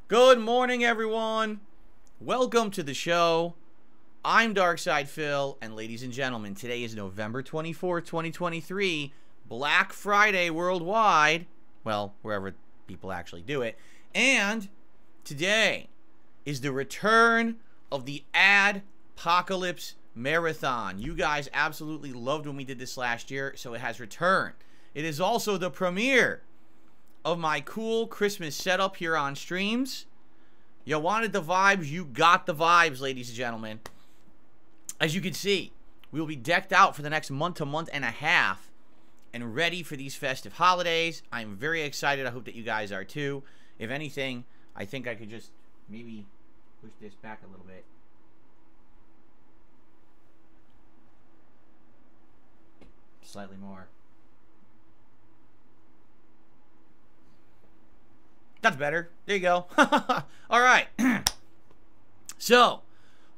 Good morning, everyone. Welcome to the show. I'm Darkside Phil, and ladies and gentlemen, today is November 24th, 2023, Black Friday worldwide. Well, wherever people actually do it. And today is the return of the Adpocalypse Marathon. You guys absolutely loved when we did this last year, so it has returned. It is also the premiere of my cool Christmas setup here on streams. You wanted the vibes, you got the vibes, ladies and gentlemen. As you can see, we will be decked out for the next month to month and a half and ready for these festive holidays. I'm very excited. I hope that you guys are too. If anything, I think I could just maybe push this back a little bit. Slightly more. That's better. There you go. All right. So,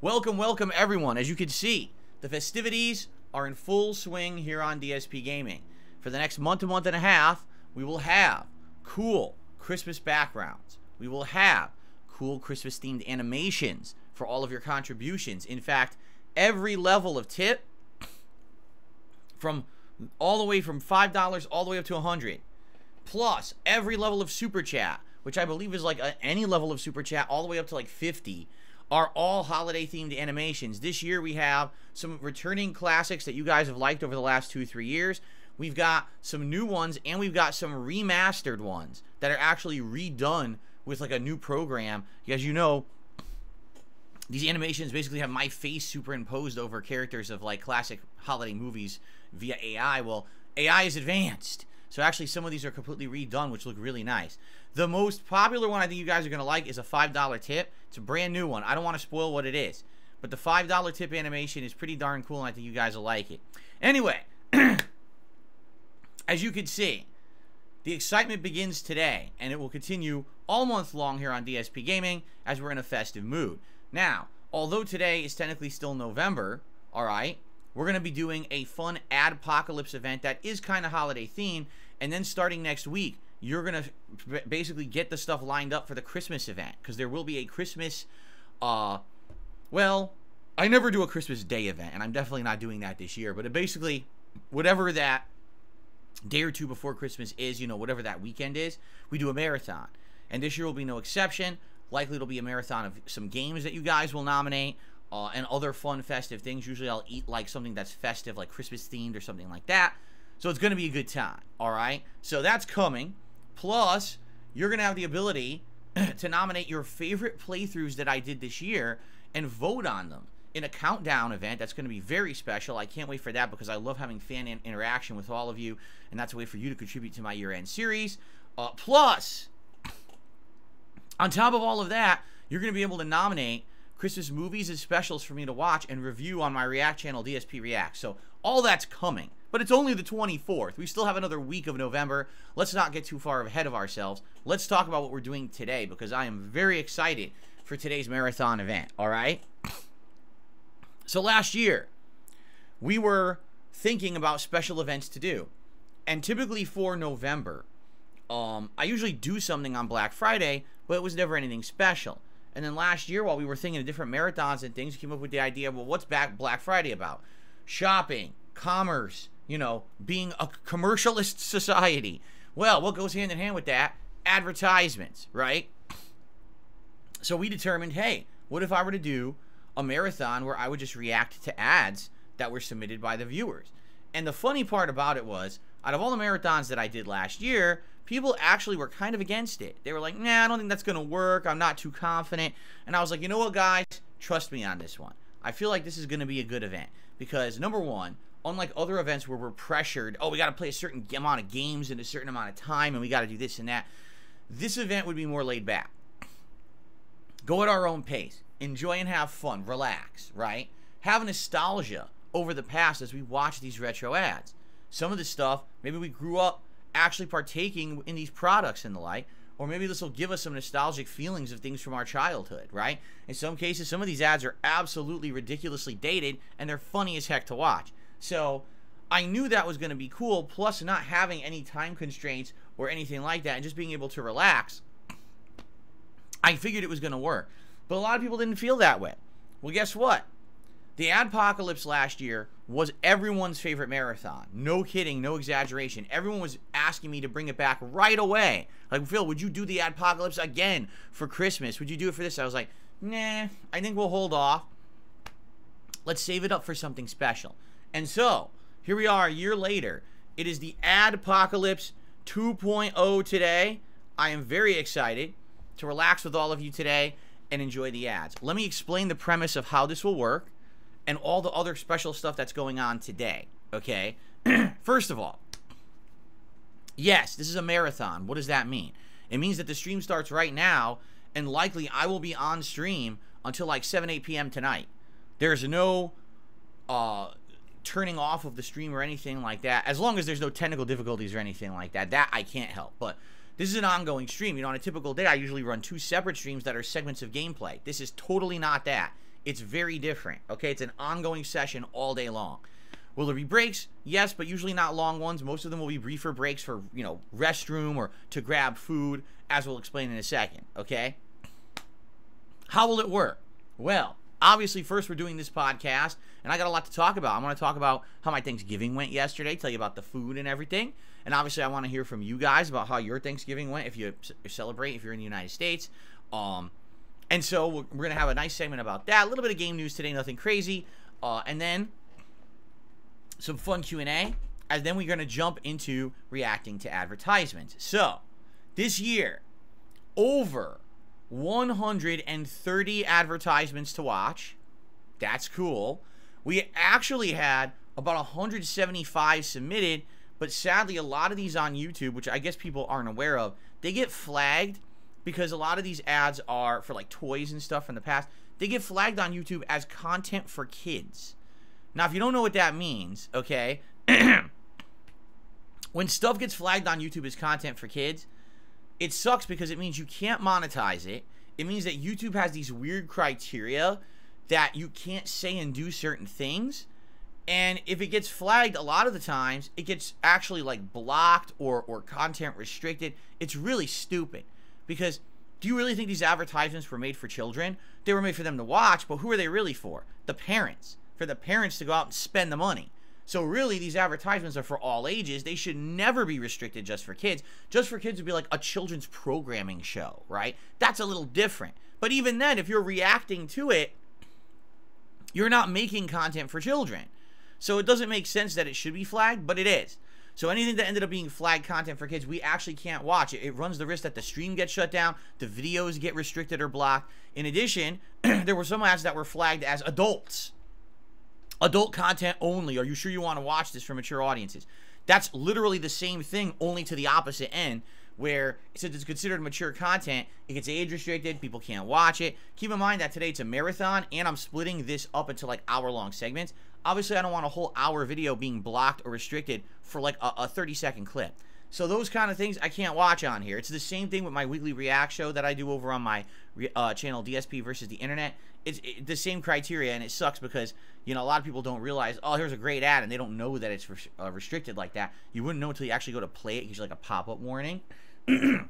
welcome everyone. As you can see, the festivities are in full swing here on DSP Gaming. For the next month to month and a half, we will have cool Christmas backgrounds. We will have cool Christmas themed animations for all of your contributions. In fact, every level of tip, from all the way from $5 all the way up to $100, plus every level of super chat, which I believe is like any level of super chat all the way up to like 50, are all holiday themed animations. This year we have some returning classics that you guys have liked over the last 2-3 years. We've got some new ones, and we've got some remastered ones that are actually redone with like a new program. As you know, these animations basically have my face superimposed over characters of like classic holiday movies via AI. Well, AI is advanced, so actually some of these are completely redone, which look really nice. The most popular one I think you guys are going to like is a $5 tip. It's a brand new one. I don't want to spoil what it is, but the $5 tip animation is pretty darn cool, and I think you guys will like it. Anyway, as you can see, the excitement begins today, and it will continue all month long here on DSP Gaming as we're in a festive mood. Now, although today is technically still November, all right, we're going to be doing a fun Adpocalypse event that is kind of holiday themed, and then starting next week, you're going to basically get the stuff lined up for the Christmas event, because there will be a Christmas, well, I never do a Christmas Day event, and I'm definitely not doing that this year, but it basically, whatever that day or two before Christmas is, you know, whatever that weekend is, we do a marathon. And this year will be no exception. Likely it'll be a marathon of some games that you guys will nominate, and other fun festive things. Usually I'll eat like something that's festive, like Christmas themed or something like that. So it's going to be a good time, all right? So that's coming. Plus, you're going to have the ability to nominate your favorite playthroughs that I did this year and vote on them in a countdown event that's going to be very special. I can't wait for that because I love having fan interaction with all of you, and that's a way for you to contribute to my year-end series. Plus, on top of all of that, you're going to be able to nominate Christmas movies and specials for me to watch and review on my React channel, DSP React. So all that's coming. But it's only the 24th. We still have another week of November. Let's not get too far ahead of ourselves. Let's talk about what we're doing today, because I am very excited for today's marathon event, all right? So last year, we were thinking about special events to do. And typically for November, I usually do something on Black Friday, but it was never anything special. And then last year, while we were thinking of different marathons and things, we came up with the idea, well, what's Black Friday about? Shopping, commerce, you know, being a commercialist society. Well, what goes hand in hand with that? Advertisements, right? So we determined, hey, what if I were to do a marathon where I would just react to ads that were submitted by the viewers? And the funny part about it was, out of all the marathons that I did last year, people actually were kind of against it. They were like, nah, I don't think that's going to work. I'm not too confident. And I was like, you know what, guys? Trust me on this one. I feel like this is going to be a good event. Because, number one, unlike other events where we're pressured, oh, we got to play a certain amount of games in a certain amount of time, and we got to do this and that, this event would be more laid back. Go at our own pace. Enjoy and have fun. Relax, right? Have nostalgia over the past as we watch these retro ads. Some of this stuff, maybe we grew up actually partaking in these products and the like, or maybe this will give us some nostalgic feelings of things from our childhood, right? In some cases, some of these ads are absolutely ridiculously dated, and they're funny as heck to watch. So I knew that was going to be cool, plus not having any time constraints or anything like that, and just being able to relax, I figured it was going to work. But a lot of people didn't feel that way. Well, guess what? The Adpocalypse last year was everyone's favorite marathon. No kidding, no exaggeration. Everyone was asking me to bring it back right away. Like, Phil, would you do the Adpocalypse again for Christmas? Would you do it for this? I was like, nah, I think we'll hold off. Let's save it up for something special. And so, here we are a year later. It is the Adpocalypse 2.0 today. I am very excited to relax with all of you today and enjoy the ads. Let me explain the premise of how this will work and all the other special stuff that's going on today, okay? First of all, yes, this is a marathon. What does that mean? It means that the stream starts right now, and likely I will be on stream until like 7, 8 p.m. tonight. There's no turning off of the stream or anything like that, as long as there's no technical difficulties or anything like that. That I can't help, but this is an ongoing stream. You know, on a typical day, I usually run 2 separate streams that are segments of gameplay. This is totally not that. It's very different, okay? It's an ongoing session all day long. Will there be breaks? Yes, but usually not long ones. Most of them will be briefer breaks for, you know, restroom or to grab food, as we'll explain in a second, okay? How will it work? Well, obviously, first we're doing this podcast, and I got a lot to talk about. I want to talk about how my Thanksgiving went yesterday, tell you about the food and everything. And obviously, I want to hear from you guys about how your Thanksgiving went, if you celebrate, if you're in the United States. And so we're going to have a nice segment about that. A little bit of game news today, nothing crazy. And then some fun Q&A. And then we're going to jump into reacting to advertisements. So, this year, over 130 advertisements to watch. That's cool. We actually had about 175 submitted, but sadly, a lot of these on YouTube, which I guess people aren't aware of, they get flagged because a lot of these ads are for like toys and stuff from the past. They get flagged on YouTube as content for kids. Now, if you don't know what that means, okay, when stuff gets flagged on YouTube as content for kids, it sucks because it means you can't monetize it. It means that YouTube has these weird criteria that you can't say and do certain things. And if it gets flagged, a lot of the times, it gets actually like blocked or content restricted. It's really stupid. Because do you really think these advertisements were made for children? They were made for them to watch, but who are they really for? The parents. For the parents to go out and spend the money. So really, these advertisements are for all ages. They should never be restricted just for kids. Just for kids would be like a children's programming show, right? That's a little different. But even then, if you're reacting to it, you're not making content for children. So it doesn't make sense that it should be flagged, but it is. So anything that ended up being flagged content for kids, we actually can't watch. It runs the risk that the stream gets shut down, the videos get restricted or blocked. In addition, there were some ads that were flagged as adults. Adult content only. Are you sure you want to watch this for mature audiences? That's literally the same thing, only to the opposite end, where since it's considered mature content, it gets age restricted, people can't watch it. Keep in mind that today it's a marathon, and I'm splitting this up into like hour-long segments. Obviously, I don't want a whole hour video being blocked or restricted for like a 30-second clip. So those kind of things I can't watch on here. It's the same thing with my weekly react show that I do over on my channel DSP versus the internet. It's the same criteria, and it sucks because, you know, a lot of people don't realize, oh, here's a great ad, and they don't know that it's restricted like that. You wouldn't know until you actually go to play it. It gives you like a pop-up warning. In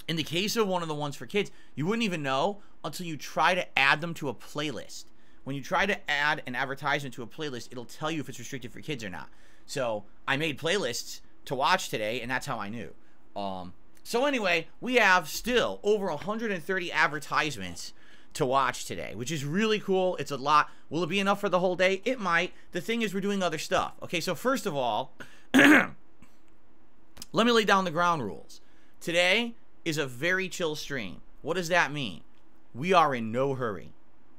the case of one of the ones for kids, you wouldn't even know until you try to add them to a playlist. When you try to add an advertisement to a playlist, it'll tell you if it's restricted for kids or not. So I made playlists to watch today, and that's how I knew. So anyway, we have still over 130 advertisements to watch today, which is really cool. It's a lot. Will it be enough for the whole day? It might. The thing is, we're doing other stuff. Okay, so first of all, let me lay down the ground rules. Today is a very chill stream. What does that mean? We are in no hurry.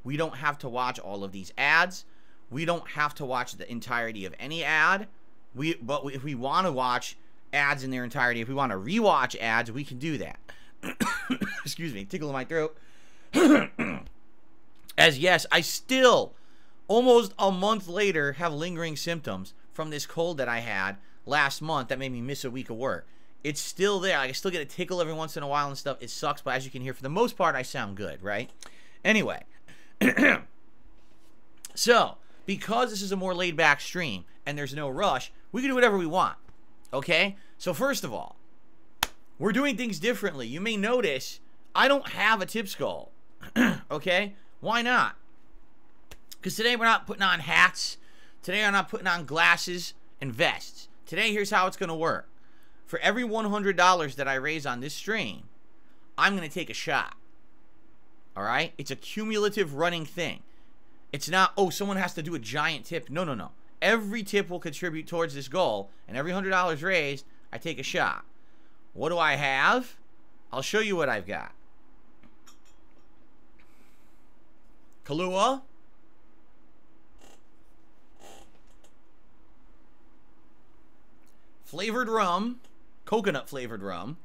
We don't have to watch all of these ads. We don't have to watch the entirety of any ad. But if we want to watch ads in their entirety, if we want to rewatch ads, we can do that. Excuse me, tickle in my throat. As yes, I still, almost a month later, have lingering symptoms from this cold that I had last month that made me miss a week of work. It's still there. I still get a tickle every once in a while and stuff. It sucks, but as you can hear, for the most part, I sound good, right? Anyway. So, because this is a more laid-back stream and there's no rush, we can do whatever we want, okay? So first of all, we're doing things differently. You may notice I don't have a tip skull, okay? Why not? Because today we're not putting on hats. Today I'm not putting on glasses and vests. Today, here's how it's going to work. For every $100 that I raise on this stream, I'm going to take a shot, all right? It's a cumulative running thing. It's not, oh, someone has to do a giant tip. No, no, no. Every tip will contribute towards this goal, and every $100 raised, I take a shot. What do I have? I'll show you what I've got. Kahlua. Flavored rum. Coconut flavored rum.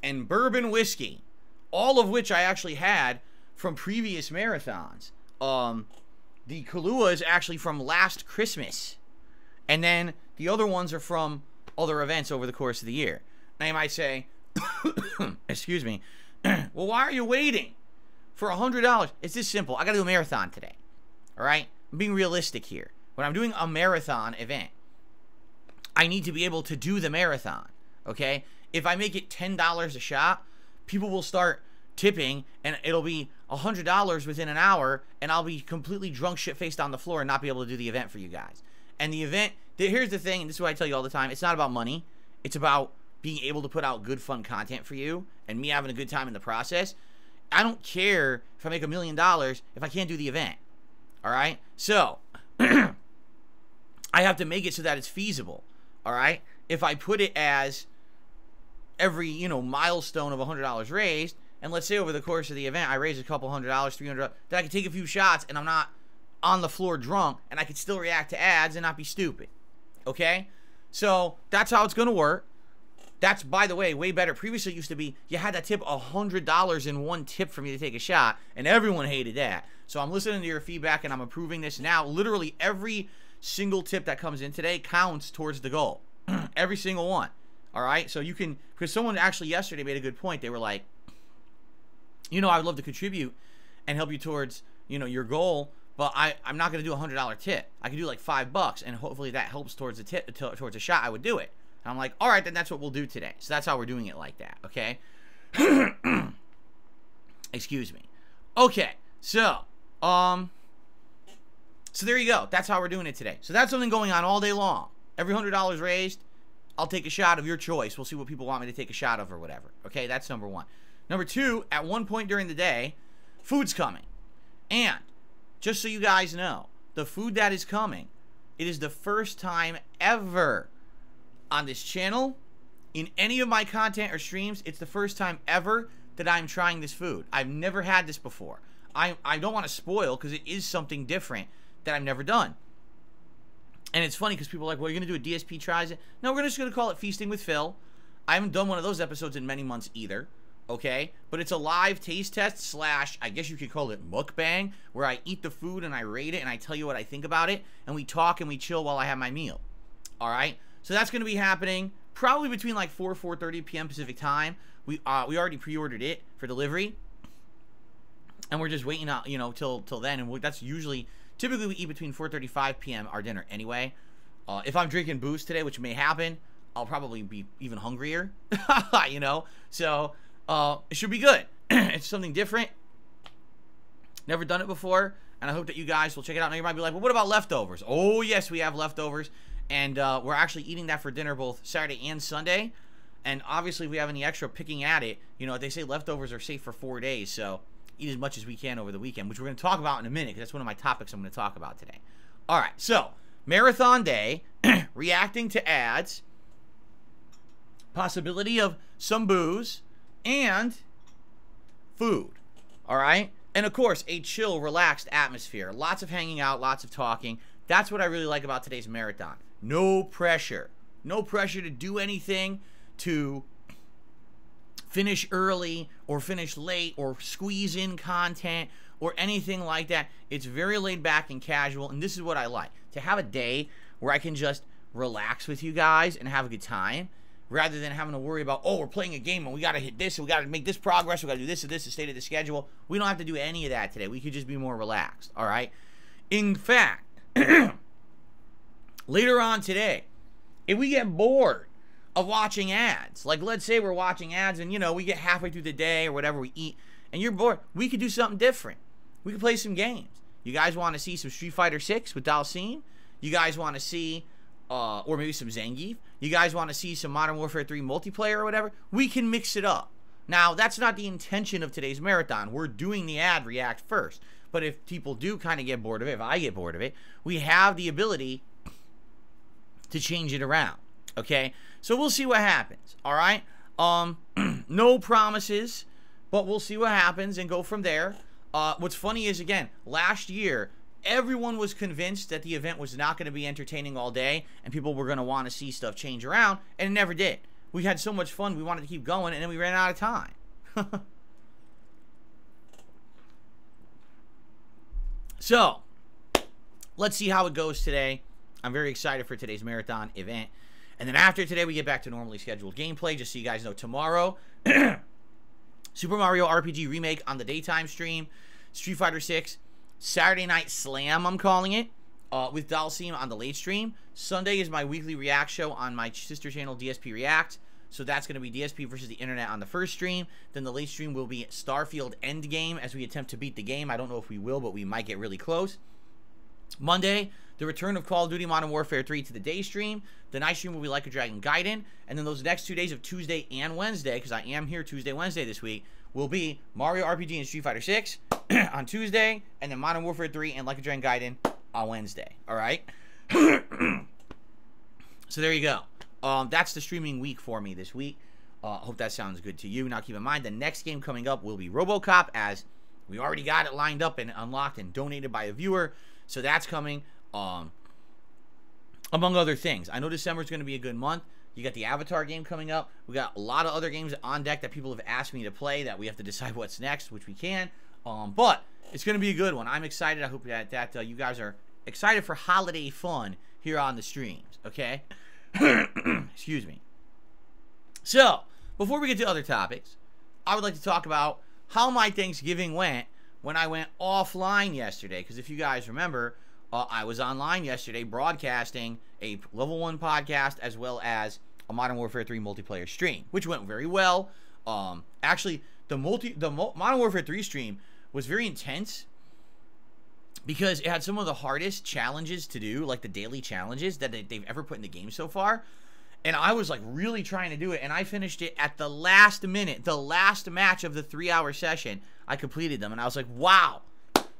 And bourbon whiskey. All of which I actually had from previous marathons. The Kahlua is actually from last Christmas. And then the other ones are from other events over the course of the year. Now you might say, excuse me, well, why are you waiting for $100? It's this simple. I got to do a marathon today. All right? I'm being realistic here. When I'm doing a marathon event, I need to be able to do the marathon. Okay? If I make it $10 a shot, people will start tipping, and it'll be $100 within an hour, and I'll be completely drunk, shit-faced on the floor and not be able to do the event for you guys. And the event, here's the thing, and this is what I tell you all the time, it's not about money. It's about being able to put out good, fun content for you, and me having a good time in the process. I don't care if I make $1 million if I can't do the event. All right? So, I have to make it so that it's feasible. All right? If I put it as every, milestone of $100 raised, and let's say over the course of the event I raise a couple $100, $300, then I can take a few shots and I'm not on the floor drunk, and I can still react to ads and not be stupid. Okay? So that's how it's going to work. That's, by the way, way better. Previously it used to be you had to tip $100 in one tip for me to take a shot, and everyone hated that. So I'm listening to your feedback and I'm approving this now. Literally every single tip that comes in today counts towards the goal. Every single one. All right? So you can, because someone actually yesterday made a good point. They were like, I would love to contribute and help you towards, your goal, but I'm not going to do a $100 tip. I can do like $5, and hopefully that helps towards a tip, towards a shot. I would do it. And I'm like, all right, then that's what we'll do today. So that's how we're doing it like that, okay? Excuse me. Okay, so there you go. That's how we're doing it today. So that's something going on all day long. Every $100 raised, I'll take a shot of your choice. We'll see what people want me to take a shot of or whatever. Okay, that's number one. Number two, at one point during the day, food's coming. And just so you guys know, the food that is coming, it is the first time ever on this channel, in any of my content or streams, it's the first time ever that I'm trying this food. I've never had this before. I don't want to spoil because it is something different that I've never done. And it's funny because people are like, well, you're going to do a DSP tries it? No, we're just going to call it Feasting with Phil. I haven't done one of those episodes in many months either. okay? But it's a live taste test slash, I guess you could call it mukbang, where I eat the food and I rate it and I tell you what I think about it, and we talk and we chill while I have my meal. All right? So that's going to be happening probably between like 4:30 p.m. Pacific time. We already pre-ordered it for delivery, and we're just waiting out, you know, till then. And that's usually, typically we eat between 4:35 p.m. our dinner anyway. If I'm drinking booze today, which may happen, I'll probably be even hungrier, you know? So, it should be good. It's something different. Never done it before, and I hope that you guys will check it out. Now you might be like, well, what about leftovers? Oh, yes, we have leftovers, and we're actually eating that for dinner both Saturday and Sunday, and obviously if we have any extra picking at it, you know, they say leftovers are safe for 4 days, so eat as much as we can over the weekend, which we're going to talk about in a minute, because that's one of my topics I'm going to talk about today. All right, so Marathon Day, reacting to ads, possibility of some booze, and food. All right? And of course, a chill, relaxed atmosphere. Lots of hanging out, lots of talking. That's what I really like about today's marathon. No pressure. No pressure to do anything, to finish early or finish late or squeeze in content or anything like that. It's very laid back and casual, and this is what I like. To have a day where I can just relax with you guys and have a good time, rather than having to worry about, oh, we're playing a game and we got to hit this and we got to make this progress, we got to do this and this to stay to the schedule. We don't have to do any of that today. We could just be more relaxed, all right? In fact, later on today, if we get bored of watching ads, like let's say we're watching ads and, you know, we get halfway through the day or whatever we eat, and you're bored, we could do something different. We could play some games. You guys want to see some Street Fighter 6 with Dalsim? You guys want to see, or maybe some Zangief? You guys want to see some Modern Warfare 3 multiplayer or whatever? We can mix it up. Now, that's not the intention of today's marathon. We're doing the ad react first. But if people do kind of get bored of it, if I get bored of it, we have the ability to change it around. Okay? So we'll see what happens. All right? No promises, but we'll see what happens and go from there. What's funny is, again, last year, everyone was convinced that the event was not going to be entertaining all day and people were going to want to see stuff change around, and it never did. We had so much fun, we wanted to keep going, and then we ran out of time. So, let's see how it goes today. I'm very excited for today's marathon event. And then after today, we get back to normally scheduled gameplay. Just so you guys know, tomorrow, Super Mario RPG Remake on the daytime stream, Street Fighter 6, Saturday Night Slam, I'm calling it, with Dalsim on the late stream. Sunday is my weekly react show on my sister channel, DSP React. So that's going to be DSP versus the internet on the first stream. Then the late stream will be Starfield Endgame as we attempt to beat the game. I don't know if we will, but we might get really close. Monday, the return of Call of Duty Modern Warfare 3 to the day stream. The night stream will be Like a Dragon Gaiden. And then those next 2 days of Tuesday and Wednesday, because I am here Tuesday, Wednesday this week, will be Mario RPG and Street Fighter 6 on Tuesday, and then Modern Warfare 3 and Like a Dragon Gaiden on Wednesday. All right? So there you go. That's the streaming week for me this week. Hope that sounds good to you. Now keep in mind, the next game coming up will be RoboCop, as we already got it lined up and unlocked and donated by a viewer. So that's coming, among other things. I know December is going to be a good month. You got the Avatar game coming up. We got a lot of other games on deck that people have asked me to play that we have to decide what's next, which we can. But it's going to be a good one. I'm excited. I hope that you guys are excited for holiday fun here on the streams, okay? Excuse me. So, before we get to other topics, I would like to talk about how my Thanksgiving went when I went offline yesterday. Because if you guys remember, I was online yesterday broadcasting a Level 1 podcast as well as a Modern Warfare 3 multiplayer stream, which went very well. Actually, the Modern Warfare 3 stream was very intense because it had some of the hardest challenges to do, like the daily challenges that they've ever put in the game so far. And I was like really trying to do it, and I finished it at the last minute, the last match of the 3-hour session. I completed them, and I was like, wow,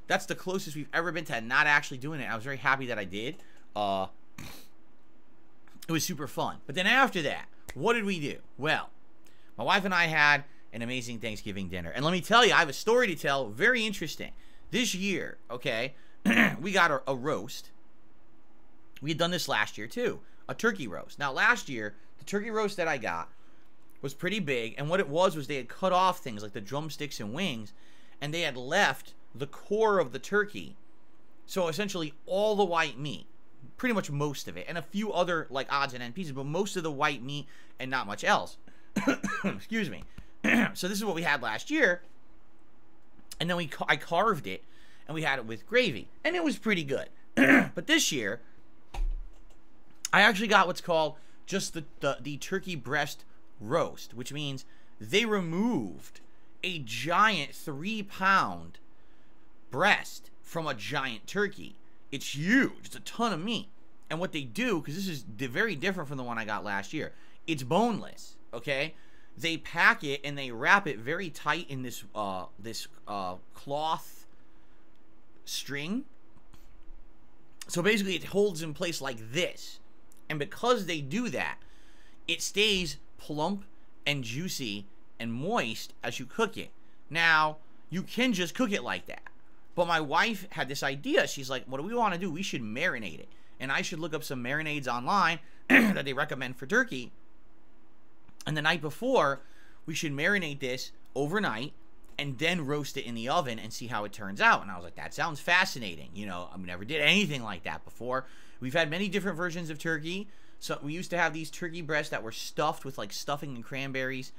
that's the closest we've ever been to not actually doing it. I was very happy that I did. It was super fun. But then after that, what did we do? Well, my wife and I had an amazing Thanksgiving dinner. And let me tell you, I have a story to tell, very interesting. This year, okay, we got a roast. We had done this last year, too. A turkey roast. Now, last year, the turkey roast that I got was pretty big, and what it was they had cut off things like the drumsticks and wings, and they had left the core of the turkey. So essentially all the white meat, pretty much most of it, and a few other like odds and end pieces, but most of the white meat and not much else. Excuse me. So this is what we had last year, and then I carved it, and we had it with gravy, and it was pretty good. But this year, I actually got what's called just the turkey breast roast, which means they removed a giant 3-pound breast from a giant turkey. It's huge. It's a ton of meat. And what they do, because this is very different from the one I got last year, it's boneless, okay? They pack it and they wrap it very tight in this cloth string. So basically it holds in place like this. And because they do that, it stays plump and juicy and moist as you cook it. Now, you can just cook it like that. But my wife had this idea. She's like, what do we want to do? We should marinate it. And I should look up some marinades online that they recommend for turkey. And the night before, we should marinate this overnight and then roast it in the oven and see how it turns out. And I was like, that sounds fascinating. You know, I never did anything like that before. We've had many different versions of turkey. So we used to have these turkey breasts that were stuffed with like stuffing and cranberries.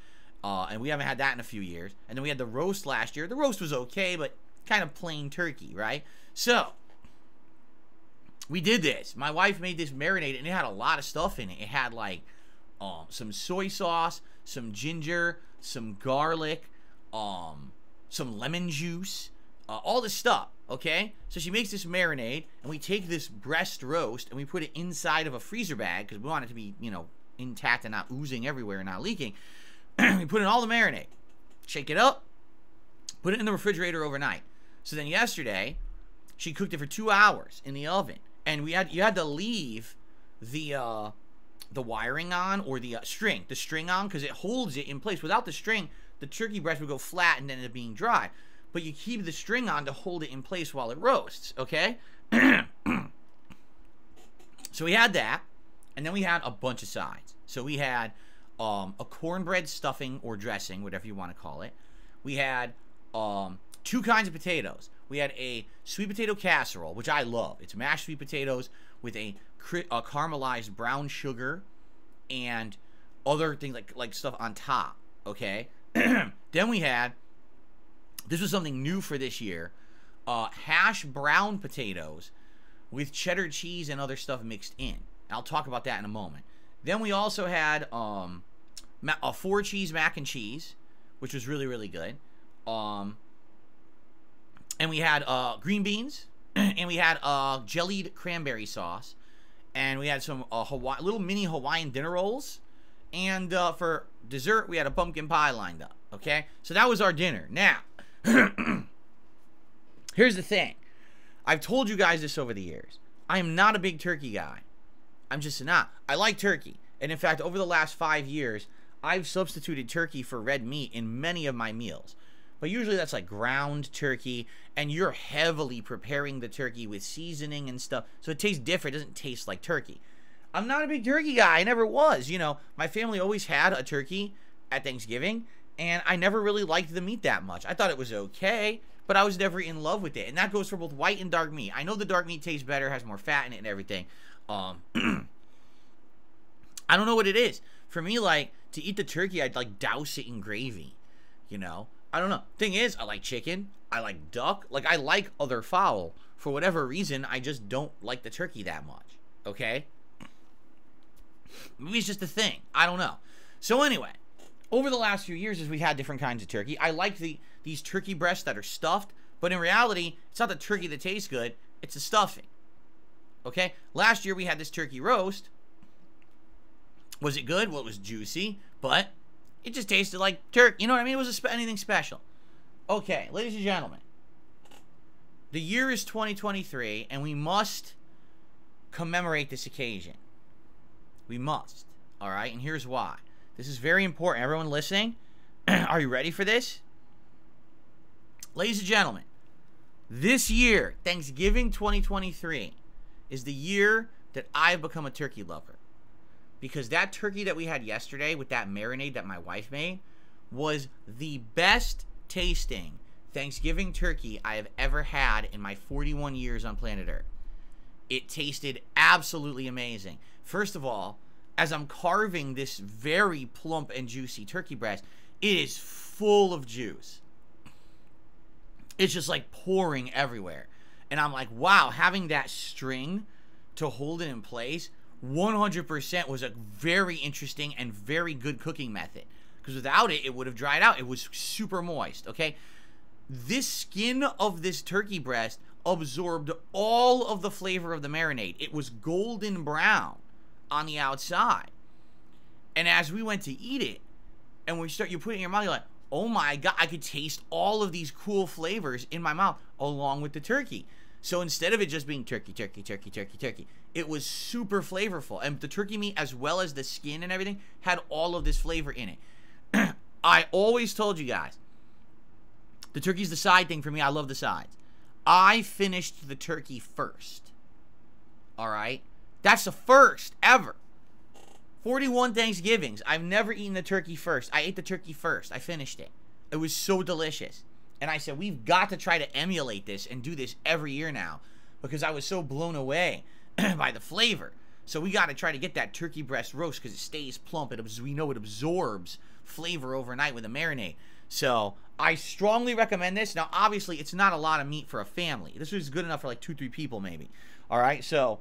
And we haven't had that in a few years. And then we had the roast last year. The roast was okay, but kind of plain turkey, right? So we did this. My wife made this marinade, and it had a lot of stuff in it. It had like some soy sauce, some ginger, some garlic, some lemon juice, all this stuff, okay? So she makes this marinade, and we take this breast roast, and we put it inside of a freezer bag, because we want it to be, you know, intact and not oozing everywhere and not leaking. We put in all the marinade, shake it up, put it in the refrigerator overnight. So then yesterday, she cooked it for 2 hours in the oven, and you had to leave the wiring on, or the string on, because it holds it in place. Without the string, the turkey breast would go flat and then end up being dry. But you keep the string on to hold it in place while it roasts, okay? So we had that, and then we had a bunch of sides. So we had a cornbread stuffing or dressing, whatever you want to call it. We had 2 kinds of potatoes. We had a sweet potato casserole, which I love. It's mashed sweet potatoes with a caramelized brown sugar and other things like stuff on top, okay? Then we had, this was something new for this year, hash brown potatoes with cheddar cheese and other stuff mixed in. I'll talk about that in a moment. Then we also had a 4-cheese mac and cheese, which was really, really good. And we had green beans, and we had jellied cranberry sauce, and we had some little mini Hawaiian dinner rolls, and for dessert we had a pumpkin pie lined up. Okay, so that was our dinner. Now, here's the thing. I've told you guys this over the years. I am not a big turkey guy. I'm just not. I like turkey, and in fact, over the last 5 years, I've substituted turkey for red meat in many of my meals. But usually that's like ground turkey, and you're heavily preparing the turkey with seasoning and stuff, so it tastes different. It doesn't taste like turkey. I'm not a big turkey guy. I never was. You know, my family always had a turkey at Thanksgiving, and I never really liked the meat that much. I thought it was okay, but I was never in love with it. And that goes for both white and dark meat. I know the dark meat tastes better, has more fat in it and everything. I don't know what it is. For me, like, to eat the turkey, I'd like douse it in gravy, you know? I don't know. Thing is, I like chicken. I like duck. Like, I like other fowl. For whatever reason, I just don't like the turkey that much. Okay? Maybe it's just a thing. I don't know. So anyway, over the last few years, as we've had different kinds of turkey, I like these turkey breasts that are stuffed. But in reality, it's not the turkey that tastes good. It's the stuffing. Okay? Last year, we had this turkey roast. Was it good? Well, it was juicy. But it just tasted like turkey. You know what I mean? It wasn't anything special. Okay, ladies and gentlemen. The year is 2023, and we must commemorate this occasion. We must. All right? And here's why. This is very important. Everyone listening, are you ready for this? Ladies and gentlemen, this year, Thanksgiving 2023, is the year that I've become a turkey lover. because that turkey that we had yesterday with that marinade that my wife made was the best tasting Thanksgiving turkey I have ever had in my 41 years on planet Earth. It tasted absolutely amazing. First of all, as I'm carving this very plump and juicy turkey breast, it is full of juice. It's just like pouring everywhere. And I'm like, wow, having that string to hold it in place 100% was a very interesting and very good cooking method. Because without it, it would have dried out. It was super moist, okay? This skin of this turkey breast absorbed all of the flavor of the marinade. It was golden brown on the outside. And as we went to eat it, and you put it in your mouth, you're like, oh my God, I could taste all of these cool flavors in my mouth along with the turkey. So instead of it just being turkey, turkey, turkey, turkey, turkey, it was super flavorful. And the turkey meat, as well as the skin and everything, had all of this flavor in it. I always told you guys, the turkey's the side thing for me. I love the sides. I finished the turkey first. All right? That's the first ever. 41 Thanksgivings. I've never eaten the turkey first. I ate the turkey first. I finished it. It was so delicious. And I said, we've got to try to emulate this and do this every year now, because I was so blown away by the flavor. So we got to try to get that turkey breast roast because it stays plump. We know it absorbs flavor overnight with a marinade. So I strongly recommend this. Now, obviously, it's not a lot of meat for a family. This is good enough for like 2-3 people maybe. All right, so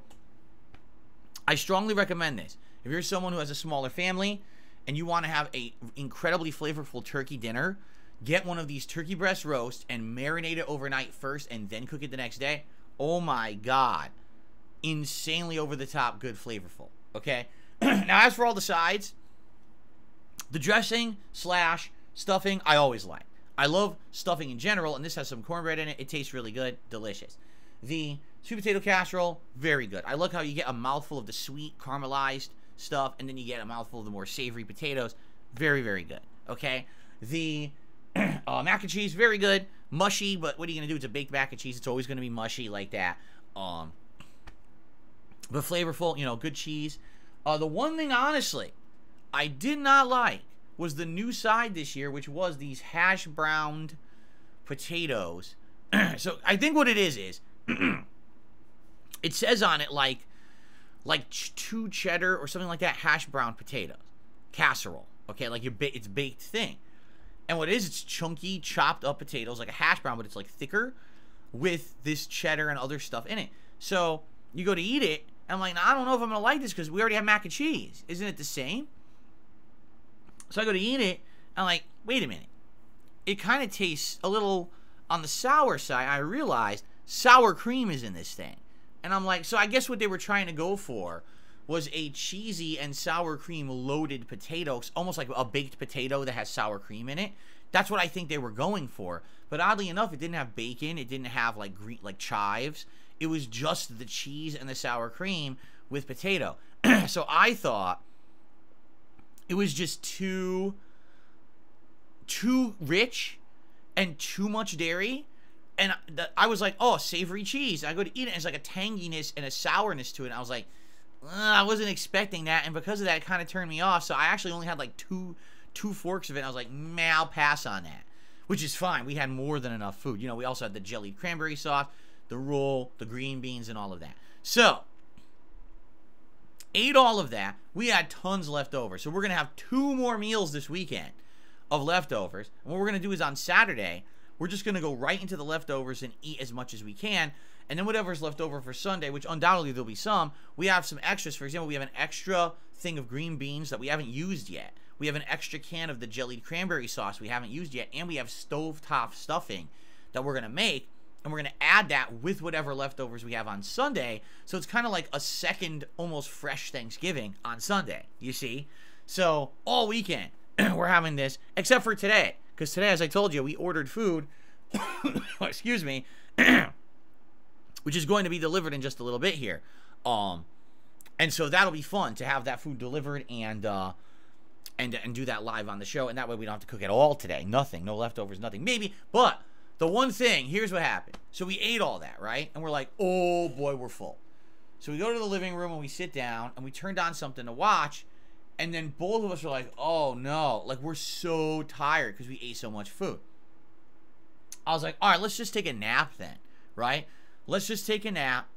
I strongly recommend this. If you're someone who has a smaller family and you want to have a incredibly flavorful turkey dinner, get one of these turkey breast roasts and marinate it overnight first and then cook it the next day. Oh my God. Insanely over the top, good, flavorful. Okay? Now, as for all the sides, the dressing / stuffing, I always like. I love stuffing in general, and this has some cornbread in it. It tastes really good. Delicious. The sweet potato casserole, very good. I like how you get a mouthful of the sweet caramelized stuff, and then you get a mouthful of the more savory potatoes. Very, very good. Okay? The mac and cheese, very good. Mushy, but what are you going to do? It's a baked mac and cheese. It's always going to be mushy like that. But flavorful, you know, good cheese. The one thing, honestly, I did not like was the new side this year, which was these hash browned potatoes. So I think what it is it says on it like 2 cheddar or something like that, hash brown potatoes casserole. Okay, like it's baked thing. And what it is, it's chunky chopped up potatoes like a hash brown, but it's like thicker with this cheddar and other stuff in it. So you go to eat it, and I'm like, I don't know if I'm gonna like this because we already have mac and cheese. Isn't it the same? So I go to eat it, and I'm like, wait a minute. It kind of tastes a little on the sour side. I realized sour cream is in this thing. And I'm like, so I guess what they were trying to go for was a cheesy and sour cream loaded potato, almost like a baked potato that has sour cream in it. That's what I think they were going for. But oddly enough, it didn't have bacon. It didn't have like chives. It was just the cheese and the sour cream with potato. So I thought it was just too rich and too much dairy. And I was like, oh, savory cheese. I go to eat it, and it's like a tanginess and a sourness to it. And I was like, I wasn't expecting that. And because of that, it kind of turned me off. So I actually only had like two forks of it. And I was like, man, I'll pass on that. Which is fine. We had more than enough food. You know, we also had the jellied cranberry sauce, the roll, the green beans, and all of that. So, ate all of that. We had tons left over. So we're going to have 2 more meals this weekend of leftovers. And what we're going to do is on Saturday, we're just going to go right into the leftovers and eat as much as we can. And then whatever's left over for Sunday, which undoubtedly there'll be some, we have some extras. For example, we have an extra thing of green beans that we haven't used yet. We have an extra can of the jellied cranberry sauce we haven't used yet. And we have stovetop stuffing that we're going to make. And we're going to add that with whatever leftovers we have on Sunday. So it's kind of like a second, almost fresh Thanksgiving on Sunday, you see? So all weekend, we're having this, except for today. Because today, as I told you, we ordered food, excuse me, which is going to be delivered in just a little bit here. And so that'll be fun to have that food delivered and do that live on the show. And that way we don't have to cook at all today. Nothing, no leftovers, nothing. Maybe, but the one thing, here's what happened. So we ate all that, right? And we're like, oh boy, we're full. So we go to the living room and we sit down and we turned on something to watch. And then both of us were like, oh no, like we're so tired because we ate so much food. I was like, all right, let's just take a nap then, right? Let's just take a nap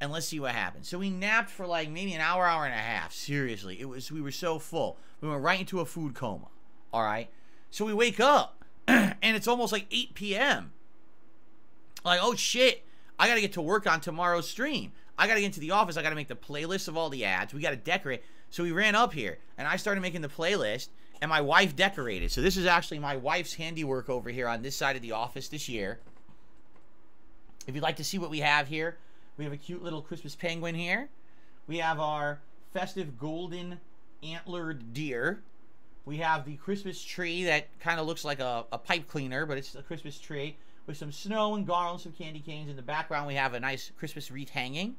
and let's see what happens. So we napped for like maybe an hour, hour and a half. Seriously, we were so full. We went right into a food coma, all right? So we wake up and it's almost like 8 p.m. Like, oh shit, I got to get to work on tomorrow's stream. I got to get into the office. I got to make the playlist of all the ads. We got to decorate. So we ran up here, and I started making the playlist, and my wife decorated. So this is actually my wife's handiwork over here on this side of the office this year. If you'd like to see what we have here, we have a cute little Christmas penguin here. We have our festive golden antlered deer. We have the Christmas tree that kind of looks like a pipe cleaner, but it's a Christmas tree with some snow and garlands, some candy canes. In the background, we have a nice Christmas wreath hanging.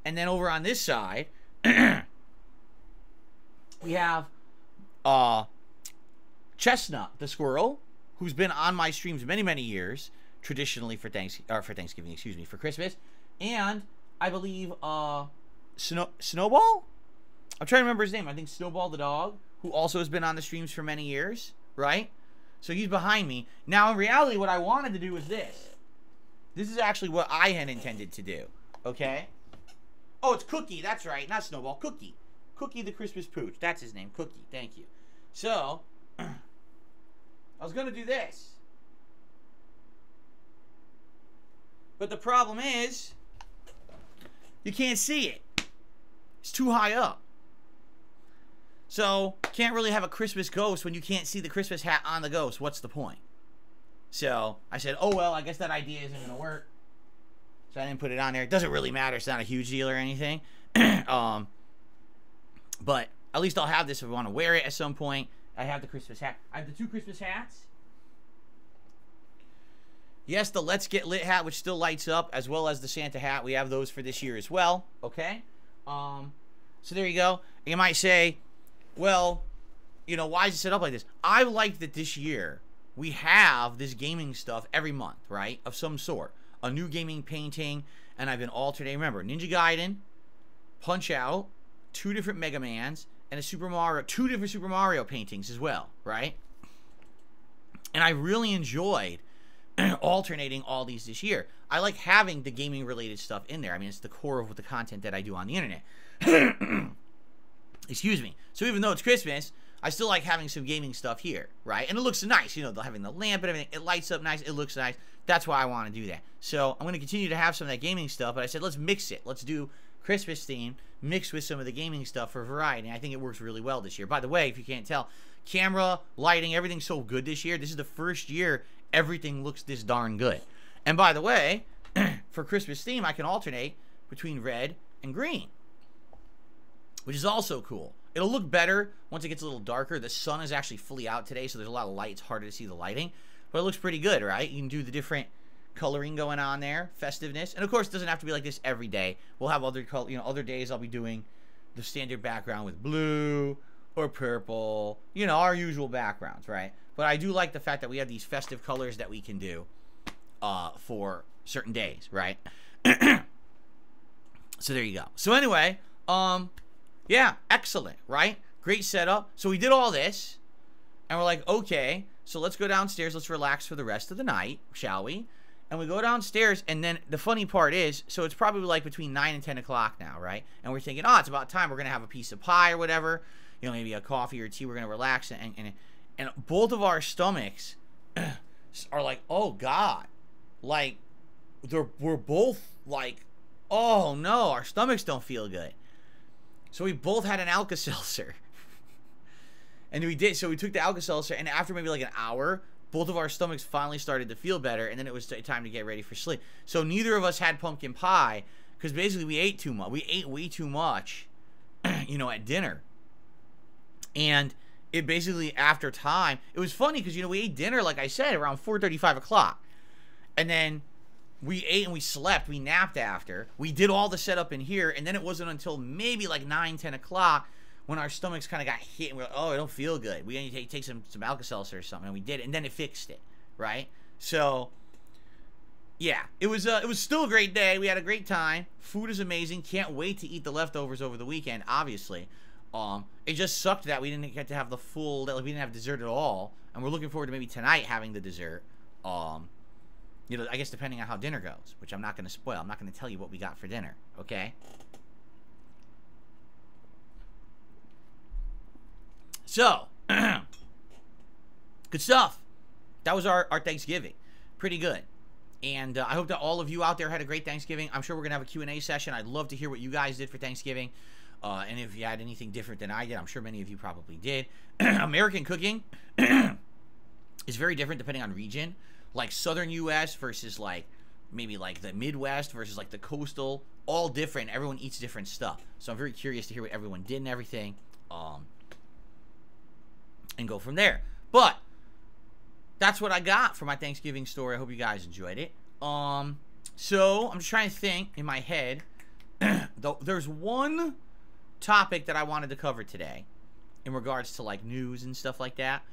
And then over on this side, we have Chestnut, the squirrel, who's been on my streams many, many years, traditionally for Thanksgiving, excuse me, for Christmas. And I believe Snowball? I'm trying to remember his name. I think Snowball the dog, who also has been on the streams for many years, right? So he's behind me. Now, in reality, what I wanted to do was this. This is actually what I had intended to do, okay? Oh, it's Cookie. That's right. Not Snowball. Cookie. Cookie the Christmas Pooch. That's his name. Cookie. Thank you. So, I was going to do this. But the problem is, you can't see it. It's too high up. So, can't really have a Christmas ghost when you can't see the Christmas hat on the ghost. What's the point? So, I said, oh well, I guess that idea isn't going to work. So I didn't put it on there. It doesn't really matter. It's not a huge deal or anything. But at least I'll have this if I want to wear it at some point. I have the Christmas hat. I have the 2 Christmas hats. Yes, the Let's Get Lit hat, which still lights up, as well as the Santa hat. We have those for this year as well. Okay? So there you go. You might say, well, you know, why is it set up like this? I like that this year we have this gaming stuff every month, right? Of some sort. A new gaming painting, and I've been alternating. Remember, Ninja Gaiden, Punch-Out, 2 different Mega Mans, and a 2 different Super Mario paintings as well, right? And I really enjoyed alternating all these this year. I like having the gaming-related stuff in there. I mean, it's the core of the content that I do on the internet. Excuse me. So even though it's Christmas, I still like having some gaming stuff here, right? And it looks nice, you know, having the lamp and everything. It lights up nice. It looks nice. That's why I want to do that. So I'm going to continue to have some of that gaming stuff, but I said, let's mix it. Let's do Christmas theme mixed with some of the gaming stuff for variety. And I think it works really well this year. By the way, if you can't tell, camera, lighting, everything's so good this year. This is the first year everything looks this darn good. And by the way, for Christmas theme, I can alternate between red and green, which is also cool. It'll look better once it gets a little darker. The sun is actually fully out today, so there's a lot of light. It's harder to see the lighting, but it looks pretty good, right? You can do the different coloring going on there, festiveness, and of course, it doesn't have to be like this every day. We'll have other other days I'll be doing the standard background with blue or purple, you know, our usual backgrounds, right? But I do like the fact that we have these festive colors that we can do for certain days, right? So there you go. So anyway, yeah, excellent, right? Great setup. So we did all this, and we're like, okay, so let's go downstairs. Let's relax for the rest of the night, shall we? And we go downstairs, and then the funny part is, so it's probably like between 9 and 10 o'clock now, right? And we're thinking, oh, it's about time. We're going to have a piece of pie or whatever, you know, maybe a coffee or tea. We're going to relax, and both of our stomachs are like, oh, God. Like, we're both like, oh, no, our stomachs don't feel good. So we both had an Alka-Seltzer. And we did. So we took the Alka-Seltzer, and after maybe like an hour, both of our stomachs finally started to feel better, and then it was time to get ready for sleep. So neither of us had pumpkin pie, because basically we ate too much. We ate way too much, you know, at dinner. And it basically, after time, it was funny, because, you know, we ate dinner, like I said, around 4:30, 5 o'clock. And then we ate and we slept. We napped after. We did all the setup in here, and then it wasn't until maybe like 9, 10 o'clock when our stomachs kind of got hit, and we're like, oh, I don't feel good. We need to take some Alka-Seltzer or something, and we did it, and then it fixed it, right? So, yeah, it was still a great day. We had a great time. Food is amazing. Can't wait to eat the leftovers over the weekend, obviously. It just sucked that we didn't get to have the full, like, we didn't have dessert at all. And we're looking forward to maybe tonight having the dessert. You know, I guess depending on how dinner goes, which I'm not going to spoil. I'm not going to tell you what we got for dinner, okay? So, good stuff. That was our Thanksgiving. Pretty good. And I hope that all of you out there had a great Thanksgiving. I'm sure we're going to have a Q&A session. I'd love to hear what you guys did for Thanksgiving. And if you had anything different than I did, I'm sure many of you probably did. American cooking is very different depending on region. Like southern U.S. versus like maybe like the Midwest versus like the coastal. All different. Everyone eats different stuff. So I'm very curious to hear what everyone did and everything. And go from there. But that's what I got for my Thanksgiving story. I hope you guys enjoyed it. So I'm just trying to think in my head. There's one topic that I wanted to cover today in regards to like news and stuff like that.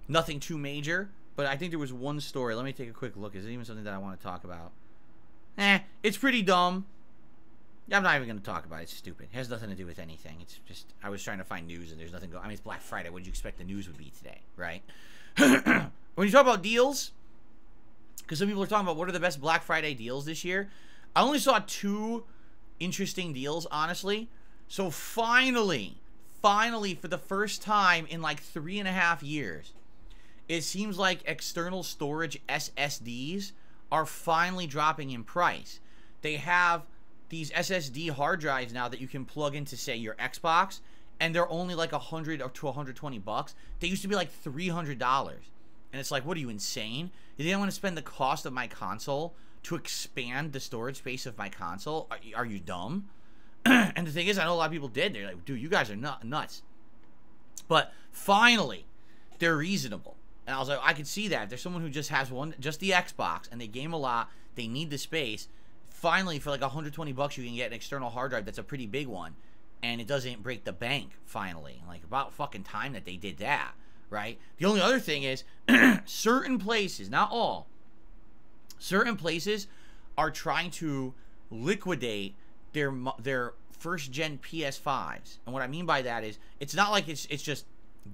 Nothing too major, but I think there was one story. Let me take a quick look. Is it even something that I want to talk about? It's pretty dumb. I'm not even going to talk about it. It's stupid. It has nothing to do with anything. It's just, I was trying to find news and there's nothing going. I mean, it's Black Friday. What did you expect the news would be today, right? When you talk about deals, because some people are talking about what are the best Black Friday deals this year, I only saw 2 interesting deals, honestly. So finally, for the first time in like 3.5 years, it seems like external storage SSDs are finally dropping in price. They have these SSD hard drives now that you can plug into, say, your Xbox, and they're only like $100 or to $120. They used to be like $300, and it's like, what are you, insane? You think I want to spend the cost of my console to expand the storage space of my console? Are you dumb? And the thing is, I know a lot of people did. They're like, dude, you guys are nuts. But finally, they're reasonable. And I was like, I could see that. If there's someone who just has just the Xbox, and they game a lot, they need the space. Finally, for like $120, you can get an external hard drive that's a pretty big one, and it doesn't break the bank, finally. Like, about fucking time that they did that, right? The only other thing is, certain places, not all, certain places are trying to liquidate their first-gen PS5s. And what I mean by that is, it's not like it's just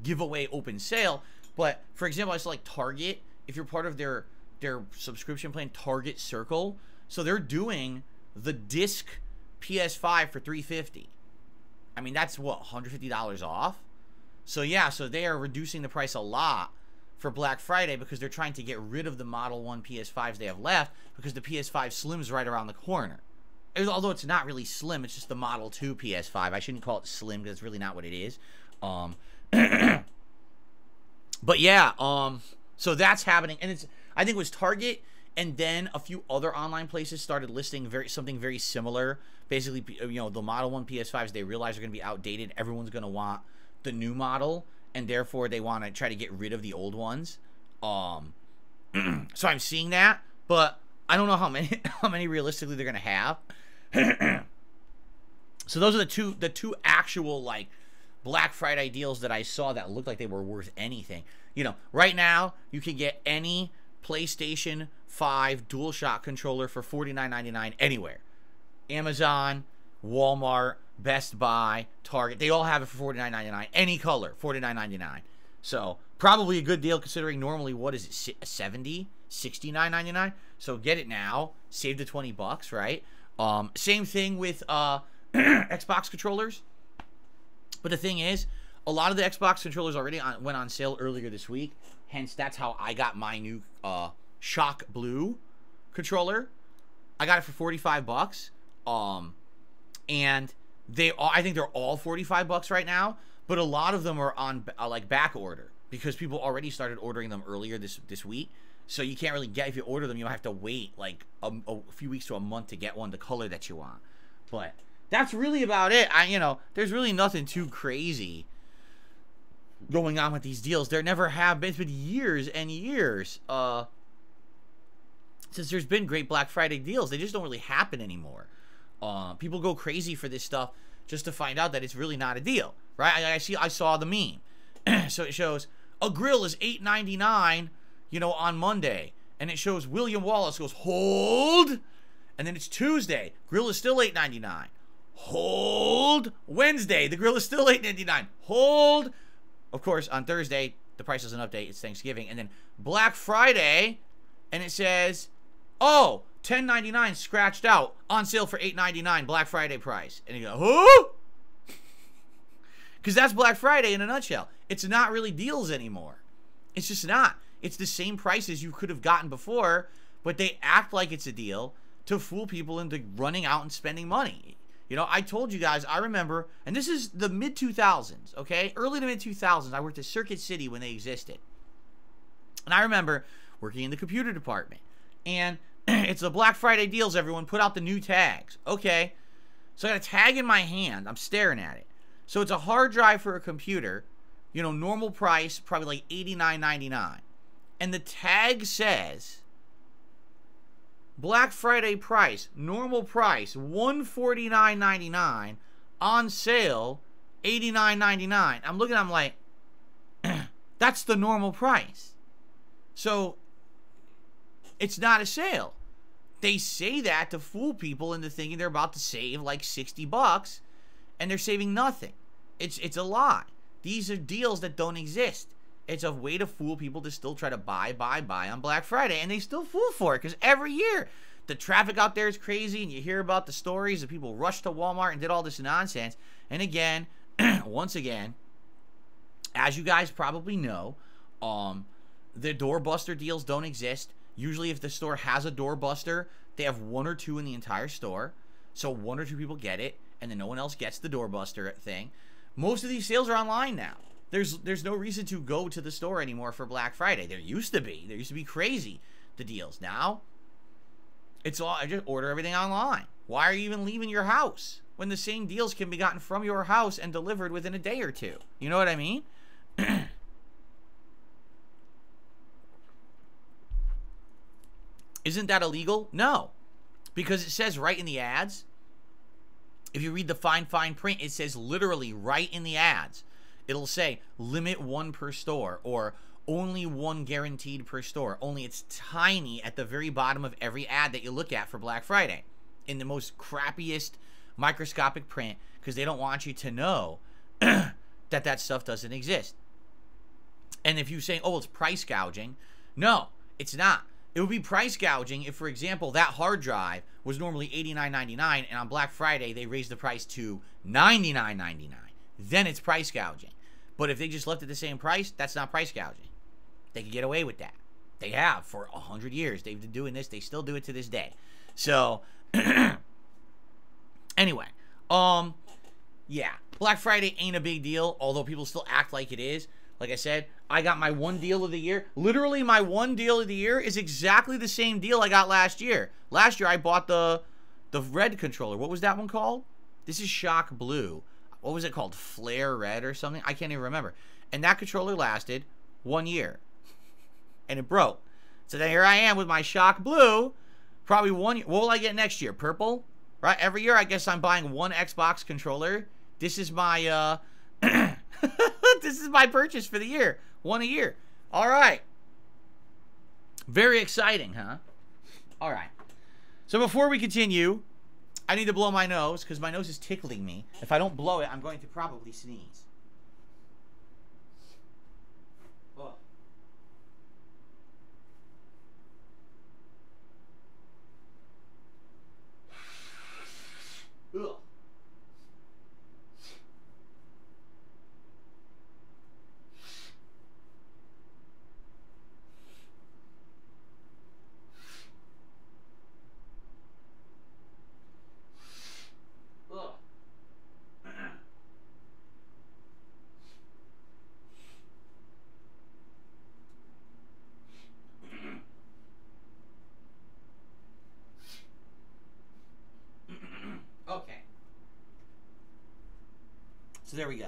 giveaway open sale, but, for example, I saw like Target, if you're part of their subscription plan, Target Circle, so they're doing the disc PS5 for $350. I mean, that's what, $150 off? So yeah, so they are reducing the price a lot for Black Friday because they're trying to get rid of the Model 1 PS5s they have left because the PS5 Slim's right around the corner. Although it's not really slim, it's just the Model 2 PS5. I shouldn't call it slim because it's really not what it is. But yeah, so that's happening, and I think it was Target. And then a few other online places started listing something very similar. Basically, you know, the Model 1 PS5s, they realize are going to be outdated. Everyone's going to want the new model, and therefore they want to try to get rid of the old ones. So I'm seeing that, but I don't know how many realistically they're going to have. So those are the two actual like Black Friday deals that I saw that looked like they were worth anything. You know, right now you can get any PlayStation 5 DualShock controller for $49.99 anywhere. Amazon, Walmart, Best Buy, Target, they all have it for $49.99. Any color, $49.99. So probably a good deal considering normally, what is it, $70, $69.99? So get it now, save the $20, right? Same thing with Xbox controllers. But the thing is, a lot of the Xbox controllers already went on sale earlier this week. Hence, that's how I got my new Shock Blue controller. I got it for $45. And I think they're all $45 right now. But a lot of them are on like back order because people already started ordering them earlier this week. So you can't really get, if you order them, you'll have to wait like a few weeks to a month to get one the color that you want. But that's really about it. You know, there's really nothing too crazy going on with these deals. There never have been. It's been years and years since there's been great Black Friday deals. They just don't really happen anymore. People go crazy for this stuff just to find out that it's really not a deal, right? I saw the meme. So it shows a grill is $8.99, you know, on Monday, and it shows William Wallace goes, hold. And then it's Tuesday. Grill is still $8.99. Hold. Wednesday, the grill is still $8.99. Hold. Of course, on Thursday, the price doesn't update. It's Thanksgiving. And then Black Friday, and it says, oh, $10.99 scratched out. On sale for $8.99. Black Friday price. And you go, who? Because that's Black Friday in a nutshell. It's not really deals anymore. It's just not. It's the same prices you could have gotten before, but they act like it's a deal to fool people into running out and spending money. You know, I told you guys, I remember, and this is the mid-2000s, okay? Early to mid-2000s, I worked at Circuit City when they existed. And I remember working in the computer department. And it's the Black Friday deals, everyone. Put out the new tags. Okay. So I got a tag in my hand. I'm staring at it. So it's a hard drive for a computer. You know, normal price, probably like $89.99. And the tag says Black Friday price, normal price, $149.99, on sale, $89.99. I'm looking, I'm like, that's the normal price. So, it's not a sale. They say that to fool people into thinking they're about to save like 60 bucks, and they're saving nothing. It's a lie. These are deals that don't exist. It's a way to fool people to still try to buy on Black Friday. And they still fool for it because every year the traffic out there is crazy and you hear about the stories of people rushed to Walmart and did all this nonsense. And again, once again, as you guys probably know, the doorbuster deals don't exist. Usually if the store has a doorbuster, they have one or two in the entire store. So one or two people get it and then no one else gets the doorbuster thing. Most of these sales are online now. There's no reason to go to the store anymore for Black Friday. There used to be. There used to be crazy, the deals. Now, it's all, I just order everything online. Why are you even leaving your house when the same deals can be gotten from your house and delivered within a day or two? You know what I mean? Isn't that illegal? No. Because it says right in the ads, if you read the fine print, it says literally right in the ads. It'll say limit one per store or only one guaranteed per store. Only it's tiny at the very bottom of every ad that you look at for Black Friday in the most crappiest microscopic print because they don't want you to know that stuff doesn't exist. And if you say, oh, it's price gouging, no, it's not. It would be price gouging if, for example, that hard drive was normally $89.99 and on Black Friday they raised the price to $99.99. Then it's price gouging. But if they just left it the same price, that's not price gouging. They can get away with that. They have for 100 years. They've been doing this. They still do it to this day. So, anyway, yeah, Black Friday ain't a big deal, although people still act like it is. Like I said, I got my one deal of the year. Literally, my one deal of the year is exactly the same deal I got last year. Last year, I bought the red controller. What was that one called? This is Shock Blue. What was it called? Flare Red or something? I can't even remember. And that controller lasted 1 year. And it broke. So then here I am with my Shock Blue. Probably 1 year. What will I get next year? Purple? Right? Every year I guess I'm buying one Xbox controller. This is my, this is my purchase for the year. One a year. All right. Very exciting, huh? All right. So before we continue, I need to blow my nose because my nose is tickling me. If I don't blow it, I'm going to probably sneeze. Ugh. Ugh. Okay. So there we go.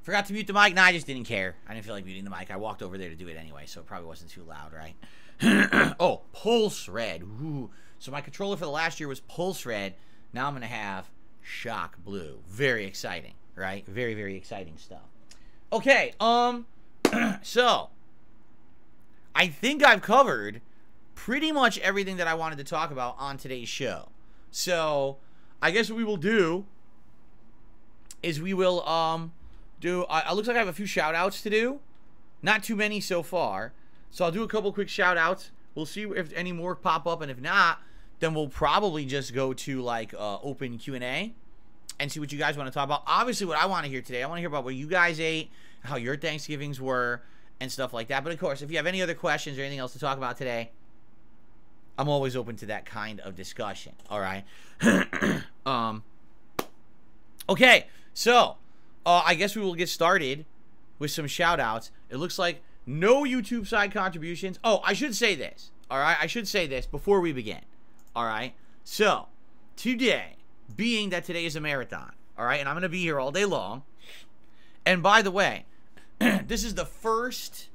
Forgot to mute the mic. No, I just didn't care. I didn't feel like muting the mic. I walked over there to do it anyway, so it probably wasn't too loud, right? Oh, Pulse Red. Ooh. So my controller for the last year was Pulse Red. Now I'm going to have Shock Blue. Very exciting, right? Very, very exciting stuff. Okay, so I think I've covered pretty much everything that I wanted to talk about on today's show. So I guess what we will do is we will do, it looks like I have a few shout outs to do. Not too many so far. So I'll do a couple quick shout outs. We'll see if any more pop up, and if not, then we'll probably just go to like open Q&A and see what you guys want to talk about. Obviously, what I want to hear today, I want to hear about what you guys ate, how your Thanksgivings were, and stuff like that. But of course, if you have any other questions or anything else to talk about today, I'm always open to that kind of discussion. All right. Okay, so I guess we will get started with some shout outs. It looks like no YouTube side contributions. Oh, I should say this. All right, I should say this before we begin. All right, so today, being that today is a marathon, all right, and I'm going to be here all day long. And by the way, this is the first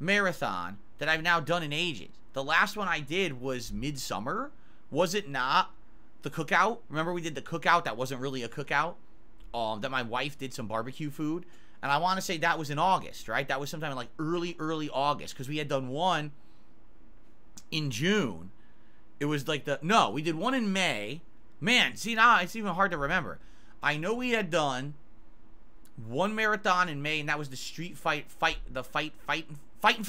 marathon that I've now done in ages. The last one I did was midsummer. Was it not? The cookout. Remember we did the cookout that wasn't really a cookout? That my wife did some barbecue food. And I want to say that was in August, right? That was sometime in like early August. Because we had done one in June. It was like no, we did one in May. Man, see now it's even hard to remember. I know we had done one marathon in May, and that was the Fight and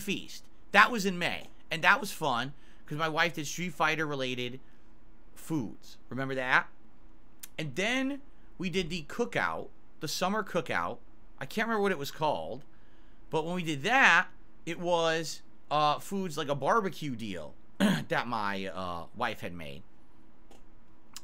Feast. That was in May, and that was fun because my wife did Street Fighter related foods. Remember that? And then we did the cookout, the summer cookout. I can't remember what it was called, but when we did that, it was foods like a barbecue deal that my wife had made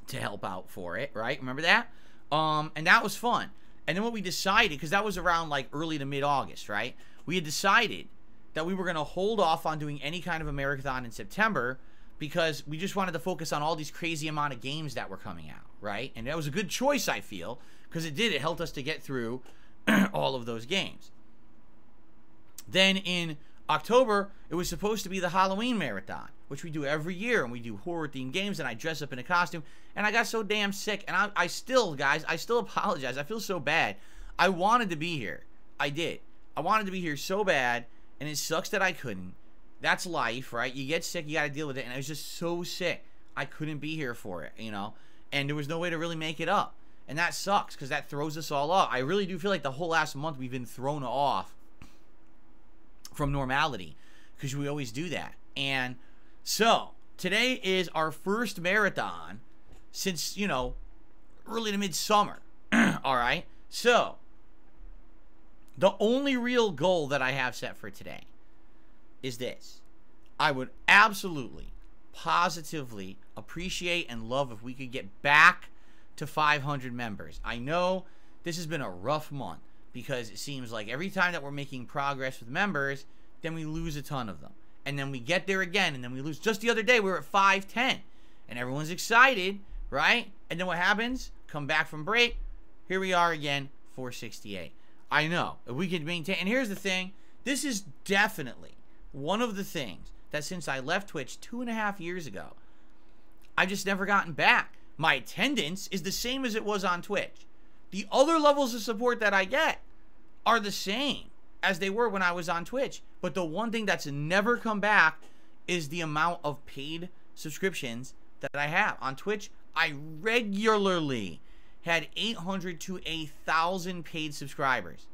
to help out for it, right? Remember that? And that was fun. And then what we decided, because that was around like early to mid-August, right? We had decided that we were going to hold off on doing any kind of a marathon in September because we just wanted to focus on all these crazy amount of games that were coming out, right? And that was a good choice, I feel, because it helped us to get through all of those games. Then in October, it was supposed to be the Halloween marathon, which we do every year, and we do horror-themed games, and I dress up in a costume, and I got so damn sick, and I still, guys, I still apologize. I feel so bad. I wanted to be here. I did. I wanted to be here so bad, and it sucks that I couldn't. That's life, right? You get sick, you got to deal with it, and I was just so sick. I couldn't be here for it, you know, and there was no way to really make it up, and that sucks, because that throws us all off. I really do feel like the whole last month we've been thrown off from normality, because we always do that. And so today is our first marathon since, you know, early to midsummer. All right, so the only real goal that I have set for today is this. I would absolutely, positively appreciate and love if we could get back to 500 members. I know this has been a rough month because it seems like every time that we're making progress with members, then we lose a ton of them. And then we get there again, and then we lose. Just the other day, we were at 510, and everyone's excited, right? And then what happens? Come back from break. Here we are again, 468. I know. If we could maintain... And here's the thing. This is definitely one of the things that since I left Twitch 2.5 years ago, I've just never gotten back. My attendance is the same as it was on Twitch. The other levels of support that I get are the same as they were when I was on Twitch. But the one thing that's never come back is the amount of paid subscriptions that I have. On Twitch, I regularly had 800 to 1,000 paid subscribers.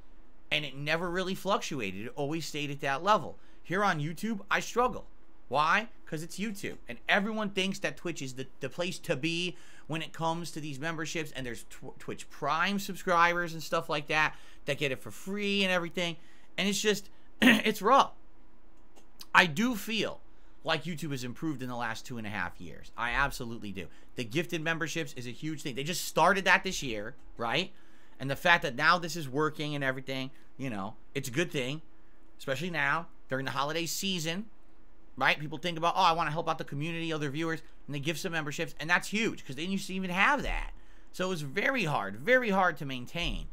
And it never really fluctuated. It always stayed at that level. Here on YouTube, I struggle. Why? Because it's YouTube. And everyone thinks that Twitch is the place to be when it comes to these memberships. And there's Twitch Prime subscribers and stuff like that that get it for free and everything. And it's just, it's rough. I do feel like YouTube has improved in the last 2.5 years. I absolutely do. The gifted memberships is a huge thing. They just started that this year, right? And the fact that now this is working and everything, you know, it's a good thing. Especially now, during the holiday season, right? People think about, oh, I want to help out the community, other viewers, and they give some memberships. And that's huge, because they didn't used to even have that. So it was very hard to maintain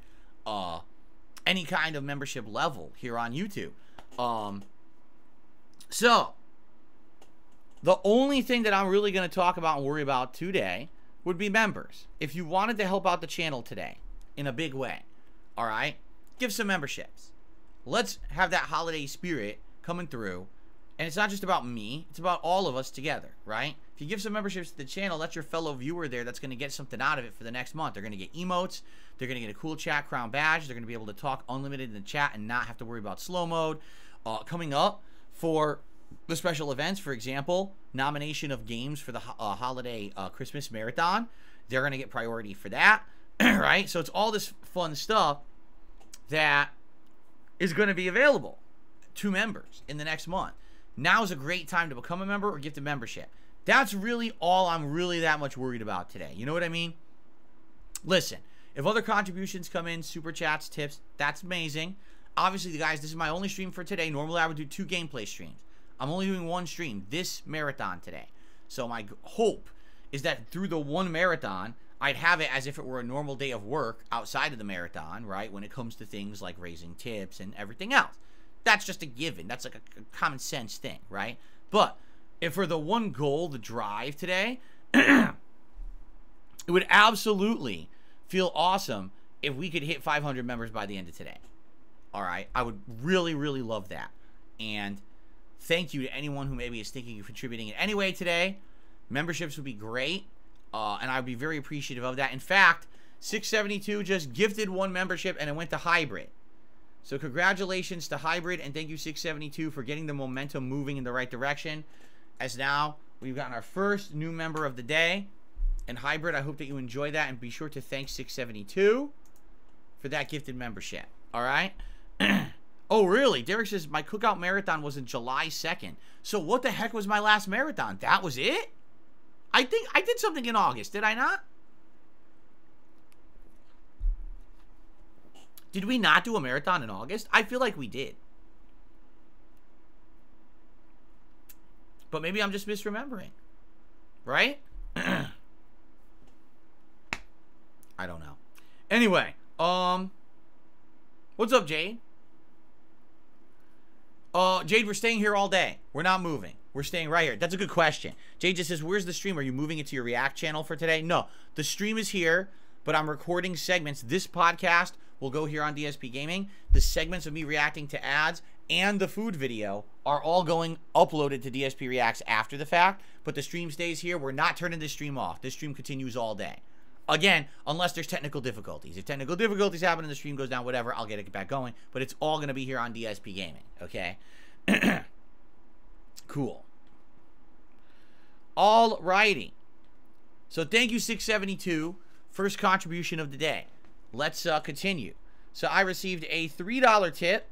any kind of membership level here on YouTube. So the only thing that I'm really going to talk about and worry about today would be members. If you wanted to help out the channel today in a big way, all right, give some memberships. Let's have that holiday spirit coming through. And it's not just about me. It's about all of us together, right? If you give some memberships to the channel, that's your fellow viewer there that's going to get something out of it for the next month. They're going to get emotes. They're going to get a cool chat crown badge. They're going to be able to talk unlimited in the chat and not have to worry about slow mode. Coming up for the special events, for example, nomination of games for the holiday Christmas marathon. They're going to get priority for that, right? So it's all this fun stuff that is going to be available to members in the next month. Now is a great time to become a member or gift a membership. That's really all I'm really that much worried about today. You know what I mean? Listen, if other contributions come in, super chats, tips, that's amazing. Obviously, guys, this is my only stream for today. Normally, I would do 2 gameplay streams. I'm only doing 1 stream this marathon today. So my hope is that through the 1 marathon, I'd have it as if it were a normal day of work outside of the marathon, right? When it comes to things like raising tips and everything else. That's just a given. That's like a common sense thing, right? But if for the one goal, the drive today, it would absolutely feel awesome if we could hit 500 members by the end of today. All right? I would really, really love that. And thank you to anyone who maybe is thinking of contributing in any way today. Memberships would be great, and I would be very appreciative of that. In fact, 672 just gifted 1 membership, and it went to Hybrid. So congratulations to Hybrid, and thank you 672 for getting the momentum moving in the right direction. As now, we've gotten our first new member of the day. And Hybrid, I hope that you enjoy that, and be sure to thank 672 for that gifted membership. All right? Oh, really? Derek says, my cookout marathon was in July 2nd. So what the heck was my last marathon? That was it? I think I did something in August. Did I not? Did we not do a marathon in August? I feel like we did. But maybe I'm just misremembering. Right? I don't know. Anyway, what's up, Jade? Jade, we're staying here all day. We're not moving. We're staying right here. That's a good question. Jade just says, where's the stream? Are you moving it to your React channel for today? No, the stream is here, but I'm recording segments. This podcast will go here on DSP Gaming. The segments of me reacting to ads and the food video are all going uploaded to DSP Reacts after the fact, but the stream stays here. We're not turning this stream off. This stream continues all day. Again, unless there's technical difficulties. If technical difficulties happen and the stream goes down, whatever, I'll get it back going. But it's all going to be here on DSP Gaming, okay? Cool. All righty. So thank you, 672. First contribution of the day. Let's continue. So I received a $3 tip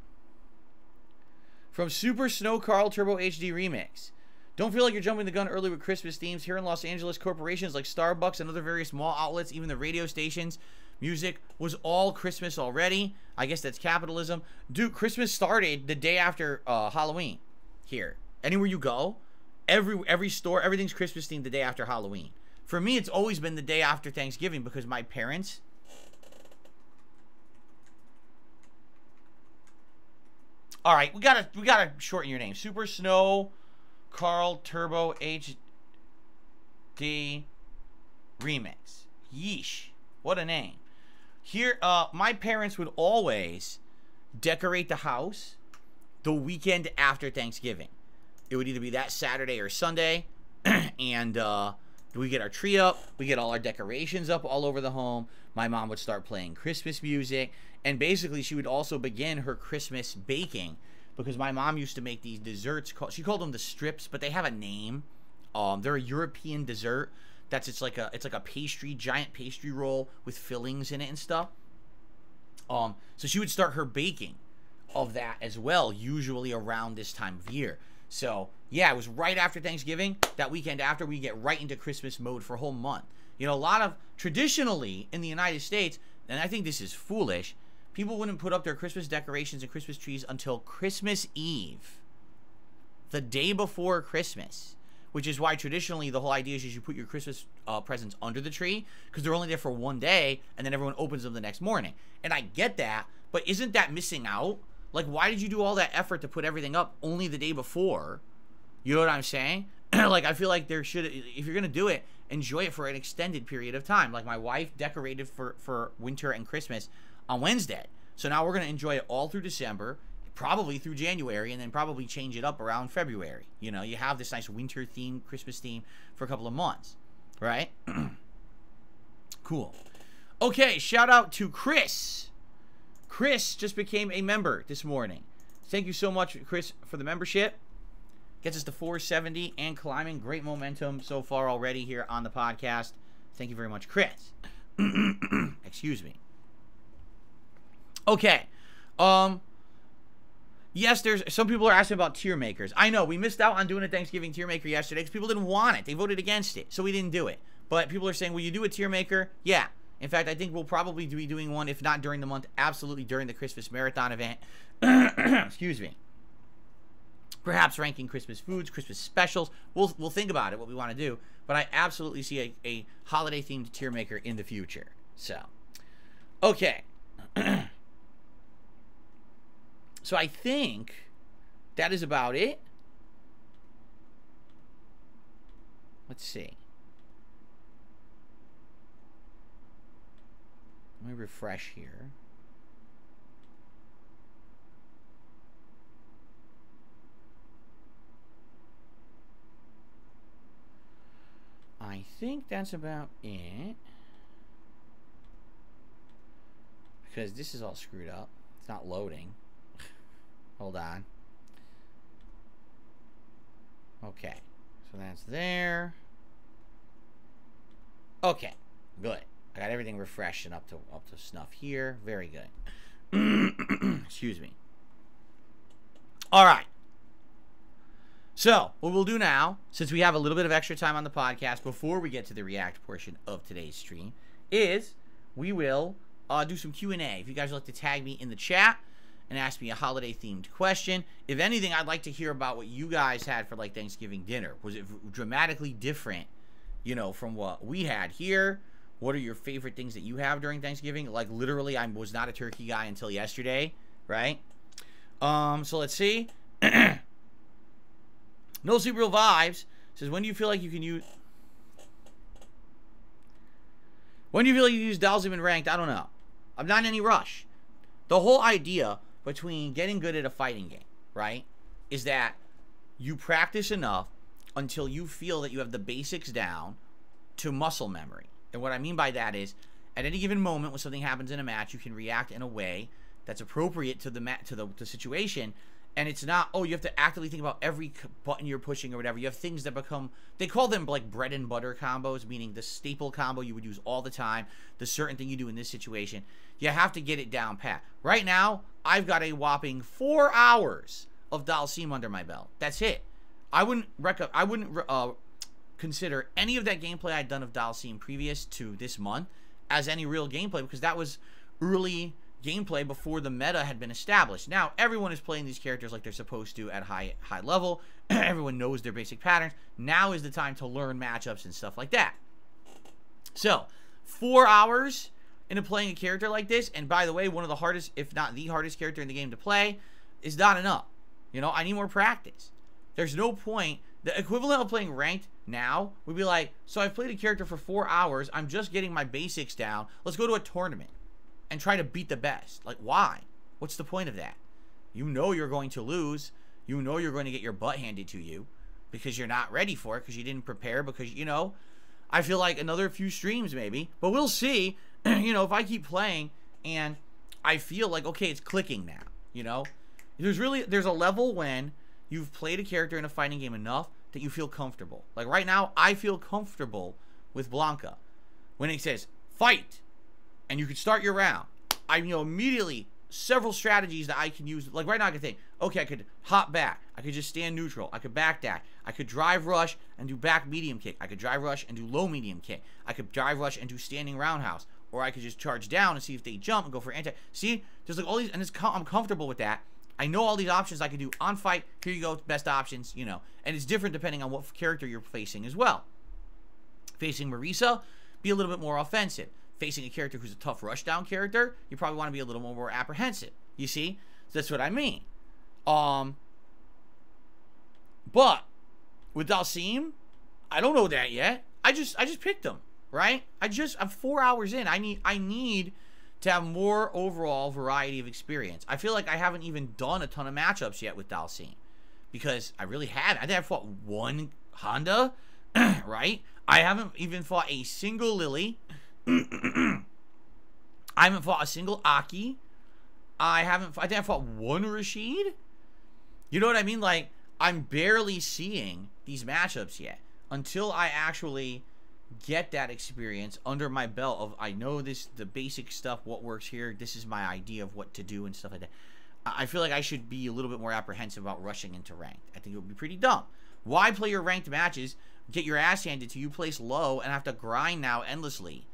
from Super Snow Carl Turbo HD Remix. Don't feel like you're jumping the gun early with Christmas themes. Here in Los Angeles, corporations like Starbucks and other various mall outlets, even the radio stations, music was all Christmas already. I guess that's capitalism. Dude, Christmas started the day after Halloween here. Anywhere you go, every store, everything's Christmas themed the day after Halloween. For me, it's always been the day after Thanksgiving because my parents... All right, we gotta shorten your name. Super Snow Carl Turbo HD Remix. Yeesh. What a name. Here, my parents would always decorate the house the weekend after Thanksgiving. It would either be that Saturday or Sunday, and we get our tree up, we get all our decorations up all over the home. My mom would start playing Christmas music, and basically she would also begin her Christmas baking, because my mom used to make these desserts. She called them the strips, but they have a name. They're a European dessert. It's like a pastry, giant pastry roll with fillings in it and stuff. So she would start her baking of that as well, usually around this time of year. So yeah, it was right after Thanksgiving. That weekend after, we get right into Christmas mode for a whole month. You know, a lot of traditionally in the United States, and I think this is foolish, people wouldn't put up their Christmas decorations and Christmas trees until Christmas Eve, the day before Christmas, which is why traditionally the whole idea is you put your Christmas presents under the tree because they're only there for one day and then everyone opens them the next morning. And I get that, but isn't that missing out? Like, why did you do all that effort to put everything up only the day before? You know what I'm saying? Like, I feel like there should, if you're going to do it, enjoy it for an extended period of time. Like, my wife decorated for winter and Christmas on Wednesday. So now we're going to enjoy it all through December, probably through January, and then probably change it up around February. You know, you have this nice winter theme, Christmas theme for a couple of months, right? Cool. Okay, shout out to Chris. Chris just became a member this morning. Thank you so much, Chris, for the membership. Gets us to 470 and climbing. Great momentum so far already here on the podcast. Thank you very much, Chris. Excuse me. Okay. Yes, there's some people are asking about tier makers. I know we missed out on doing a Thanksgiving tier maker yesterday because people didn't want it. They voted against it, so we didn't do it. But people are saying, will you do a tier maker? Yeah. In fact, I think we'll probably be doing one, if not during the month, absolutely during the Christmas Marathon event. Excuse me. Perhaps ranking Christmas foods, Christmas specials. We'll think about it, what we want to do. But I absolutely see a holiday-themed tier maker in the future. So, okay. So I think that is about it. Let's see. Let me refresh here. I think that's about it. Because this is all screwed up. It's not loading. Hold on. Okay. So that's there. Okay. Good. I got everything refreshed and up to snuff here. Very good. Excuse me. All right. So, what we'll do now, since we have a little bit of extra time on the podcast before we get to the React portion of today's stream, is we will do some Q&A. If you guys would like to tag me in the chat and ask me a holiday-themed question. If anything, I'd like to hear about what you guys had for, like, Thanksgiving dinner. Was it dramatically different, you know, from what we had here? What are your favorite things that you have during Thanksgiving? Like, literally, I was not a turkey guy until yesterday, right? So let's see. No Super Real Vibes says, when do you feel like you can use... When do you feel like you use Dalsim in ranked? I don't know. I'm not in any rush. The whole idea between getting good at a fighting game, right, is that you practice enough until you feel that you have the basics down to muscle memory. And what I mean by that is, at any given moment when something happens in a match, you can react in a way that's appropriate to the situation. And it's not, oh, you have to actively think about every button you're pushing or whatever. You have things that become, they call them like bread and butter combos, meaning the staple combo you would use all the time, the certain thing you do in this situation. You have to get it down pat. Right now, I've got a whopping 4 hours of Dalsim under my belt. That's it. I wouldn't consider any of that gameplay I'd done of Dalsim previous to this month as any real gameplay, because that was early gameplay before the meta had been established. Now, everyone is playing these characters like they're supposed to at high level. Everyone knows their basic patterns. Now is the time to learn matchups and stuff like that. So, 4 hours into playing a character like this, and by the way, one of the hardest, if not the hardest character in the game to play, is not enough. You know, I need more practice. There's no point. The equivalent of playing ranked now would be like, so I've played a character for 4 hours, I'm just getting my basics down, let's go to a tournament and try to beat the best. Like, why? What's the point of that? You know you're going to lose. You know you're going to get your butt handed to you because you're not ready for it, because you didn't prepare, because, you know, I feel like another few streams maybe, but we'll see. You know, if I keep playing and I feel like, okay, it's clicking now, you know, there's a level when you've played a character in a fighting game enough that you feel comfortable. Like right now, I feel comfortable with Blanca. When it says fight and you can start your round, I know immediately several strategies that I can use. Like right now I can think, okay, I could hop back, I could just stand neutral, I could backdash, I could drive rush and do back medium kick, I could drive rush and do low medium kick, I could drive rush and do standing roundhouse, or I could just charge down and see if they jump and go for anti. See, there's like all these, and I'm comfortable with that. I know all these options I can do on fight. Here you go, best options, you know. And it's different depending on what character you're facing as well. Facing Marisa, be a little bit more offensive. Facing a character who's a tough rushdown character, you probably want to be a little more apprehensive. You see? So that's what I mean. But with Dalsim, I don't know that yet. I just picked him, right? I'm 4 hours in. I need to have more overall variety of experience. I feel like I haven't even done a ton of matchups yet with Dalsim, because I really haven't. I think I fought one Honda, right? I haven't even fought a single Lily. I haven't fought a single Aki. I think I fought one Rashid. You know what I mean? Like, I'm barely seeing these matchups yet until I actually get that experience under my belt of, I know this, the basic stuff, what works here, this is my idea of what to do and stuff like that. I feel like I should be a little bit more apprehensive about rushing into ranked. I think it would be pretty dumb. Why play your ranked matches, get your ass handed to you, place low, and have to grind now endlessly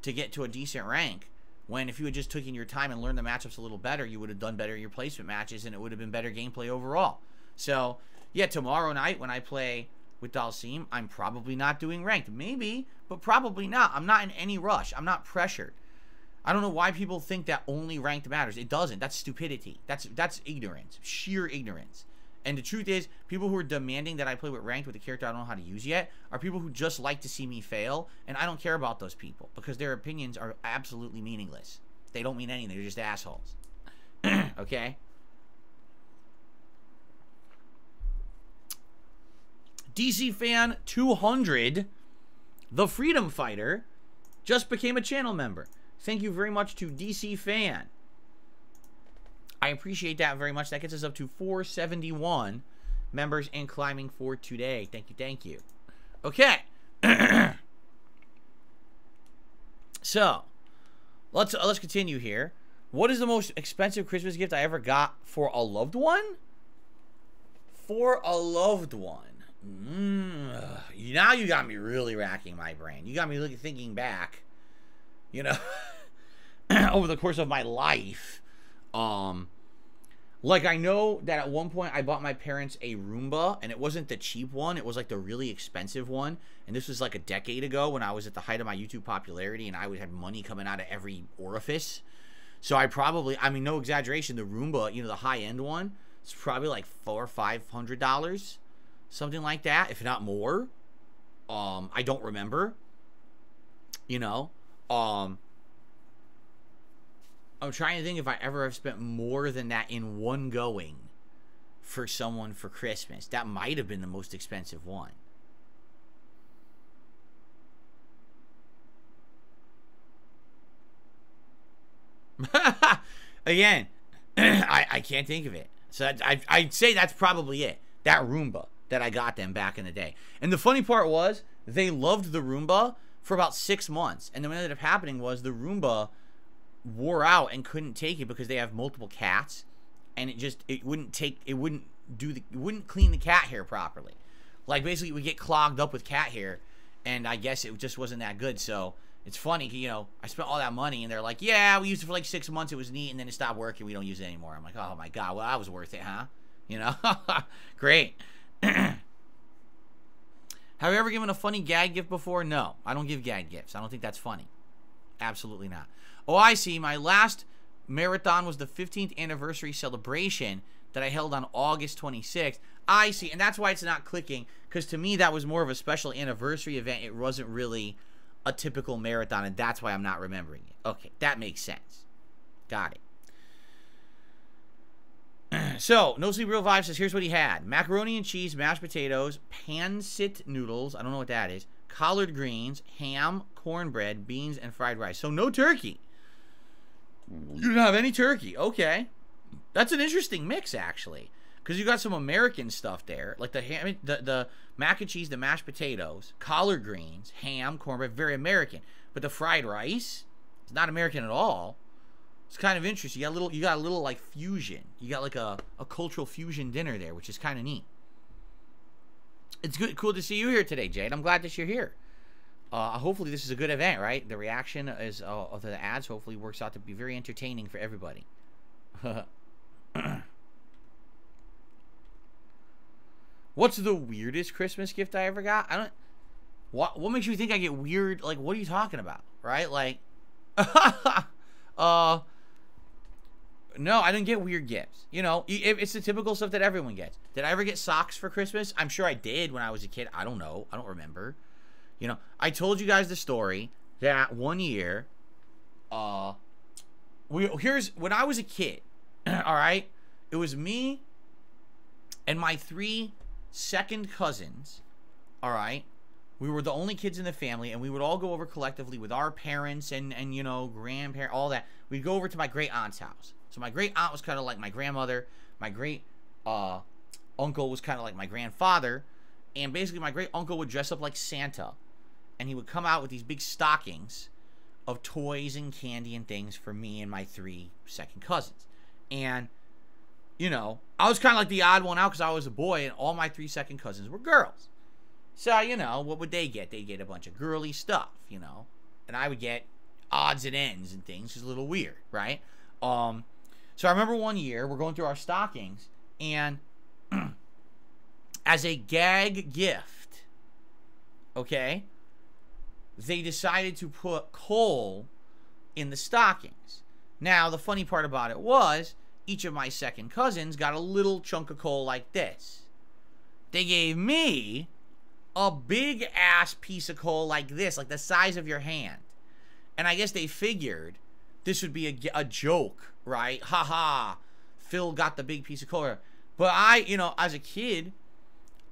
to get to a decent rank, when if you had just taken your time and learned the matchups a little better, you would have done better in your placement matches, and it would have been better gameplay overall. So, yeah, tomorrow night when I play with Dalsim, I'm probably not doing ranked. Maybe, but probably not. I'm not in any rush. I'm not pressured. I don't know why people think that only ranked matters. It doesn't. That's stupidity. That's ignorance. Sheer ignorance. And the truth is, people who are demanding that I play with ranked with a character I don't know how to use yet are people who just like to see me fail, and I don't care about those people because their opinions are absolutely meaningless. They don't mean anything. They're just assholes. Okay? DC Fan 200, the Freedom Fighter, just became a channel member. Thank you very much to DC Fan. I appreciate that very much. That gets us up to 471 members and climbing for today. Thank you, thank you. Okay. So, let's continue here. What is the most expensive Christmas gift I ever got for a loved one? For a loved one. Now you got me really racking my brain. You got me thinking back, you know, over the course of my life. Like, I know that at one point I bought my parents a Roomba, and it wasn't the cheap one. It was like the really expensive one. And this was like a decade ago when I was at the height of my YouTube popularity, and I would have money coming out of every orifice. So I probably, I mean, no exaggeration, the Roomba, you know, the high-end one, it's probably like $400 or $500. Something like that, if not more. I don't remember. You know. I'm trying to think if I ever have spent more than that in one going for someone for Christmas. That might have been the most expensive one. Again, I can't think of it. So I'd say that's probably it. That Roomba that I got them back in the day. And the funny part was, they loved the Roomba for about 6 months. And then what ended up happening was the Roomba wore out and couldn't take it because they have multiple cats. And it wouldn't clean the cat hair properly. Like, basically it would get clogged up with cat hair. And I guess it just wasn't that good. So it's funny, you know, I spent all that money and they're like, yeah, we used it for like 6 months. It was neat. And then it stopped working. We don't use it anymore. I'm like, oh my God, well, that was worth it, huh? You know, great. Have you ever given a funny gag gift before? No, I don't give gag gifts. I don't think that's funny. Absolutely not. Oh, I see. My last marathon was the 15th anniversary celebration that I held on August 26th. I see. And that's why it's not clicking, because to me that was more of a special anniversary event. It wasn't really a typical marathon, and that's why I'm not remembering it. Okay, that makes sense. Got it. So, No Sleep Real Vibe says, here's what he had. Macaroni and cheese, mashed potatoes, pancit noodles, I don't know what that is, collard greens, ham, cornbread, beans, and fried rice. So, no turkey. You didn't have any turkey. Okay. That's an interesting mix, actually. Because you got some American stuff there. Like the mac and cheese, the mashed potatoes, collard greens, ham, cornbread, very American. But the fried rice, it's not American at all. It's kind of interesting. You got a little like fusion. You got like a cultural fusion dinner there, which is kind of neat. It's cool to see you here today, Jade. I'm glad that you're here. Hopefully this is a good event, right? The reaction is of the ads hopefully works out to be very entertaining for everybody. What's the weirdest Christmas gift I ever got? What makes you think I get weird? Like, what are you talking about? Right? Like, no, I didn't get weird gifts. You know, it's the typical stuff that everyone gets. Did I ever get socks for Christmas? I'm sure I did when I was a kid. I don't know. I don't remember. You know, I told you guys the story that one year, here's when I was a kid, all right? It was me and my 3 second cousins, all right? We were the only kids in the family, and we would all go over collectively with our parents and you know, grandparents, all that. We'd go over to my great aunt's house. So my great aunt was kind of like my grandmother. My great uncle was kind of like my grandfather. And basically my great uncle would dress up like Santa, and he would come out with these big stockings of toys and candy and things for me and my 3 second cousins. And, you know, I was kind of like the odd one out because I was a boy, and all my 3 second cousins were girls. So, you know, what would they get? They'd get a bunch of girly stuff, you know. And I would get odds and ends and things. It's a little weird, right? So I remember one year, we're going through our stockings, and as a gag gift, okay, they decided to put coal in the stockings. Now, the funny part about it was, each of my second cousins got a little chunk of coal like this. They gave me a big ass piece of coal like this, like the size of your hand. And I guess they figured this would be a joke, right? Ha ha, Phil got the big piece of coal. But I, you know, as a kid,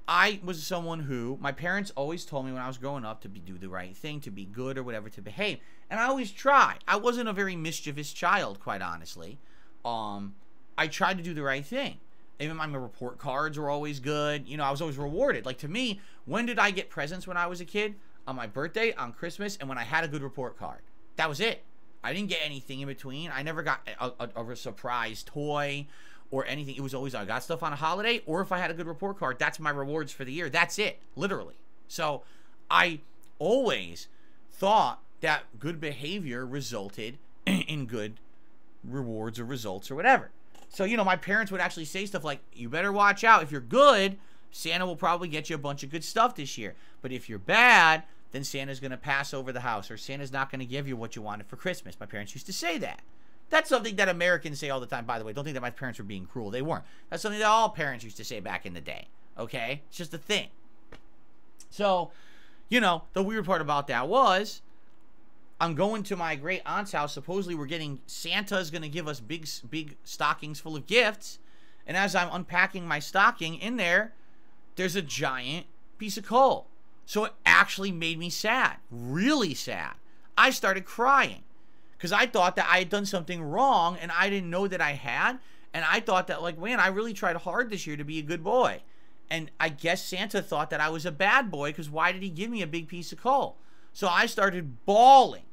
I was someone who, my parents always told me when I was growing up to do the right thing, to be good or whatever, to behave. And I always tried. I wasn't a very mischievous child, quite honestly. I tried to do the right thing. Even my report cards were always good. You know, I was always rewarded. Like, to me, when did I get presents when I was a kid? On my birthday, on Christmas, and when I had a good report card. That was it. I didn't get anything in between. I never got a surprise toy or anything. It was always, I got stuff on a holiday, or if I had a good report card, that's my rewards for the year. That's it, literally. So I always thought that good behavior resulted in good rewards or results or whatever. So, you know, my parents would actually say stuff like, you better watch out. If you're good, Santa will probably get you a bunch of good stuff this year. But if you're bad, then Santa's going to pass over the house, or Santa's not going to give you what you wanted for Christmas. My parents used to say that. That's something that Americans say all the time, by the way. Don't think that my parents were being cruel. They weren't. That's something that all parents used to say back in the day. Okay? It's just a thing. So, you know, the weird part about that was, I'm going to my great aunt's house. Supposedly we're getting, Santa's going to give us big stockings full of gifts. And as I'm unpacking my stocking, in there's a giant piece of coal. So it actually made me sad. Really sad. I started crying. Because I thought that I had done something wrong, and I didn't know that I had. And I thought that, like, man, I really tried hard this year to be a good boy. And I guess Santa thought that I was a bad boy, because why did he give me a big piece of coal? So I started bawling.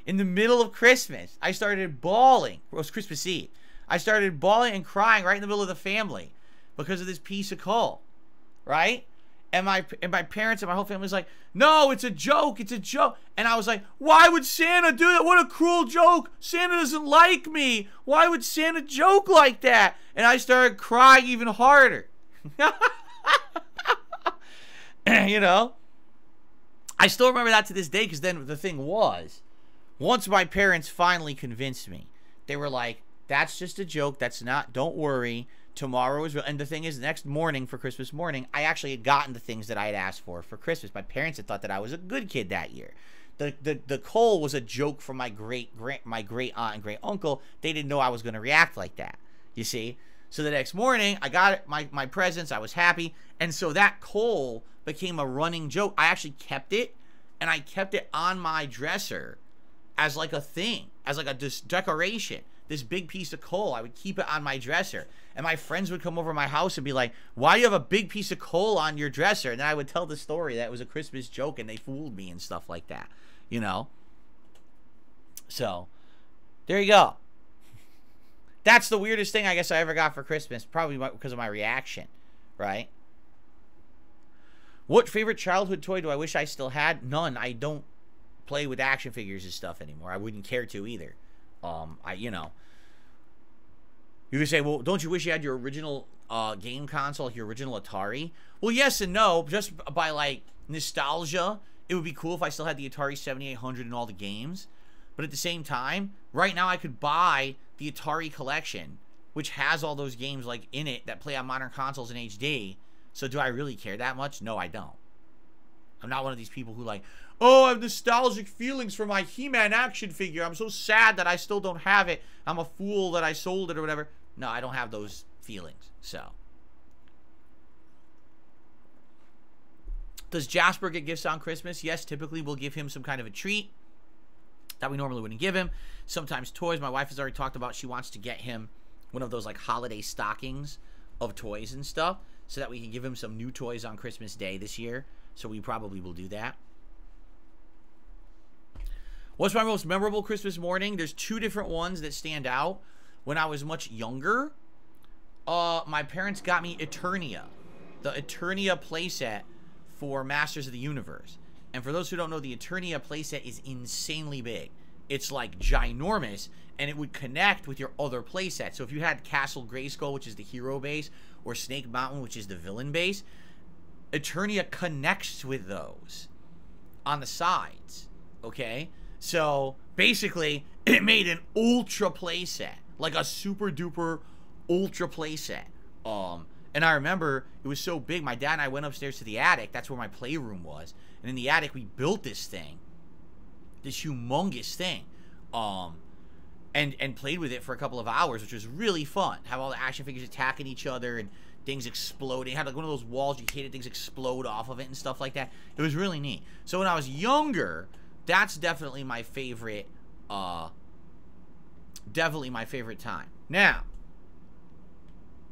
In the middle of Christmas, I started bawling. It was Christmas Eve. I started bawling and crying right in the middle of the family because of this piece of coal, right? And my parents and my whole family was like, no, it's a joke. It's a joke. And I was like, why would Santa do that? What a cruel joke. Santa doesn't like me. Why would Santa joke like that? And I started crying even harder. You know? I still remember that to this day, because then the thing was, once my parents finally convinced me, they were like, that's just a joke. That's not, don't worry. Tomorrow is real. And the thing is, next morning, for Christmas morning, I actually had gotten the things that I had asked for Christmas. My parents had thought that I was a good kid that year. The coal was a joke from my great aunt and great uncle. They didn't know I was going to react like that. You see? So the next morning, I got my presents. I was happy. And so that coal became a running joke. I actually kept it, and I kept it on my dresser as like a thing, as like a decoration. This big piece of coal, I would keep it on my dresser. And my friends would come over my house and be like, why do you have a big piece of coal on your dresser? And then I would tell the story that it was a Christmas joke and they fooled me and stuff like that, you know? So, there you go. That's the weirdest thing I guess I ever got for Christmas, probably because of my reaction, right? What favorite childhood toy do I wish I still had? None. I don't play with action figures and stuff anymore. I wouldn't care to either. You know, you could say, well, don't you wish you had your original game console, like your original Atari? Well, yes and no. Just by like nostalgia, it would be cool if I still had the Atari 7800 and all the games. But at the same time, right now I could buy the Atari collection, which has all those games like in it that play on modern consoles in HD. So do I really care that much? No, I don't. I'm not one of these people who like, oh, I have nostalgic feelings for my He-Man action figure. I'm so sad that I still don't have it. I'm a fool that I sold it or whatever. No, I don't have those feelings. So, does Jasper get gifts on Christmas? Yes, typically we'll give him some kind of a treat that we normally wouldn't give him. Sometimes toys. My wife has already talked about she wants to get him one of those like holiday stockings of toys and stuff so that we can give him some new toys on Christmas Day this year. So we probably will do that. What's my most memorable Christmas morning? There's two different ones that stand out. When I was much younger, my parents got me Eternia, the Eternia playset for Masters of the Universe. And for those who don't know, the Eternia playset is insanely big. It's like ginormous, and it would connect with your other playsets. So if you had Castle Grayskull, which is the hero base, or Snake Mountain, which is the villain base, Eternia connects with those on the sides, okay? So basically, it made an ultra playset, like a super duper ultra playset. And I remember it was so big, my dad and I went upstairs to the attic. That's where my playroom was. And in the attic, we built this thing, this humongous thing, and played with it for a couple of hours, which was really fun. Have all the action figures attacking each other and things exploding. It had like one of those walls you hated, things explode off of it and stuff like that. It was really neat. So when I was younger, that's definitely my favorite, time. Now,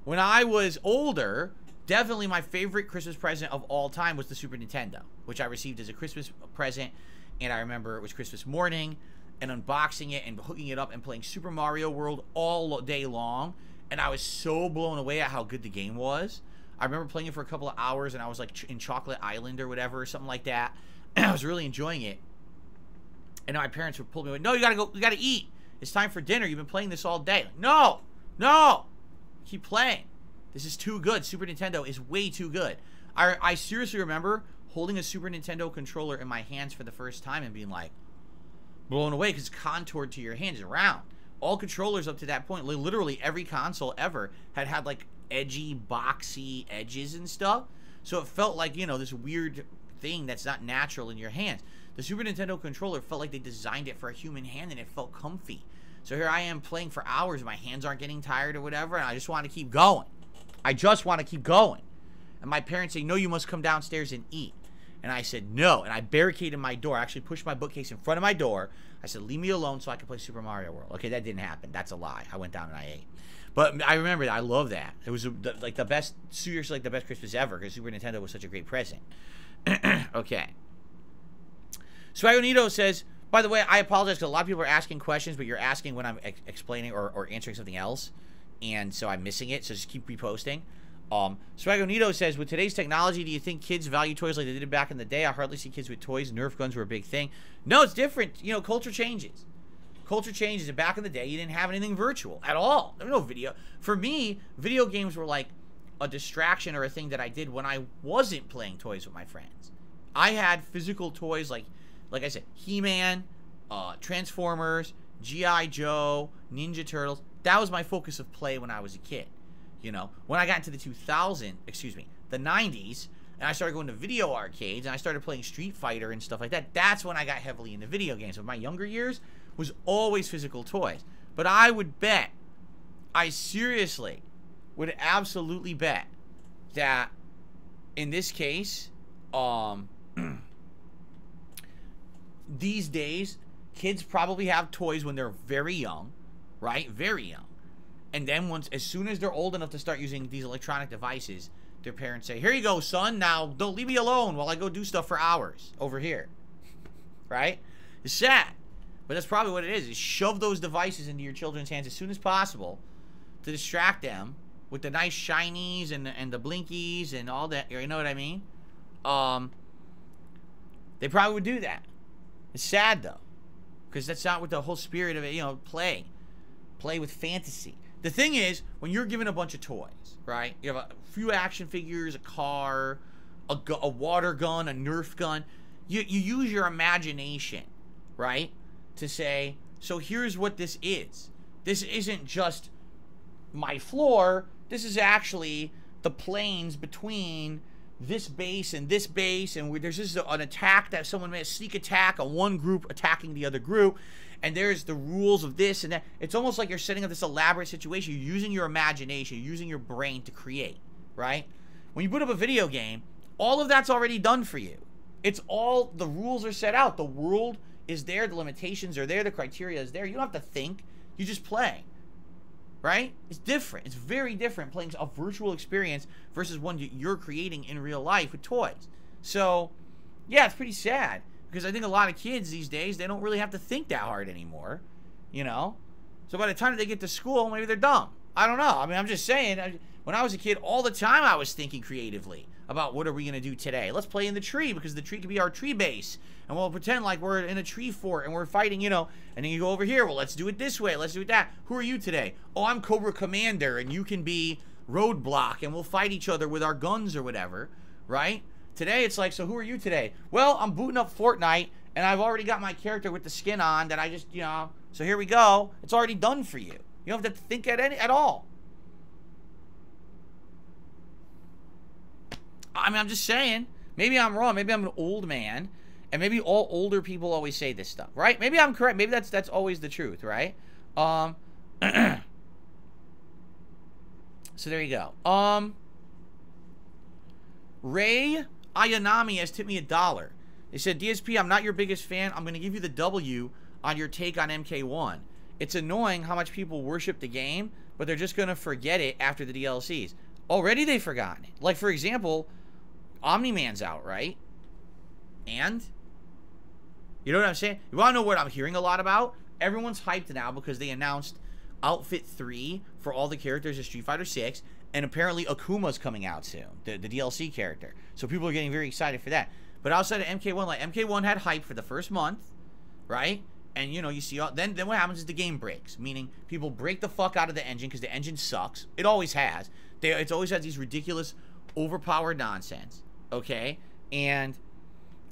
when I was older, definitely my favorite Christmas present of all time was the Super Nintendo, which I received as a Christmas present. And I remember it was Christmas morning and unboxing it and hooking it up and playing Super Mario World all day long. And I was so blown away at how good the game was. I remember playing it for a couple of hours and I was like in Chocolate Island or whatever, or something like that. And I was really enjoying it. And my parents would pull me away. No, you gotta go, you gotta eat. It's time for dinner. You've been playing this all day. Like, no, no, keep playing. This is too good. Super Nintendo is way too good. I seriously remember holding a Super Nintendo controller in my hands for the first time and being like blown away because it's contoured to your hands and round. All controllers up to that point, literally every console ever had like edgy, boxy edges and stuff. So it felt like, you know, this weird thing that's not natural in your hands. The Super Nintendo controller felt like they designed it for a human hand and it felt comfy. So here I am playing for hours. My hands aren't getting tired or whatever. And I just want to keep going. I just want to keep going. And my parents say, no, you must come downstairs and eat. And I said, no. And I barricaded my door. I actually pushed my bookcase in front of my door. I said, leave me alone so I can play Super Mario World. Okay, that didn't happen. That's a lie. I went down and I ate. But I remember that. I love that. It was like the best, seriously, like the best Christmas ever because Super Nintendo was such a great present. Okay. Swagonito says, by the way, I apologize because a lot of people are asking questions, but you're asking when I'm explaining or answering something else. And so I'm missing it. So just keep reposting. Swagonito says, with today's technology, do you think kids value toys like they did back in the day? I hardly see kids with toys. Nerf guns were a big thing. No, it's different. You know, culture changes. Culture changes. And back in the day, you didn't have anything virtual at all. There was no video. For me, video games were like a distraction or a thing that I did when I wasn't playing toys with my friends. I had physical toys like I said, He-Man, Transformers, G.I. Joe, Ninja Turtles. That was my focus of play when I was a kid. You know, when I got into the 90s, and I started going to video arcades, and I started playing Street Fighter and stuff like that, that's when I got heavily into video games. But my younger years was always physical toys. But I would bet, I seriously would absolutely bet that in this case, these days, kids probably have toys when they're very young, right? Very young. And then as soon as they're old enough to start using these electronic devices, their parents say, here you go, son. Now, don't leave me alone while I go do stuff for hours over here. Right? It's sad. But that's probably what it is shove those devices into your children's hands as soon as possible to distract them with the nice shinies and the blinkies and all that. You know what I mean? They probably would do that. It's sad, though. Because that's not what the whole spirit of it, you know, play with fantasy. The thing is, when you're given a bunch of toys, right? You have a few action figures, a car, a water gun, a Nerf gun. You use your imagination, right? To say, so here's what this is. This isn't just my floor. This is actually the planes between this base and this base, and there's just an attack that someone made, a sneak attack on one group attacking the other group, and there's the rules of this and that. It's almost like you're setting up this elaborate situation. You're using your imagination, you're using your brain to create, right? When you put up a video game, all of that's already done for you. It's all, the rules are set out. The world is there, the limitations are there, the criteria is there. You don't have to think, you just play. Right? It's different. It's very different playing a virtual experience versus one you're creating in real life with toys. So, yeah, it's pretty sad because I think a lot of kids these days, they don't really have to think that hard anymore, you know? So by the time they get to school, maybe they're dumb. I don't know. I mean, I'm just saying, when I was a kid, all the time I was thinking creatively about what are we going to do today. Let's play in the tree because the tree could be our tree base. And we'll pretend like we're in a tree fort and we're fighting, you know. And then you go over here. Well, let's do it this way. Let's do it that. Who are you today? Oh, I'm Cobra Commander and you can be Roadblock and we'll fight each other with our guns or whatever, right? Today it's like, so who are you today? Well, I'm booting up Fortnite and I've already got my character with the skin on that I just, you know. So here we go. It's already done for you. You don't have to think at all. I mean, I'm just saying. Maybe I'm wrong. Maybe I'm an old man. And maybe all older people always say this stuff, right? Maybe I'm correct. Maybe that's always the truth, right? So there you go. Ray Ayanami has tipped me $1. They said, DSP, I'm not your biggest fan. I'm going to give you the W on your take on MK1. It's annoying how much people worship the game, but they're just going to forget it after the DLCs. Already they've forgotten it. Like, for example, Omni-Man's out, right? And? You know what I'm saying? You want to know what I'm hearing a lot about? Everyone's hyped now because they announced Outfit 3 for all the characters of Street Fighter 6, and apparently Akuma's coming out soon, the DLC character. So people are getting very excited for that. But outside of MK1, like, MK1 had hype for the first month, right? And, you know, you see, then what happens is the game breaks, meaning people break the fuck out of the engine because the engine sucks. It always has. It's always had these ridiculous, overpowered nonsense, okay? And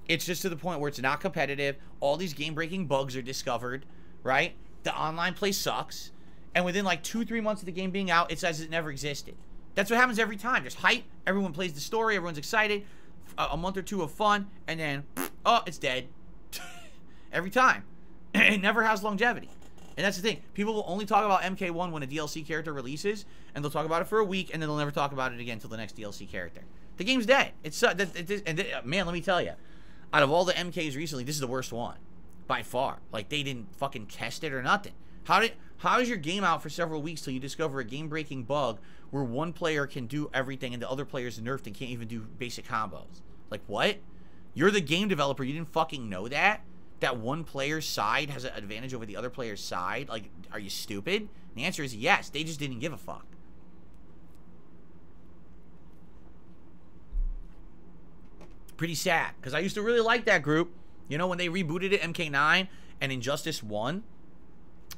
it's just to the point where it's not competitive. All these game-breaking bugs are discovered, right? The online play sucks. And within like 2-3 months of the game being out, it's as it never existed. That's what happens every time. There's hype. Everyone plays the story. Everyone's excited. A month or two of fun. And then, oh, it's dead. Every time. It never has longevity. And that's the thing. People will only talk about MK1 when a DLC character releases, and they'll talk about it for a week, and then they'll never talk about it again until the next DLC character. The game's dead. Man, let me tell you, out of all the MKs recently, this is the worst one, by far. Like, they didn't fucking test it or nothing. How is your game out for several weeks till you discover a game-breaking bug where one player can do everything and the other player's nerfed and can't even do basic combos? Like, what? You're the game developer. You didn't fucking know that? That one player's side has an advantage over the other player's side? Like, are you stupid? And the answer is yes. They just didn't give a fuck. Pretty sad, because I used to really like that group. You know, when they rebooted it, MK9 and Injustice 1,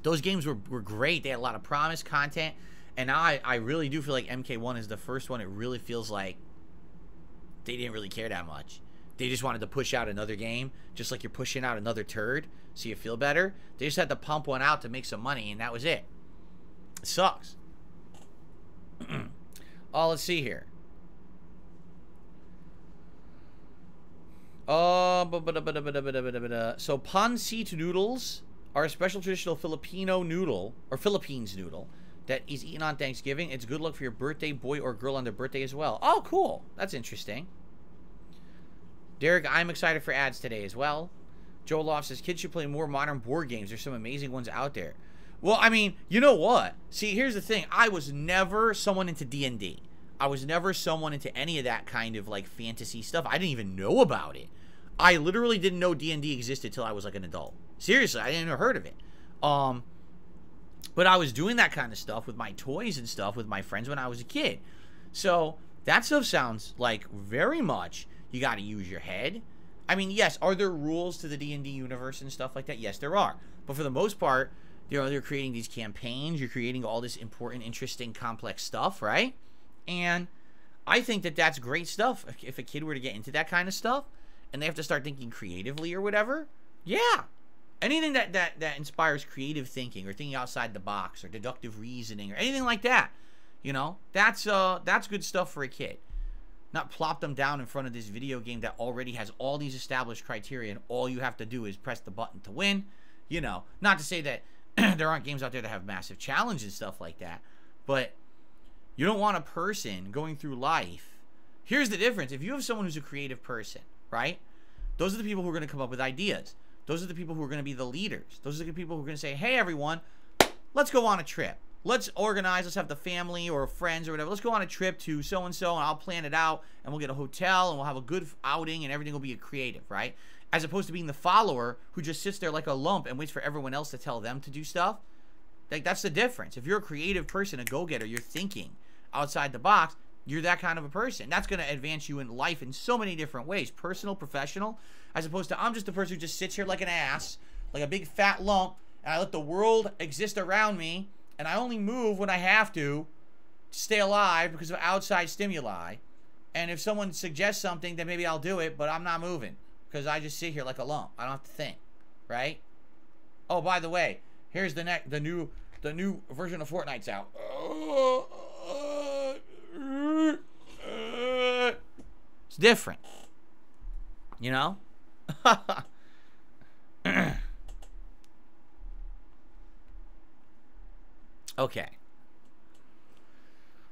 those games were great. They had a lot of promise, content, and now I really do feel like MK1 is the first one. It really feels like they didn't really care that much. They just wanted to push out another game, just like you're pushing out another turd, so you feel better. They just had to pump one out to make some money, and that was it. It sucks. Oh, let's see here. So pancit noodles are a special traditional Filipino noodle, or Philippines noodle, that is eaten on Thanksgiving. It's good luck for your birthday, boy or girl on their birthday as well. Oh, cool. That's interesting. Derek, I'm excited for ads today as well. Joe Loft says, kids should play more modern board games. There's some amazing ones out there. Well, I mean, you know what? See, here's the thing. I was never someone into D&D. I was never someone into any of that kind of, like, fantasy stuff. I didn't even know about it. I literally didn't know D&D existed till I was, like, an adult. Seriously, I didn't ever heard of it. But I was doing that kind of stuff with my toys and stuff with my friends when I was a kid. So, that stuff sounds like very much... You got to use your head. I mean, yes, are there rules to the D&D universe and stuff like that? Yes, there are. But for the most part, you know, they're creating these campaigns. You're creating all this important, interesting, complex stuff, right? And I think that that's great stuff. If a kid were to get into that kind of stuff and they have to start thinking creatively or whatever, yeah. Anything that inspires creative thinking or thinking outside the box or deductive reasoning or anything like that, you know, that's good stuff for a kid. not plop them down in front of this video game that already has all these established criteria and all you have to do is press the button to win. You know, not to say that there aren't games out there that have massive challenges and stuff like that, but you don't want a person going through life. Here's the difference. If you have someone who's a creative person, right? Those are the people who are going to come up with ideas. Those are the people who are going to be the leaders. Those are the people who are going to say, hey, everyone, let's go on a trip. Let's organize. Let's have the family or friends or whatever. Let's go on a trip to so-and-so, and I'll plan it out, and we'll get a hotel, and we'll have a good outing, and everything will be creative, right? As opposed to being the follower who just sits there like a lump and waits for everyone else to tell them to do stuff. Like, that's the difference. If you're a creative person, a go-getter, you're thinking outside the box, you're that kind of a person. That's going to advance you in life in so many different ways. Personal, professional, as opposed to I'm just a person who just sits here like an ass, like a big fat lump, and I let the world exist around me, and I only move when I have to stay alive because of outside stimuli. And if someone suggests something, then maybe I'll do it, but I'm not moving because I just sit here like a lump. I don't have to think, right? Oh, by the way, here's the new version of Fortnite's out. It's different, you know. Okay.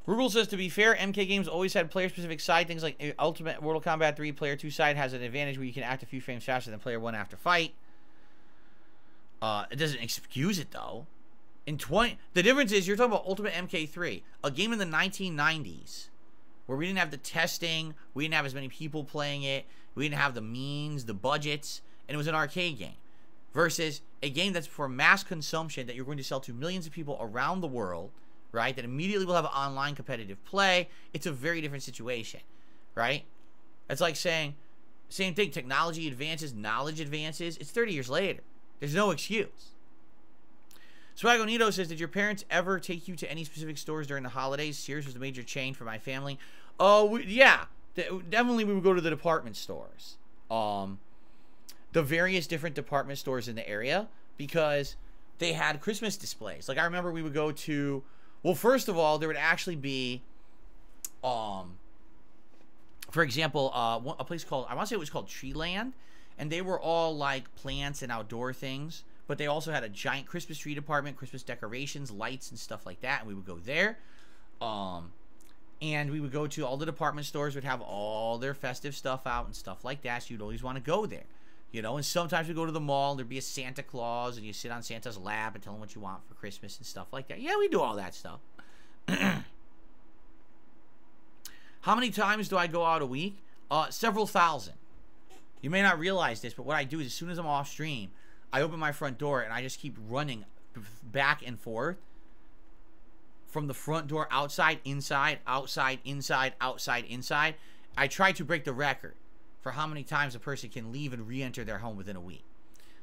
Rugal says, to be fair, MK games always had player-specific side things like Ultimate Mortal Kombat 3 player 2 side has an advantage where you can act a few frames faster than player 1 after fight. It doesn't excuse it though. The difference is you're talking about Ultimate MK3, a game in the 1990s where we didn't have the testing, we didn't have as many people playing it, we didn't have the means, the budgets, and it was an arcade game. Versus a game that's for mass consumption that you're going to sell to millions of people around the world, right? That immediately will have online competitive play. It's a very different situation, right? It's like saying, same thing, technology advances, knowledge advances. It's 30 years later. There's no excuse. Swagonito says, did your parents ever take you to any specific stores during the holidays? Sears was the major chain for my family. Oh, yeah. Definitely we would go to the department stores. The various different department stores in the area because they had Christmas displays. Like I remember we would go to, well, first of all, there would actually be, for example, a place called, I want to say it was called Treeland, and they were all like plants and outdoor things, but they also had a giant Christmas tree department, Christmas decorations, lights and stuff like that, and we would go there. And we would go to all the department stores, would have all their festive stuff out and stuff like that, so you'd always want to go there. You know, and sometimes we go to the mall, there'd be a Santa Claus, and you sit on Santa's lap and tell him what you want for Christmas and stuff like that. Yeah, we do all that stuff. How many times do I go out a week? Several thousand. You may not realize this, but what I do is as soon as I'm off stream, I open my front door and I just keep running back and forth from the front door, outside, inside, outside, inside, outside, inside. I try to break the record for how many times a person can leave and re-enter their home within a week.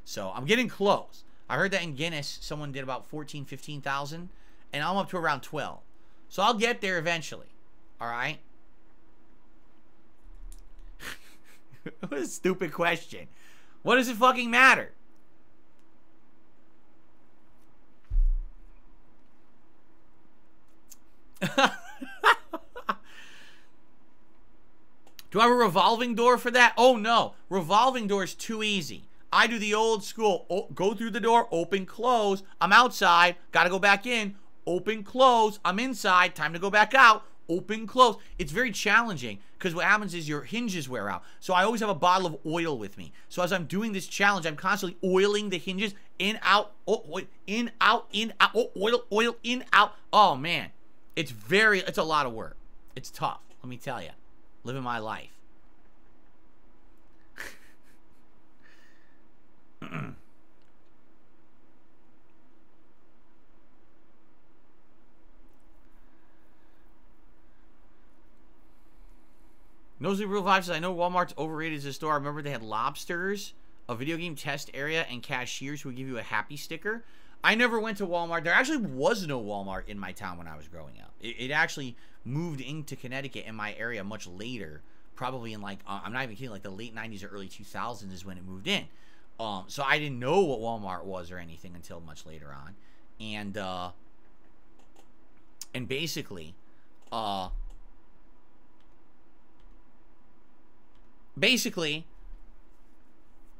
So I'm getting close. I heard that in Guinness, someone did about 14, 15,000, and I'm up to around 12. So I'll get there eventually. All right? What a stupid question. What does it fucking matter? Do I have a revolving door for that? Oh, no. Revolving door is too easy. I do the old school. Go through the door, open, close. I'm outside. Got to go back in. Open, close. I'm inside. Time to go back out. Open, close. It's very challenging because what happens is your hinges wear out. So I always have a bottle of oil with me. So as I'm doing this challenge, I'm constantly oiling the hinges. In, out, in, out, oil, in, out. Oh, man. It's a lot of work. It's tough. Let me tell you. Living my life. Nosy Real Vibe says, I know Walmart's overrated as a store. I remember they had lobsters, a video game test area, and cashiers who would give you a happy sticker. I never went to Walmart. There actually was no Walmart in my town when I was growing up. It actually moved into Connecticut in my area much later. Probably in like, I'm not even kidding, like the late 90s or early 2000s is when it moved in. So I didn't know what Walmart was or anything until much later on. And basically, basically,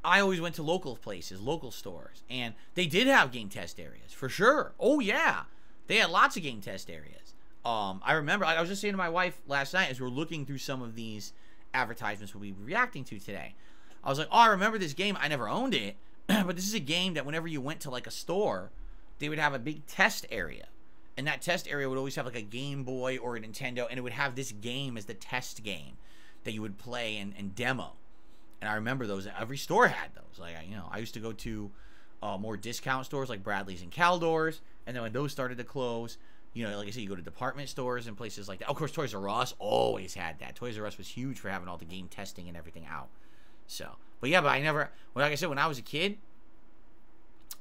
I always went to local places, local stores, and they did have game test areas for sure. Oh yeah, they had lots of game test areas. I remember I was just saying to my wife last night as we were looking through some of these advertisements we'll be reacting to today. I was like, oh, I remember this game. I never owned it, but this is a game that whenever you went to like a store, they would have a big test area, and that test area would always have like a Game Boy or a Nintendo, and it would have this game as the test game that you would play and demo. And I remember those. Every store had those. Like, I used to go to more discount stores like Bradley's and Caldor's, and then when those started to close, like I said, you go to department stores and places like that. Of course, Toys R Us always had that. Toys R Us was huge for having all the game testing and everything out. So, but I never, like I said, when I was a kid,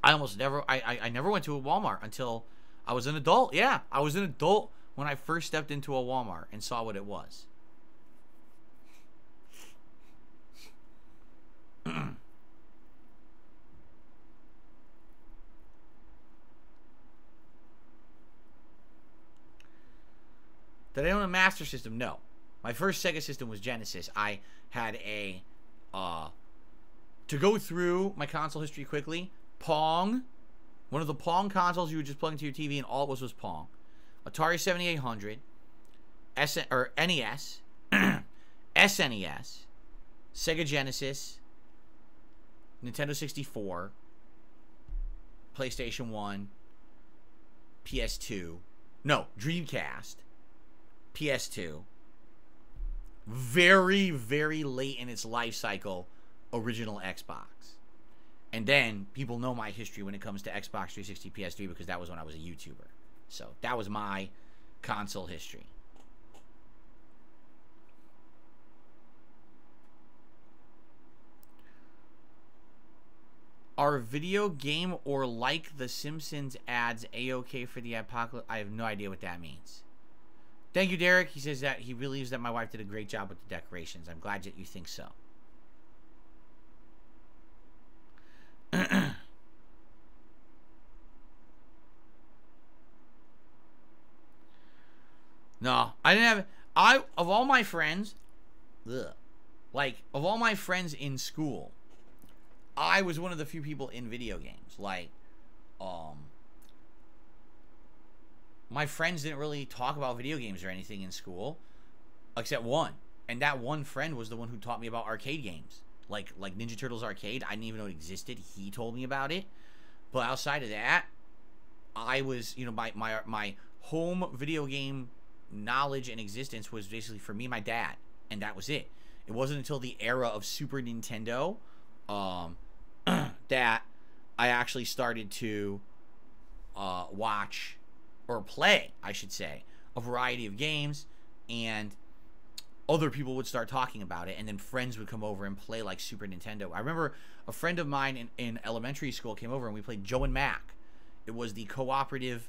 I never went to a Walmart until I was an adult. Yeah, I was an adult when I first stepped into a Walmart and saw what it was. Did I own a Master System? No. My first Sega system was Genesis. I had a, to go through my console history quickly, Pong, one of the Pong consoles you would just plug into your TV and all it was Pong. Atari 7800, NES, SNES, Sega Genesis, Nintendo 64, PlayStation 1, PS2, no, Dreamcast, PS2, very, very late in its life cycle, original Xbox. And then people know my history when it comes to Xbox 360, PS3 because that was when I was a YouTuber. So that was my console history. Are video game or like the Simpsons ads A-okay for the apocalypse? I have no idea what that means. Thank you, Derek. He says that he believes that my wife did a great job with the decorations. I'm glad that you think so. No, I didn't have... of all my friends... Ugh, like, of all my friends in school, I was one of the few people in video games. Like, my friends didn't really talk about video games or anything in school, except one. And that one friend was the one who taught me about arcade games. Like Ninja Turtles Arcade. I didn't even know it existed. He told me about it. But outside of that, I was, my home video game knowledge and existence was basically for me and my dad. And that was it. It wasn't until the era of Super Nintendo that I actually started to watch or play, I should say, a variety of games, and other people would start talking about it, and then friends would come over and play like Super Nintendo. I remember a friend of mine in elementary school came over and we played Joe and Mac. It was the cooperative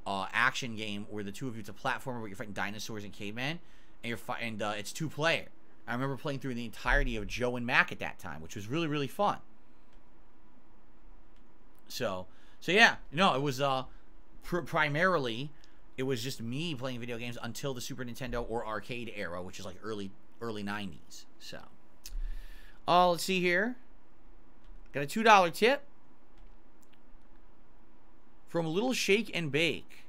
action game where the two of you, it's a platformer where you're fighting dinosaurs and cavemen, and it's 2-player. I remember playing through the entirety of Joe and Mac at that time, which was really, really fun. So yeah, it was primarily it was just me playing video games until the Super Nintendo or arcade era, which is like early 90s. So, let's see here. Got a $2 tip from Little Shake and Bake.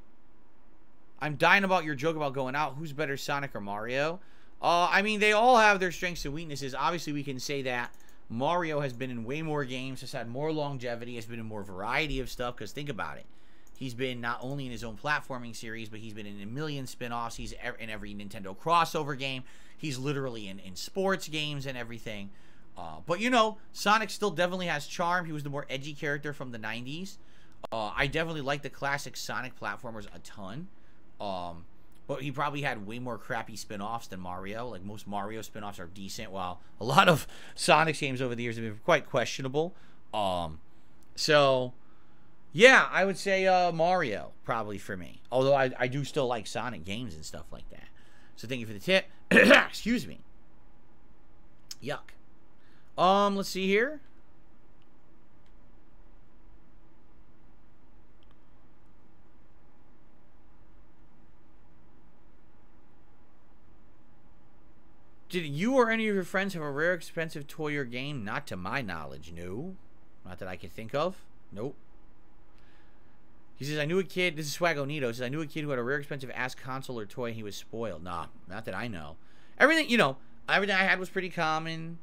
I'm dying about your joke about going out. Who's better, Sonic or Mario? I mean, they all have their strengths and weaknesses. Obviously, we can say that Mario has been in way more games, has had more longevity, has been in more variety of stuff, because think about it. He's been not only in his own platforming series, but he's been in a million spin-offs. He's in every Nintendo crossover game. He's literally in sports games and everything. But, Sonic still definitely has charm. He was the more edgy character from the 90s. I definitely like the classic Sonic platformers a ton. But he probably had way more crappy spin-offs than Mario. Like, most Mario spin-offs are decent, while a lot of Sonic games over the years have been quite questionable. So, yeah, I would say Mario, probably for me. Although I do still like Sonic games and stuff like that. So, thank you for the tip. Excuse me. Yuck. Let's see here. Did you or any of your friends have a rare, expensive toy or game? Not to my knowledge, no. Not that I can think of. Nope. He says, I knew a kid, this is Swagonito, he says, I knew a kid who had a rare, expensive ass console or toy and he was spoiled. Nah, not that I know. Everything, you know, everything I had was pretty common.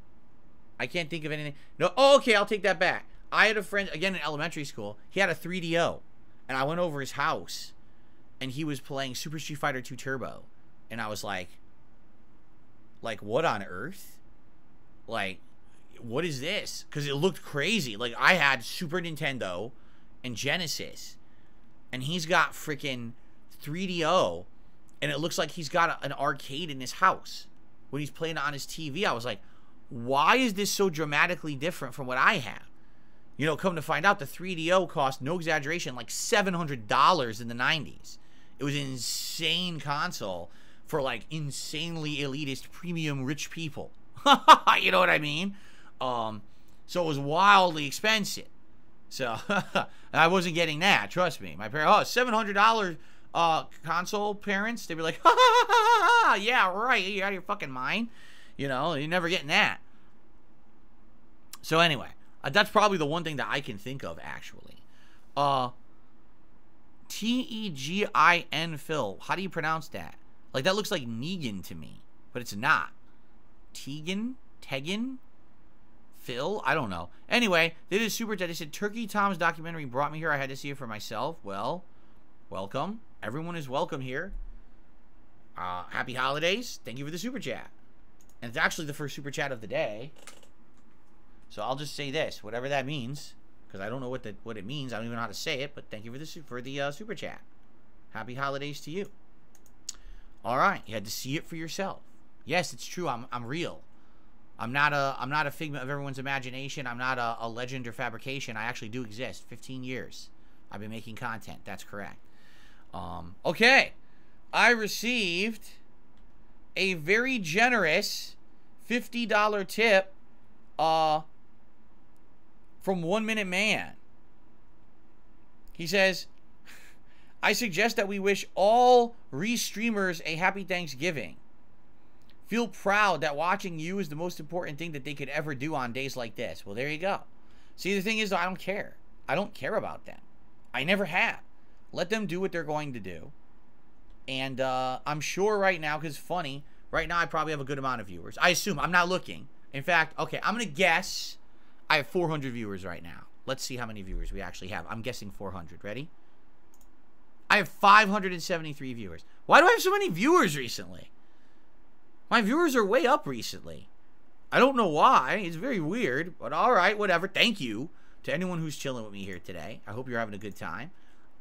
I can't think of anything. No, oh, okay, I'll take that back. I had a friend, again, in elementary school, he had a 3DO. And I went over his house, and he was playing Super Street Fighter 2 Turbo. And I was like, what on earth? Like, what is this? Because it looked crazy. Like, I had Super Nintendo and Genesis. And he's got freaking 3DO. And it looks like he's got an arcade in his house. When he's playing on his TV, I was like, why is this so dramatically different from what I have? You know, come to find out, the 3DO cost, no exaggeration, like $700 in the 90s. It was an insane console for, like, insanely elitist, premium, rich people. You know what I mean? So it was wildly expensive. So, I wasn't getting that, trust me. My parents, $700 console, parents, they'd be like, yeah, right, you out of your fucking mind? You know, you're never getting that. So anyway, that's probably the one thing that I can think of, actually. Tegin Phil. How do you pronounce that? Like, that looks like Negan to me, but it's not. Tegan? Phil? I don't know. Anyway, they did a super chat. They said, Turkey Tom's documentary brought me here. I had to see it for myself. Well, welcome. Everyone is welcome here. Happy holidays. Thank you for the super chat. And it's actually the first super chat of the day. So I'll just say this, whatever that means, because I don't know what it means. I don't even know how to say it, but thank you for the super chat. Happy holidays to you. All right, you had to see it for yourself. Yes, it's true. I'm real. I'm not a figment of everyone's imagination. I'm not a legend or fabrication. I actually do exist. 15 years. I've been making content. That's correct. Okay. I received a very generous $50 tip from 1 Minute Man. He says, I suggest that we wish all restreamers a happy Thanksgiving. Feel proud that watching you is the most important thing that they could ever do on days like this. Well, there you go. See, the thing is, though, I don't care. I don't care about them. I never have. Let them do what they're going to do. And I'm sure right now, because it's funny, right now I probably have a good amount of viewers. I assume. I'm not looking. In fact, okay, I'm going to guess I have 400 viewers right now. Let's see how many viewers we actually have. I'm guessing 400. Ready? I have 573 viewers. Why do I have so many viewers recently? My viewers are way up recently. I don't know why. It's very weird. But all right, whatever. Thank you to anyone who's chilling with me here today. I hope you're having a good time.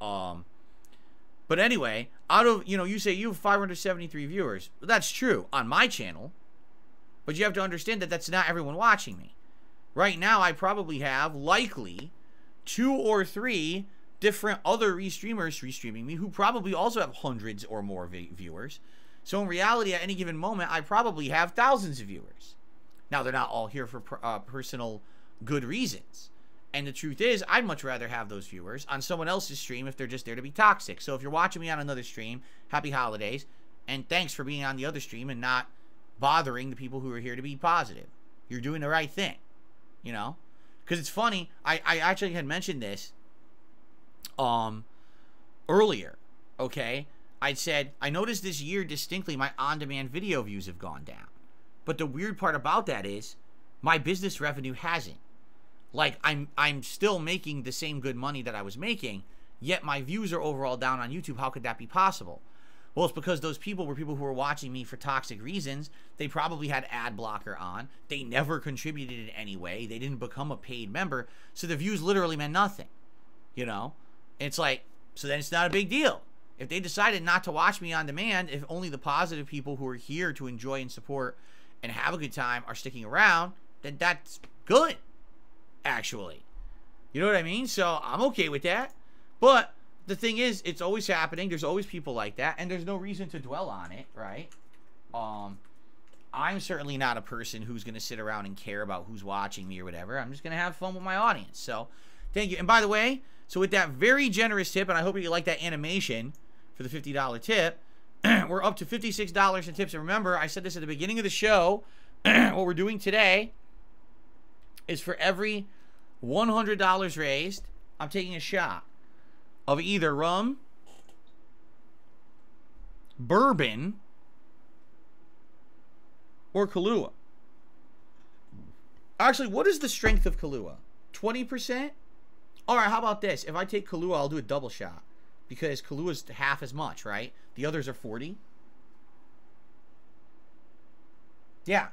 But anyway, out of, you say you have 573 viewers. Well, that's true on my channel. But you have to understand that that's not everyone watching me. Right now, I probably have, likely, 2 or 3 different other restreamers restreaming me who probably also have hundreds or more viewers. So in reality, at any given moment, I probably have thousands of viewers. Now, they're not all here for personal good reasons. And the truth is, I'd much rather have those viewers on someone else's stream if they're just there to be toxic. So if you're watching me on another stream, happy holidays. And thanks for being on the other stream and not bothering the people who are here to be positive. You're doing the right thing. You know? Because it's funny, I actually had mentioned this earlier. Okay? I said, I noticed this year distinctly my on-demand video views have gone down. But the weird part about that is my business revenue hasn't. Like, I'm still making the same good money that I was making, yet my views are overall down on YouTube. How could that be possible? Well, it's because those people were people who were watching me for toxic reasons. They probably had ad blocker on. They never contributed in any way. They didn't become a paid member. So the views literally meant nothing. You know? And it's like, so then it's not a big deal. If they decided not to watch me on demand, if only the positive people who are here to enjoy and support and have a good time are sticking around, then that's good, actually. You know what I mean? So I'm okay with that. But the thing is, it's always happening. There's always people like that, and there's no reason to dwell on it, right? I'm certainly not a person who's going to sit around and care about who's watching me or whatever. I'm just going to have fun with my audience. So thank you. And by the way, so with that very generous tip, and I hope you like that animation for the $50 tip, we're up to $56 in tips. And remember, I said this at the beginning of the show. What we're doing today is for every $100 raised, I'm taking a shot of either rum, bourbon, or Kahlua. Actually, what is the strength of Kahlua? 20%? All right, how about this? If I take Kahlua, I'll do a double shot because Kahlua is half as much, right? The others are 40. Yeah.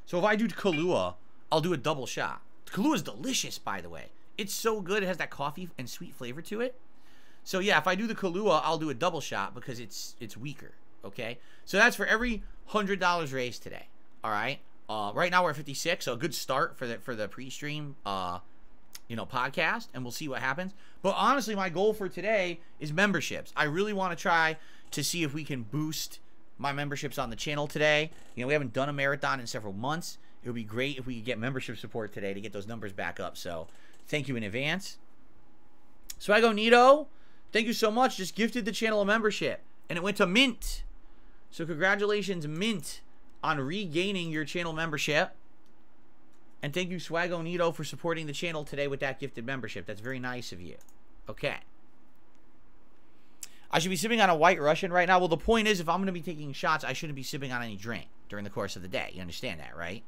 So if I do Kahlua, I'll do a double shot. Kahlua is delicious, by the way. It's so good. It has that coffee and sweet flavor to it. So yeah, if I do the Kahlua, I'll do a double shot because it's weaker. Okay. So that's for every $100 raised today. All right. Right now we're at 56, so a good start for the pre-stream, podcast, and we'll see what happens. But honestly, my goal for today is memberships. I really want to try to see if we can boost my memberships on the channel today. We haven't done a marathon in several months. It would be great if we could get membership support today to get those numbers back up. So thank you in advance. Swagonito, thank you so much. Just gifted the channel a membership, and it went to Mint. So congratulations, Mint, on regaining your channel membership. And thank you, Swagonito, for supporting the channel today with that gifted membership. That's very nice of you. Okay. I should be sipping on a White Russian right now. Well, the point is, if I'm going to be taking shots, I shouldn't be sipping on any drink during the course of the day. You understand that, right?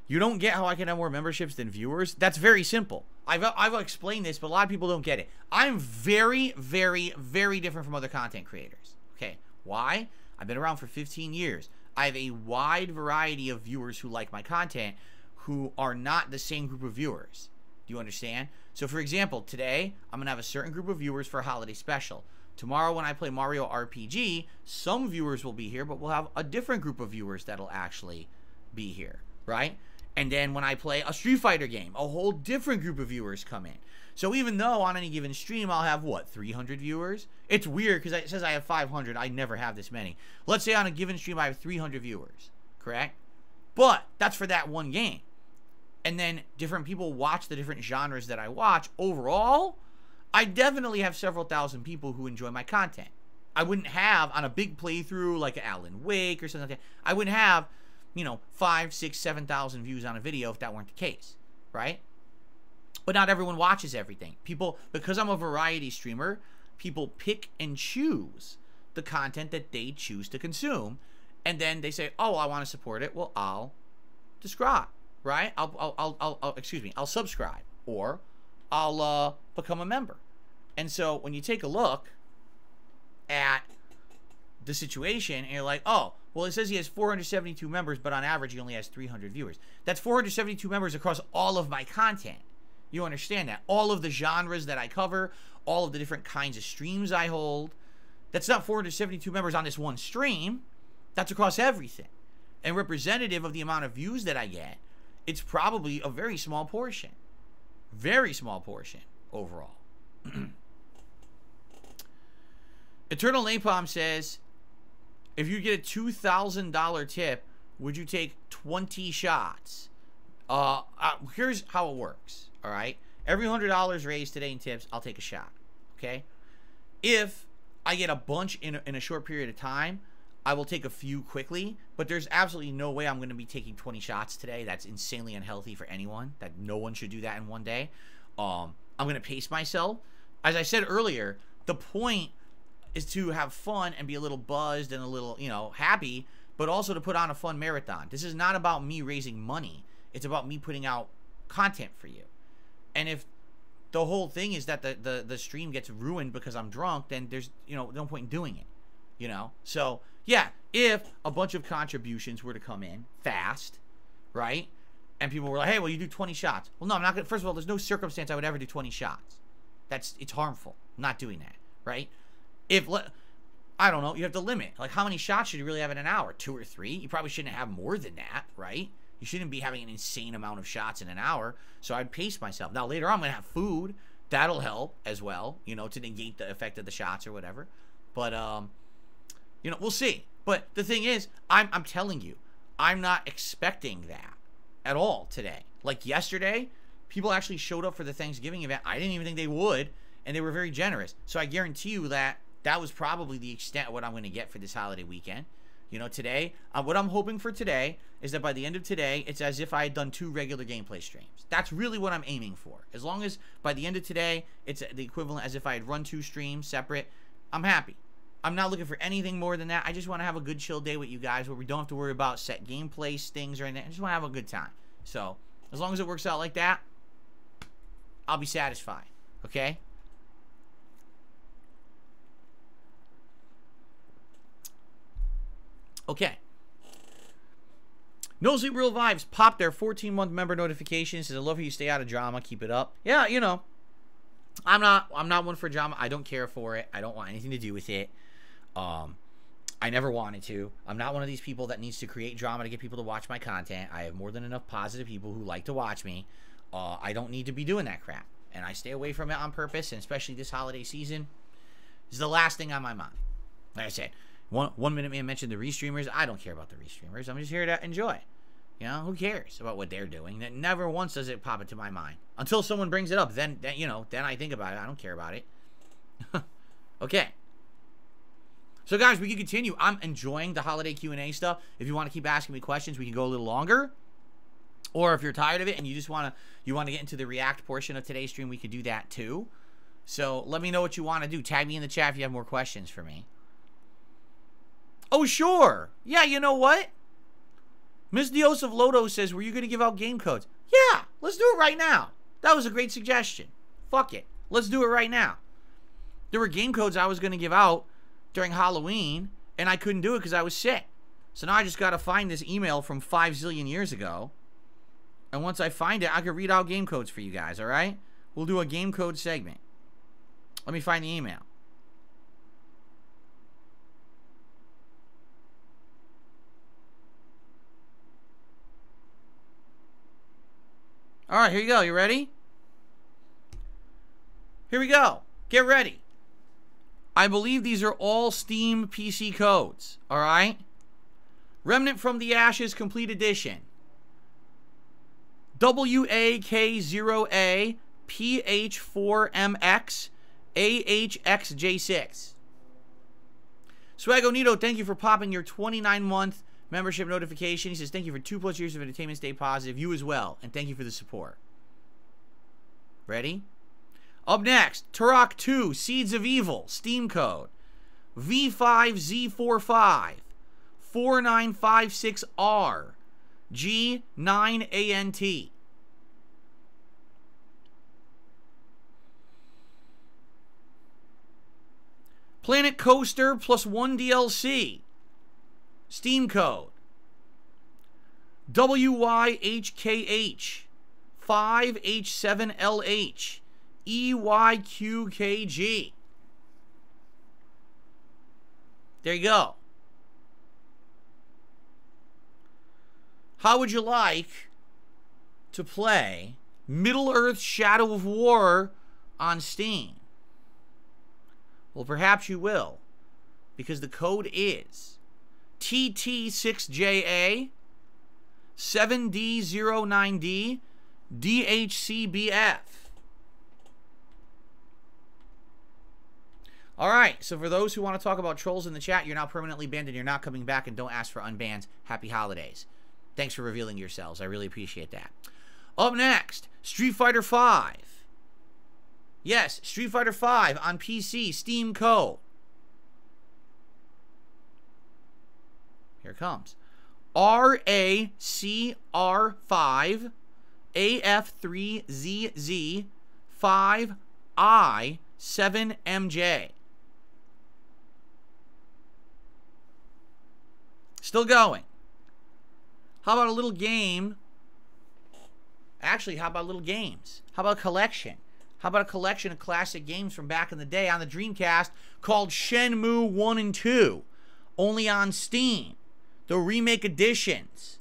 You don't get how I can have more memberships than viewers? That's very simple. I've explained this, but a lot of people don't get it. I'm very, very, very different from other content creators. Okay, why? I've been around for 15 years. I have a wide variety of viewers who like my content who are not the same group of viewers. Do you understand? So, for example, today, I'm going to have a certain group of viewers for a holiday special. Tomorrow, when I play Mario RPG, some viewers will be here, but we'll have a different group of viewers that'll actually be here, right? And then when I play a Street Fighter game, a whole different group of viewers come in. So even though on any given stream I'll have, what, 300 viewers? It's weird because it says I have 500. I never have this many. Let's say on a given stream I have 300 viewers, correct? But that's for that one game. And then different people watch the different genres that I watch. Overall, I definitely have several thousand people who enjoy my content. I wouldn't have, on a big playthrough like Alan Wake or something like that, I wouldn't have, 5, 6, 7,000 views on a video if that weren't the case, right? But not everyone watches everything. People, because I'm a variety streamer, people pick and choose the content that they choose to consume, and then they say, "Oh, I want to support it." Well, I'll subscribe, right? I'll subscribe, or I'll become a member. And so when you take a look at the situation, and you're like, "Oh, well, it says he has 472 members, but on average he only has 300 viewers." That's 472 members across all of my content. You understand that? All of the genres that I cover, all of the different kinds of streams I hold. That's not 472 members on this one stream. That's across everything. And representative of the amount of views that I get, it's probably a very small portion. Very small portion overall. Eternal Napalm says, if you get a $2,000 tip, would you take 20 shots? Here's how it works. All right, every $100 raised today in tips, I'll take a shot. Okay, if I get a bunch in a short period of time, I will take a few quickly. But there's absolutely no way I'm going to be taking 20 shots today. That's insanely unhealthy for anyone. That no one should do that in one day. I'm going to pace myself. As I said earlier, the point is to have fun and be a little buzzed and a little, happy, but also to put on a fun marathon. This is not about me raising money. It's about me putting out content for you. And if the whole thing is that the stream gets ruined because I'm drunk, then there's, no point in doing it, So, yeah, if a bunch of contributions were to come in fast, right, and people were like, hey, well, you do 20 shots. Well, no, I'm not going to. First of all, there's no circumstance I would ever do 20 shots. It's harmful. I'm not doing that, right? I don't know, you have to limit. Like, how many shots should you really have in an hour? 2 or 3? You probably shouldn't have more than that, right? You shouldn't be having an insane amount of shots in an hour. So I'd pace myself. Now, later on, I'm going to have food. That'll help as well, to negate the effect of the shots or whatever. But, we'll see. But the thing is, I'm telling you, I'm not expecting that at all today. Like yesterday, people actually showed up for the Thanksgiving event. I didn't even think they would. and they were very generous. So I guarantee you that that was probably the extent of what I'm going to get for this holiday weekend. You know, today, what I'm hoping for today is that by the end of today, it's as if I had done 2 regular gameplay streams. That's really what I'm aiming for. As long as by the end of today, it's the equivalent as if I had run 2 streams separate, I'm happy. I'm not looking for anything more than that. I just want to have a good chill day with you guys where we don't have to worry about set gameplay things or anything. I just want to have a good time. So, as long as it works out like that, I'll be satisfied. Okay? Okay. No Sleep Real Vibes popped their 14-month member notification. Says, I love how you stay out of drama. Keep it up. Yeah, you know, I'm not one for drama. I don't care for it. I don't want anything to do with it. I never wanted to. I'm not one of these people that needs to create drama to get people to watch my content. I have more than enough positive people who like to watch me. I don't need to be doing that crap. And I stay away from it on purpose, and especially this holiday season. This is the last thing on my mind. Like I said, one minute man mentioned the restreamers. I don't care about the restreamers. I'm just here to enjoy. You know, who cares about what they're doing? That never once does it pop into my mind. Until someone brings it up, then you know, then I think about it. I don't care about it. Okay. So guys, we can continue. I'm enjoying the holiday Q&A stuff. If you want to keep asking me questions, we can go a little longer. Or if you're tired of it and you just want to get into the react portion of today's stream, we could do that too. So let me know what you want to do. Tag me in the chat if you have more questions for me. Oh, sure. Yeah, you know what? Ms. Diosov Lodo says, were you going to give out game codes? Yeah, let's do it right now. That was a great suggestion. Fuck it. Let's do it right now. There were game codes I was going to give out during Halloween, and I couldn't do it because I was sick. So now I just got to find this email from 5 zillion years ago. And once I find it, I can read out game codes for you guys, all right? We'll do a game code segment. Let me find the email. All right, here you go. You ready? Here we go. Get ready. I believe these are all Steam PC codes. All right? Remnant from the Ashes Complete Edition. WAK0A PH4MX AHXJ6. Swagonito, thank you for popping your 29-month membership notification. He says, thank you for 2+ years of entertainment. Stay positive. You as well. And thank you for the support. Ready? Up next, Turok 2, Seeds of Evil, Steam code. V5Z45 4956R G9ANT. Planet Coaster plus 1 DLC. Steam code. WYHKH 5H7LH EYQKG. There you go. How would you like to play Middle-earth Shadow of War on Steam? Well, perhaps you will, because the code is TT6JA 7D09D DHCBF. Alright, so for those who want to talk about trolls in the chat, you're now permanently banned and you're not coming back, and don't ask for unbans. Happy holidays. Thanks for revealing yourselves. I really appreciate that. Up next, Street Fighter V. Yes, Street Fighter V on PC, Steam code. Here it comes. RACR5 AF3ZZ 5I7MJ. Still going. How about a little game? Actually, how about little games? How about a collection? How about a collection of classic games from back in the day on the Dreamcast called Shenmue 1 and 2? Only on Steam. The remake editions.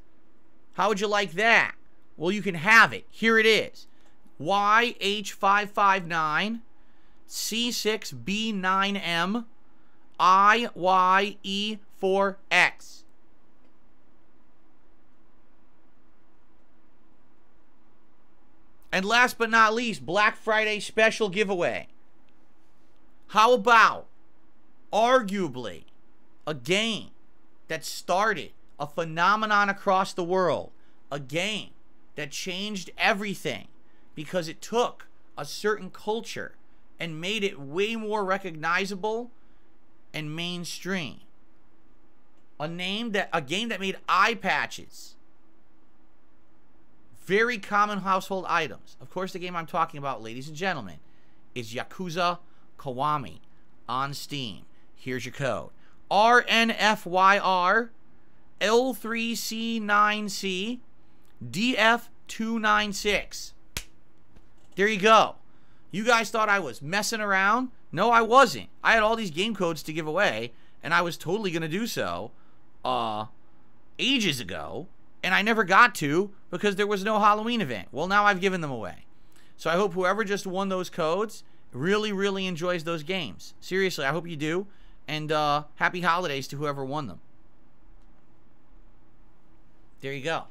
How would you like that? Well, you can have it. Here it is. YH559 C6B9M IYE4X. And last but not least, Black Friday special giveaway. How about, arguably, a game that started a phenomenon across the world, a game that changed everything because it took a certain culture and made it way more recognizable and mainstream. A game that made eye patches very common household items. Of course, the game I'm talking about, ladies and gentlemen, is Yakuza Kiwami on Steam. Here's your code. RNFYR L3C9C DF296. There you go. You guys thought I was messing around? No, I wasn't. I had all these game codes to give away, and I was totally going to do so ages ago, and I never got to because there was no Halloween event. Well, now I've given them away. So I hope whoever just won those codes really, really enjoys those games. Seriously, I hope you do. And happy holidays to whoever won them. There you go.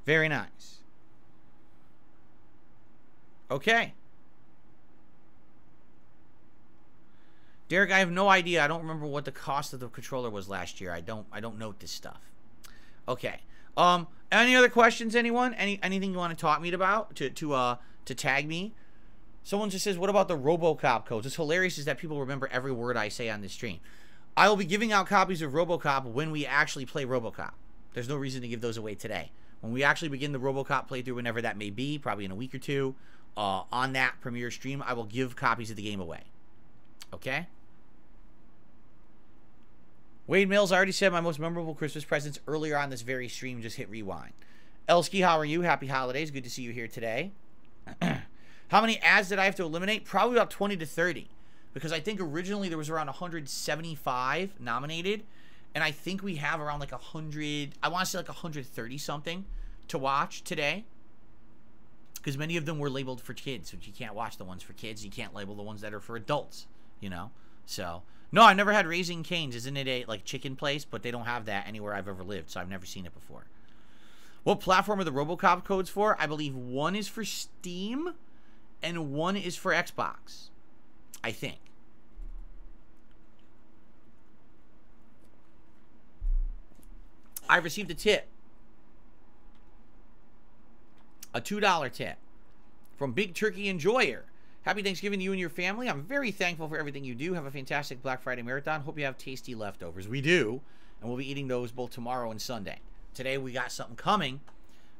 Very nice. Okay. Derek, I have no idea. I don't remember what the cost of the controller was last year. I don't note this stuff. Okay. Any other questions, anyone? Anything you want to talk me about? To tag me? Someone just says, what about the RoboCop codes? What's hilarious is that people remember every word I say on this stream. I will be giving out copies of RoboCop when we actually play RoboCop. There's no reason to give those away today. When we actually begin the RoboCop playthrough, whenever that may be, probably in a week or two, on that premiere stream, I will give copies of the game away. Okay? Wade Mills, I already said my most memorable Christmas presents earlier on this very stream. Just hit rewind. Elsky, how are you? Happy holidays. Good to see you here today. How many ads did I have to eliminate? Probably about 20 to 30. Because I think originally there was around 175 nominated. And I think we have around like 100, I want to say like 130 something to watch today. Because many of them were labeled for kids. So you can't watch the ones for kids. You can't label the ones that are for adults. You know? So, no, I've never had Raising Cane's. Isn't it a like chicken place? But they don't have that anywhere I've ever lived. So I've never seen it before. What platform are the RoboCop codes for? I believe one is for Steam and one is for Xbox. I think. I've received a tip. A $2 tip from Big Turkey Enjoyer. Happy Thanksgiving to you and your family. I'm very thankful for everything you do. Have a fantastic Black Friday marathon. Hope you have tasty leftovers. We do. And we'll be eating those both tomorrow and Sunday. Today we got something coming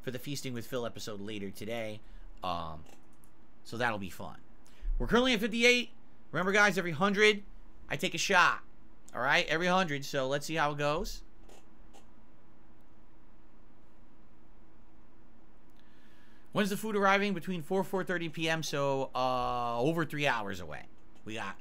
for the Feasting with Phil episode later today. So that'll be fun. We're currently at 58. Remember, guys, every 100, I take a shot. All right? Every 100. So let's see how it goes. When's the food arriving? Between 4:30 p.m. So over 3 hours away. We got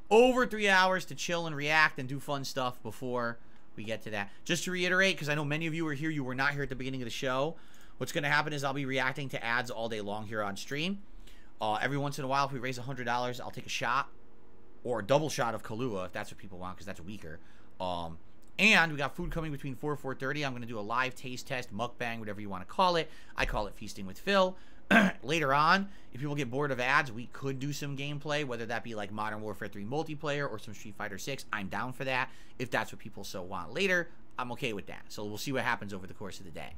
over 3 hours to chill and react and do fun stuff before we get to that. Just to reiterate, because I know many of you are here, you were not here at the beginning of the show. What's going to happen is I'll be reacting to ads all day long here on stream. Every once in a while, if we raise $100, I'll take a shot or a double shot of Kahlua if that's what people want, because that's weaker. And we got food coming between 4 and 4:30. I'm going to do a live taste test, mukbang, whatever you want to call it. I call it Feasting with Phil. Later on, if people get bored of ads, we could do some gameplay, whether that be like Modern Warfare 3 multiplayer or some Street Fighter 6. I'm down for that. If that's what people so want later, I'm okay with that. So we'll see what happens over the course of the day.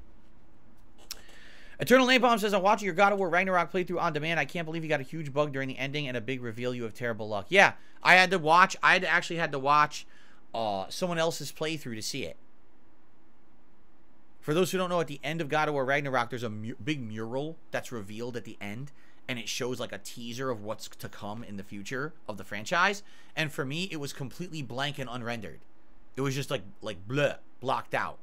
Eternal Napalm says, I'm watching your God of War Ragnarok playthrough on demand. I can't believe you got a huge bug during the ending and a big reveal. You have terrible luck. Yeah, I actually had to watch someone else's playthrough to see it. For those who don't know, at the end of God of War Ragnarok, there's a big mural that's revealed at the end, and it shows like a teaser of what's to come in the future of the franchise. And for me, it was completely blank and unrendered. It was just like bleh, blocked out.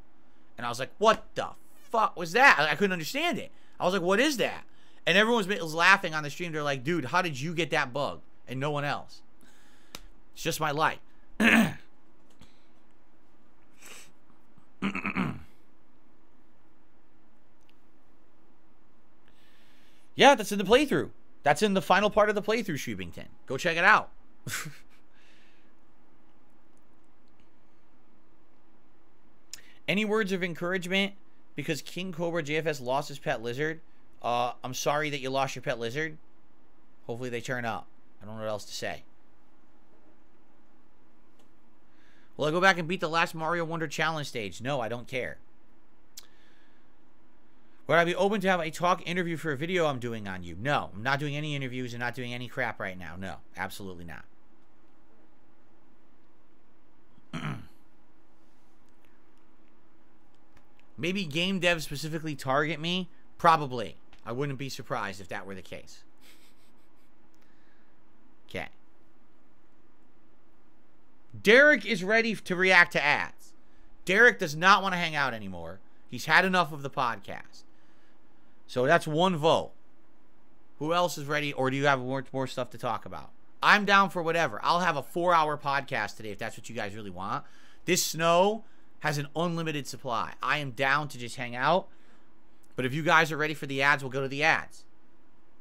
And I was like, what the fuck was that? I couldn't understand it. I was like, what is that? And everyone was laughing on the stream. They're like, dude, how did you get that bug and no one else? It's just my light. Yeah, that's in the playthrough. That's in the final part of the playthrough, Shubington. Go check it out. Any words of encouragement? Because King Cobra JFS lost his pet lizard. I'm sorry that you lost your pet lizard. Hopefully they turn up. I don't know what else to say. Will I go back and beat the last Mario Wonder Challenge stage? No, I don't care. Would I be open to have a talk interview for a video I'm doing on you? No, I'm not doing any interviews and not doing any crap right now. No, absolutely not. Maybe game devs specifically target me? Probably. I wouldn't be surprised if that were the case. Okay. Derek is ready to react to ads. Derek does not want to hang out anymore. He's had enough of the podcast. So that's one vote. Who else is ready, or do you have more stuff to talk about? I'm down for whatever. I'll have a 4-hour podcast today if that's what you guys really want. This snow has an unlimited supply. I am down to just hang out. But if you guys are ready for the ads, we'll go to the ads.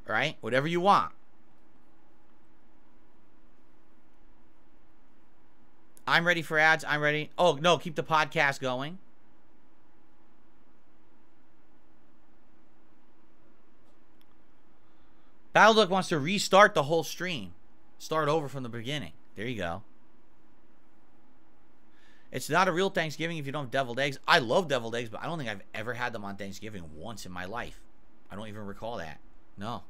All right? Whatever you want. I'm ready for ads. I'm ready. Oh, no, keep the podcast going. Battleduck wants to restart the whole stream. Start over from the beginning. There you go. It's not a real Thanksgiving if you don't have deviled eggs. I love deviled eggs, but I don't think I've ever had them on Thanksgiving once in my life. I don't even recall that. No.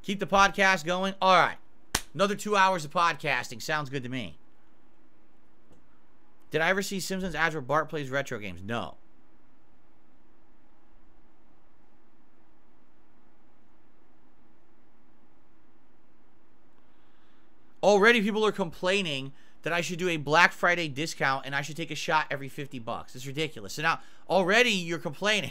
Keep the podcast going. All right. Another 2 hours of podcasting. Sounds good to me. Did I ever see Simpsons ads where Bart plays retro games? No. Already people are complaining that I should do a Black Friday discount and I should take a shot every $50. It's ridiculous. So now, already you're complaining.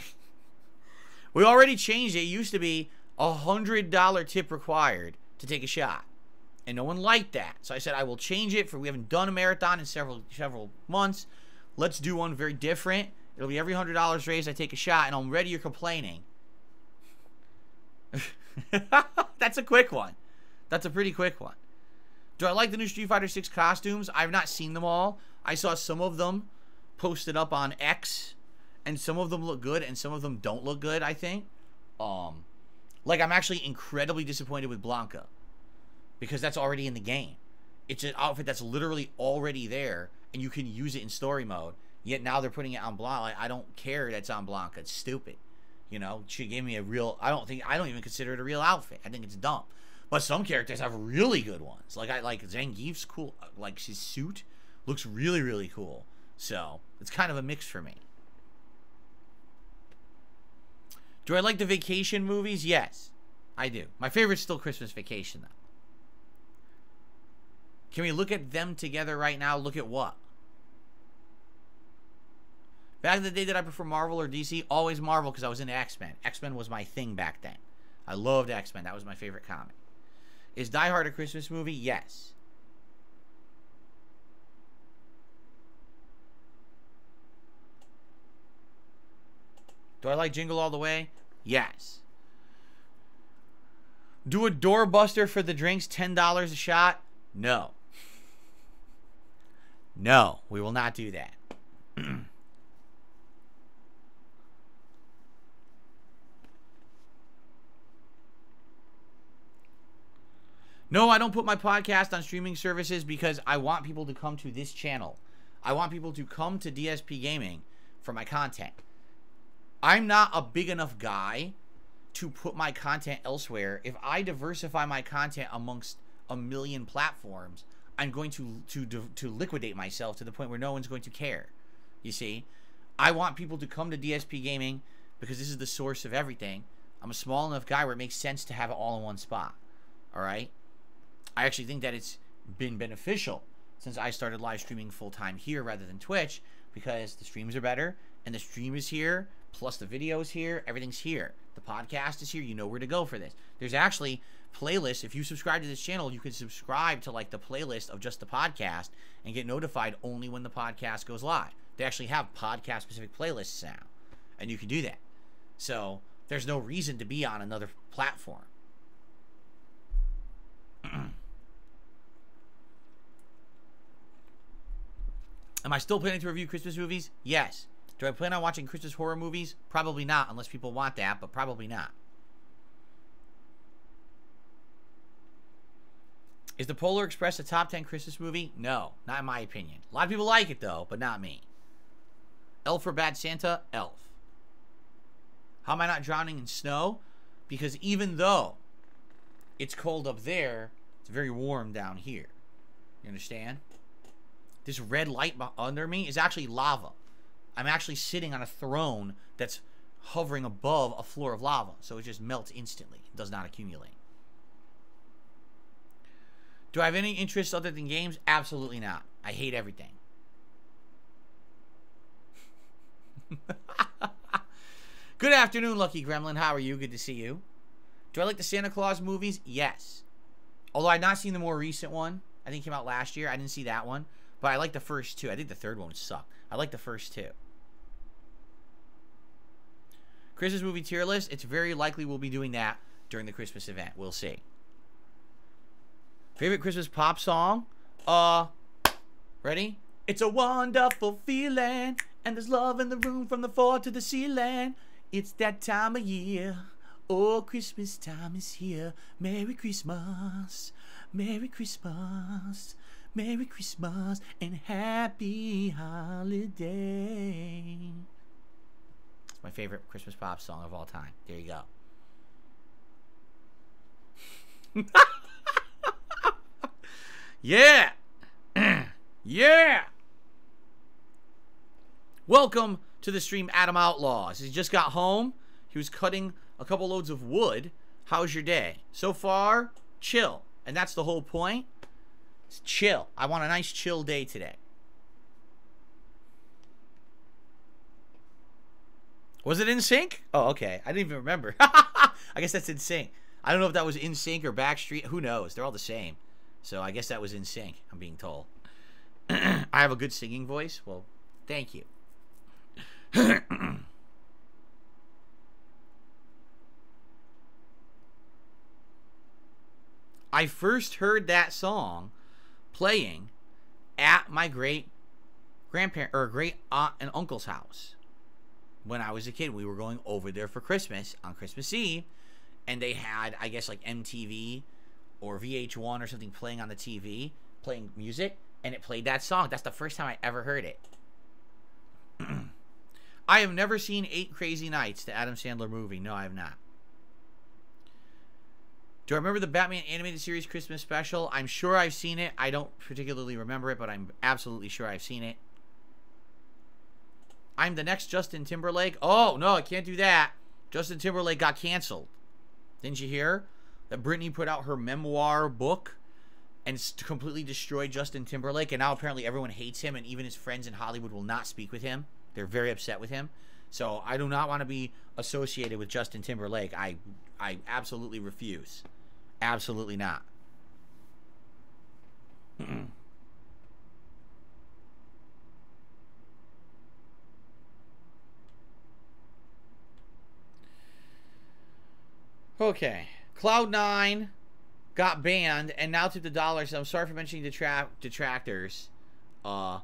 We already changed it. It used to be a $100 tip required to take a shot. And no one liked that. So I said, I will change it for, we haven't done a marathon in several months. Let's do one very different. It'll be every $100 raised, I take a shot, and already you're complaining. That's a quick one. That's a pretty quick one. Do I like the new Street Fighter 6 costumes? I've not seen them all. I saw some of them posted up on X, and some of them look good, and some of them don't look good, I think. Like, I'm actually incredibly disappointed with Blanca, because that's already in the game. It's an outfit that's literally already there, and you can use it in story mode, yet now they're putting it on Blanca. Like, I don't care that's on Blanca. It's stupid. You know, she gave me a real, I don't even consider it a real outfit. I think it's dumb. But some characters have really good ones. Like, I like Zangief's cool. Like, his suit looks really, really cool. So, it's kind of a mix for me. Do I like the vacation movies? Yes, I do. My favorite's still Christmas Vacation, though. Can we look at them together right now? Look at what? Back in the day, did I prefer Marvel or DC? Always Marvel, because I was into X-Men. X-Men was my thing back then. I loved X-Men. That was my favorite comic. Is Die Hard a Christmas movie? Yes. Do I like Jingle All the Way? Yes. Do a doorbuster for the drinks, $10 a shot? No. No, we will not do that. No, I don't put my podcast on streaming services because I want people to come to this channel. I want people to come to DSP Gaming for my content. I'm not a big enough guy to put my content elsewhere. If I diversify my content amongst a million platforms, I'm going to liquidate myself to the point where no one's going to care. You see? I want people to come to DSP Gaming because this is the source of everything. I'm a small enough guy where it makes sense to have it all in one spot. Alright? I actually think that it's been beneficial since I started live streaming full-time here rather than Twitch, because the streams are better, and the stream is here, plus the video is here, everything's here. The podcast is here, you know where to go for this. There's actually playlists. If you subscribe to this channel, you can subscribe to like the playlist of just the podcast and get notified only when the podcast goes live. They actually have podcast-specific playlists now, and you can do that. So there's no reason to be on another platform. Am I still planning to review Christmas movies? Yes. Do I plan on watching Christmas horror movies? Probably not, unless people want that, but probably not. Is the Polar Express a top 10 Christmas movie? No, not in my opinion. A lot of people like it, though, but not me. Elf for Bad Santa? Elf. How am I not drowning in snow? Because even though it's cold up there, it's very warm down here. You understand? This red light under me is actually lava. I'm actually sitting on a throne that's hovering above a floor of lava. So it just melts instantly. It does not accumulate. Do I have any interest other than games? Absolutely not. I hate everything. Good afternoon, Lucky Gremlin. How are you? Good to see you. Do I like the Santa Claus movies? Yes. Although I've not seen the more recent one. I think it came out last year. I didn't see that one. But I like the first two. I think the third one sucked. I like the first two. Christmas movie tier list. It's very likely we'll be doing that during the Christmas event. We'll see. Favorite Christmas pop song? Ready? It's a wonderful feeling, and there's love in the room from the floor to the ceiling. It's that time of year. Oh, Christmas time is here. Merry Christmas. Merry Christmas. Merry Christmas and Happy Holiday. It's my favorite Christmas pop song of all time. There you go. Yeah. Yeah. Welcome to the stream, Adam Outlaws. He just got home. He was cutting a couple loads of wood. How's your day? So far, chill. And that's the whole point. It's chill. I want a nice chill day today. Was it in sync? Oh, okay. I didn't even remember. I guess that's in sync. I don't know if that was in sync or Backstreet. Who knows? They're all the same. So I guess that was in sync, I'm being told. I have a good singing voice. Well, thank you. I first heard that song playing at my great grandparent or great aunt and uncle's house when I was a kid. We were going over there for Christmas on Christmas Eve, and they had, I guess, like MTV or VH1 or something playing on the TV, playing music, and it played that song. That's the first time I ever heard it. I have never seen 8 Crazy Nights, the Adam Sandler movie. No, I have not. Do I remember the Batman animated series Christmas special? I'm sure I've seen it. I don't particularly remember it, but I'm absolutely sure I've seen it. I'm the next Justin Timberlake. Oh, no, I can't do that. Justin Timberlake got canceled. Didn't you hear that Britney put out her memoir book and completely destroyed Justin Timberlake? And now apparently everyone hates him, and even his friends in Hollywood will not speak with him. They're very upset with him. So I do not want to be associated with Justin Timberlake. I absolutely refuse. Absolutely not. Okay. Cloud9 got banned and now took the dollars. So I'm sorry for mentioning detractors. I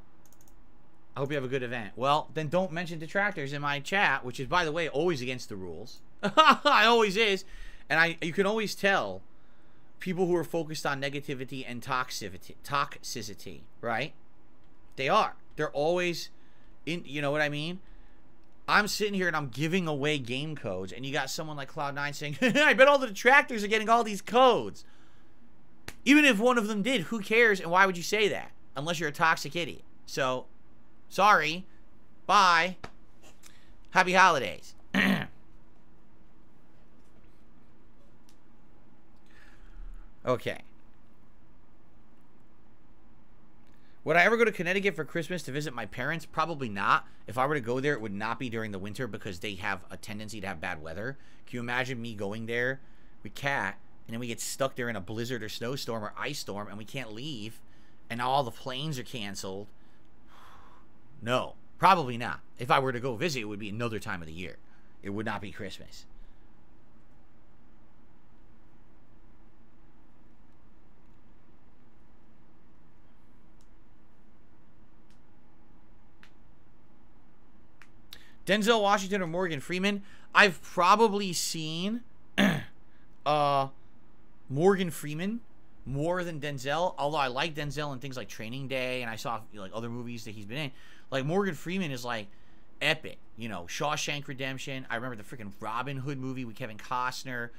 hope you have a good event. Well, then don't mention detractors in my chat, which is, by the way, always against the rules. I always is. And you can always tell people who are focused on negativity and toxicity, right? They are. They're always in, you know what I mean? I'm sitting here and I'm giving away game codes, and you got someone like Cloud9 saying, I bet all the detractors are getting all these codes. Even if one of them did, who cares, and why would you say that? Unless you're a toxic idiot. So, sorry. Bye. Happy holidays. Okay. Would I ever go to Connecticut for Christmas to visit my parents? Probably not. If I were to go there, it would not be during the winter because they have a tendency to have bad weather. Can you imagine me going there with Kat, and then we get stuck there in a blizzard or snowstorm or ice storm, and we can't leave, and now all the planes are canceled? No, probably not. If I were to go visit, it would be another time of the year. It would not be Christmas. Denzel Washington or Morgan Freeman? I've probably seen Morgan Freeman more than Denzel. Although I like Denzel in things like Training Day, and I saw like other movies that he's been in. Like Morgan Freeman is like epic. You know, Shawshank Redemption. I remember the freaking Robin Hood movie with Kevin Costner.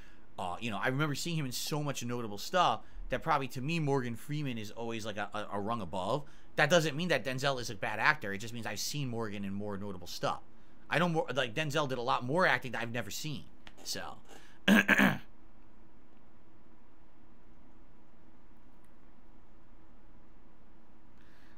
You know, I remember seeing him in so much notable stuff that probably to me Morgan Freeman is always like a rung above. That doesn't mean that Denzel is a bad actor. It just means I've seen Morgan in more notable stuff. I don't like Denzel did a lot more acting that I've never seen. So.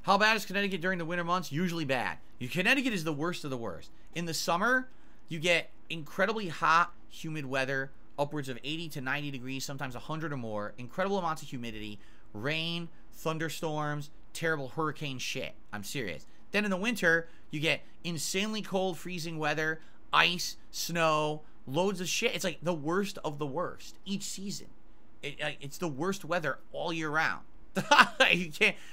How bad is Connecticut during the winter months? Usually bad. Connecticut is the worst of the worst. In the summer, you get incredibly hot, humid weather, upwards of 80 to 90 degrees, sometimes 100 or more, incredible amounts of humidity, rain, thunderstorms, terrible hurricane shit. I'm serious. Then in the winter, you get insanely cold, freezing weather, ice, snow, loads of shit. It's like the worst of the worst each season. It's the worst weather all year round.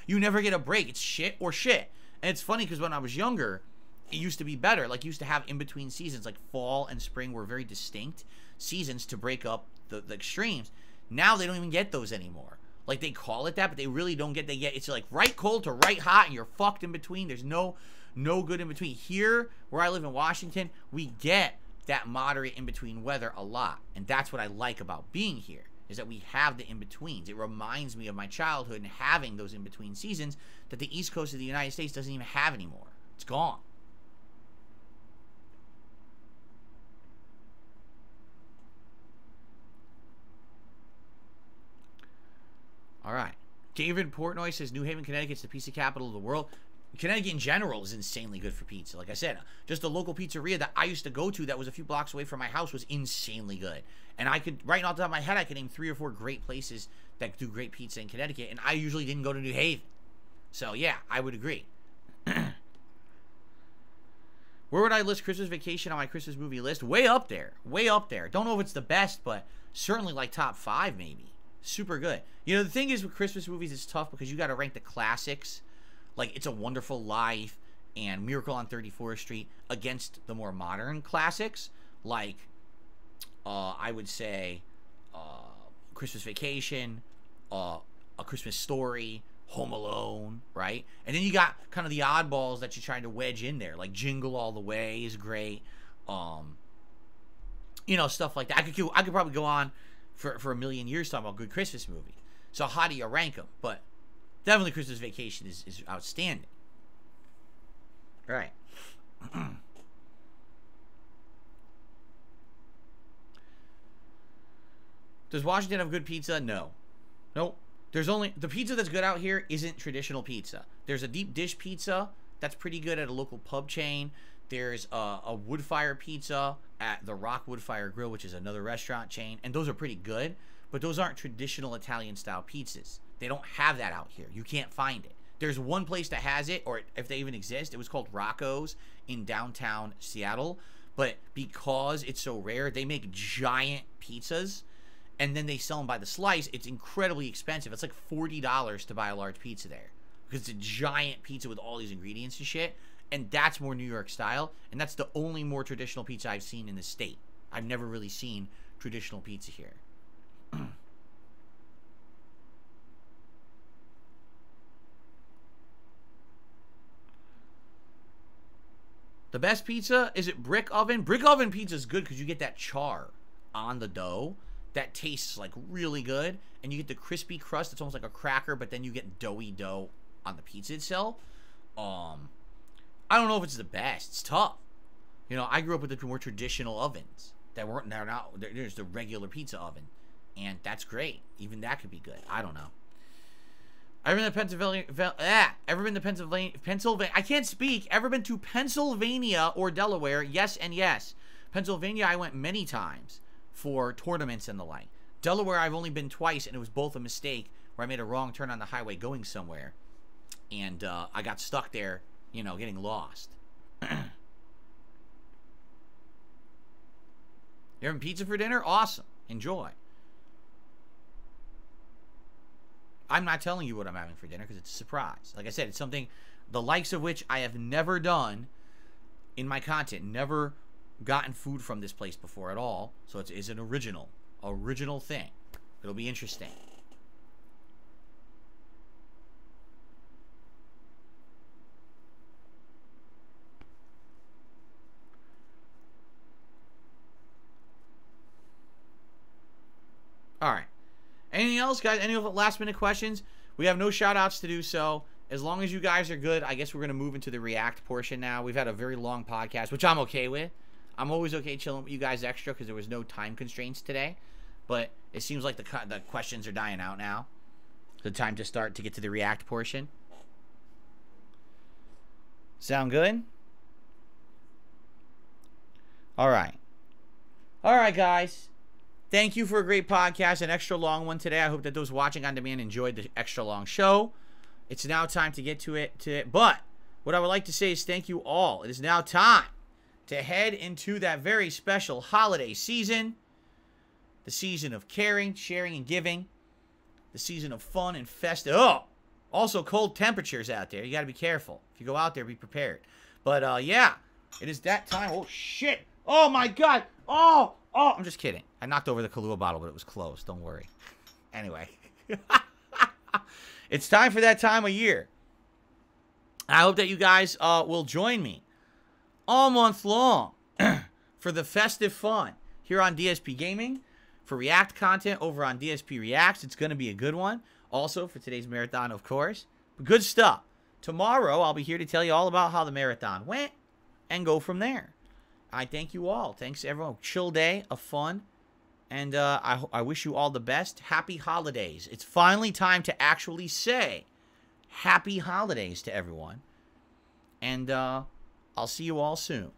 You never get a break. It's shit or shit. And it's funny because when I was younger, it used to be better. Like, you used to have in between seasons, like fall and spring were very distinct seasons to break up the extremes. Now they don't even get those anymore. Like, they call it that, but they really don't get. It's like right cold to right hot, and you're fucked in between. There's no good in between. Here, where I live in Washington, we get that moderate in between weather a lot, and that's what I like about being here. Is that we have the in-betweens. It reminds me of my childhood and having those in-between seasons that the East Coast of the United States doesn't even have anymore. It's gone. All right. David Portnoy says New Haven, Connecticut's the pizza capital of the world. Connecticut in general is insanely good for pizza. Like I said, just the local pizzeria that I used to go to that was a few blocks away from my house was insanely good. And I could, right off the top of my head, I could name 3 or 4 great places that do great pizza in Connecticut. And I usually didn't go to New Haven. So, yeah, I would agree. Where would I list Christmas Vacation on my Christmas movie list? Way up there. Way up there. Don't know if it's the best, but certainly like top 5 maybe. Super good. You know, the thing is with Christmas movies, it's tough because you got to rank the classics. Like It's a Wonderful Life and Miracle on 34th Street against the more modern classics, like I would say Christmas Vacation, A Christmas Story, Home Alone, right? And then you got kind of the oddballs that you're trying to wedge in there, like Jingle All the Way is great. You know, stuff like that. I could probably go on for a million years talking about good Christmas movies. So how do you rank them? But definitely Christmas Vacation is outstanding. All right. Does Washington have good pizza? No. Nope. There's only... The pizza that's good out here isn't traditional pizza. There's a deep dish pizza that's pretty good at a local pub chain. There's a wood fire pizza at the Rock Wood Fire Grill, which is another restaurant chain. And those are pretty good. But those aren't traditional Italian-style pizzas. They don't have that out here. You can't find it. There's one place that has it, or if they even exist, it was called Rocco's in downtown Seattle. But because it's so rare, they make giant pizzas, and then they sell them by the slice. It's incredibly expensive. It's like $40 to buy a large pizza there. Because it's a giant pizza with all these ingredients and shit. And that's more New York style. And that's the only more traditional pizza I've seen in the state. I've never really seen traditional pizza here. The best pizza, is it brick oven? Brick oven pizza is good because you get that char on the dough that tastes like really good, and you get the crispy crust. It's almost like a cracker, but then you get doughy dough on the pizza itself. I don't know if it's the best. It's tough. You know, I grew up with the more traditional ovens that weren't. They're not. There's the regular pizza oven, and that's great. Even that could be good. I don't know. Ever been to Pennsylvania? Ever been to Pennsylvania? I can't speak. Ever been to Pennsylvania or Delaware? Yes and yes. Pennsylvania, I went many times for tournaments and the like. Delaware, I've only been twice, and it was both a mistake where I made a wrong turn on the highway going somewhere, and I got stuck there, you know, getting lost. You having pizza for dinner? Awesome. Enjoy. I'm not telling you what I'm having for dinner because it's a surprise. Like I said, it's something the likes of which I have never done in my content. Never gotten food from this place before at all. So it's an original thing. It'll be interesting. All right. Anything else, guys? Any last-minute questions? We have no shout-outs to do so. As long as you guys are good, I guess we're going to move into the React portion now. We've had a very long podcast, which I'm okay with. I'm always okay chilling with you guys extra because there was no time constraints today. But it seems like the questions are dying out now. The time to start to get to the React portion. Sound good? All right. All right, guys. Thank you for a great podcast, an extra long one today. I hope that those watching on demand enjoyed the extra long show. It's now time to get to it. But what I would like to say is thank you all. It is now time to head into that very special holiday season. The season of caring, sharing, and giving. The season of fun and festive. Oh! Also cold temperatures out there. You got to be careful. If you go out there, be prepared. But, yeah. It is that time. Oh, shit. Oh, my God. Oh, I'm just kidding. I knocked over the Kahlua bottle, but it was closed. Don't worry. Anyway. It's time for that time of year. I hope that you guys will join me all month long for the festive fun here on DSP Gaming. For React content over on DSP Reacts. It's going to be a good one. Also, for today's marathon, of course. But good stuff. Tomorrow, I'll be here to tell you all about how the marathon went and go from there. I thank you all. Thanks, everyone. Chill day of fun. And I wish you all the best. Happy holidays. It's finally time to actually say happy holidays to everyone. And I'll see you all soon.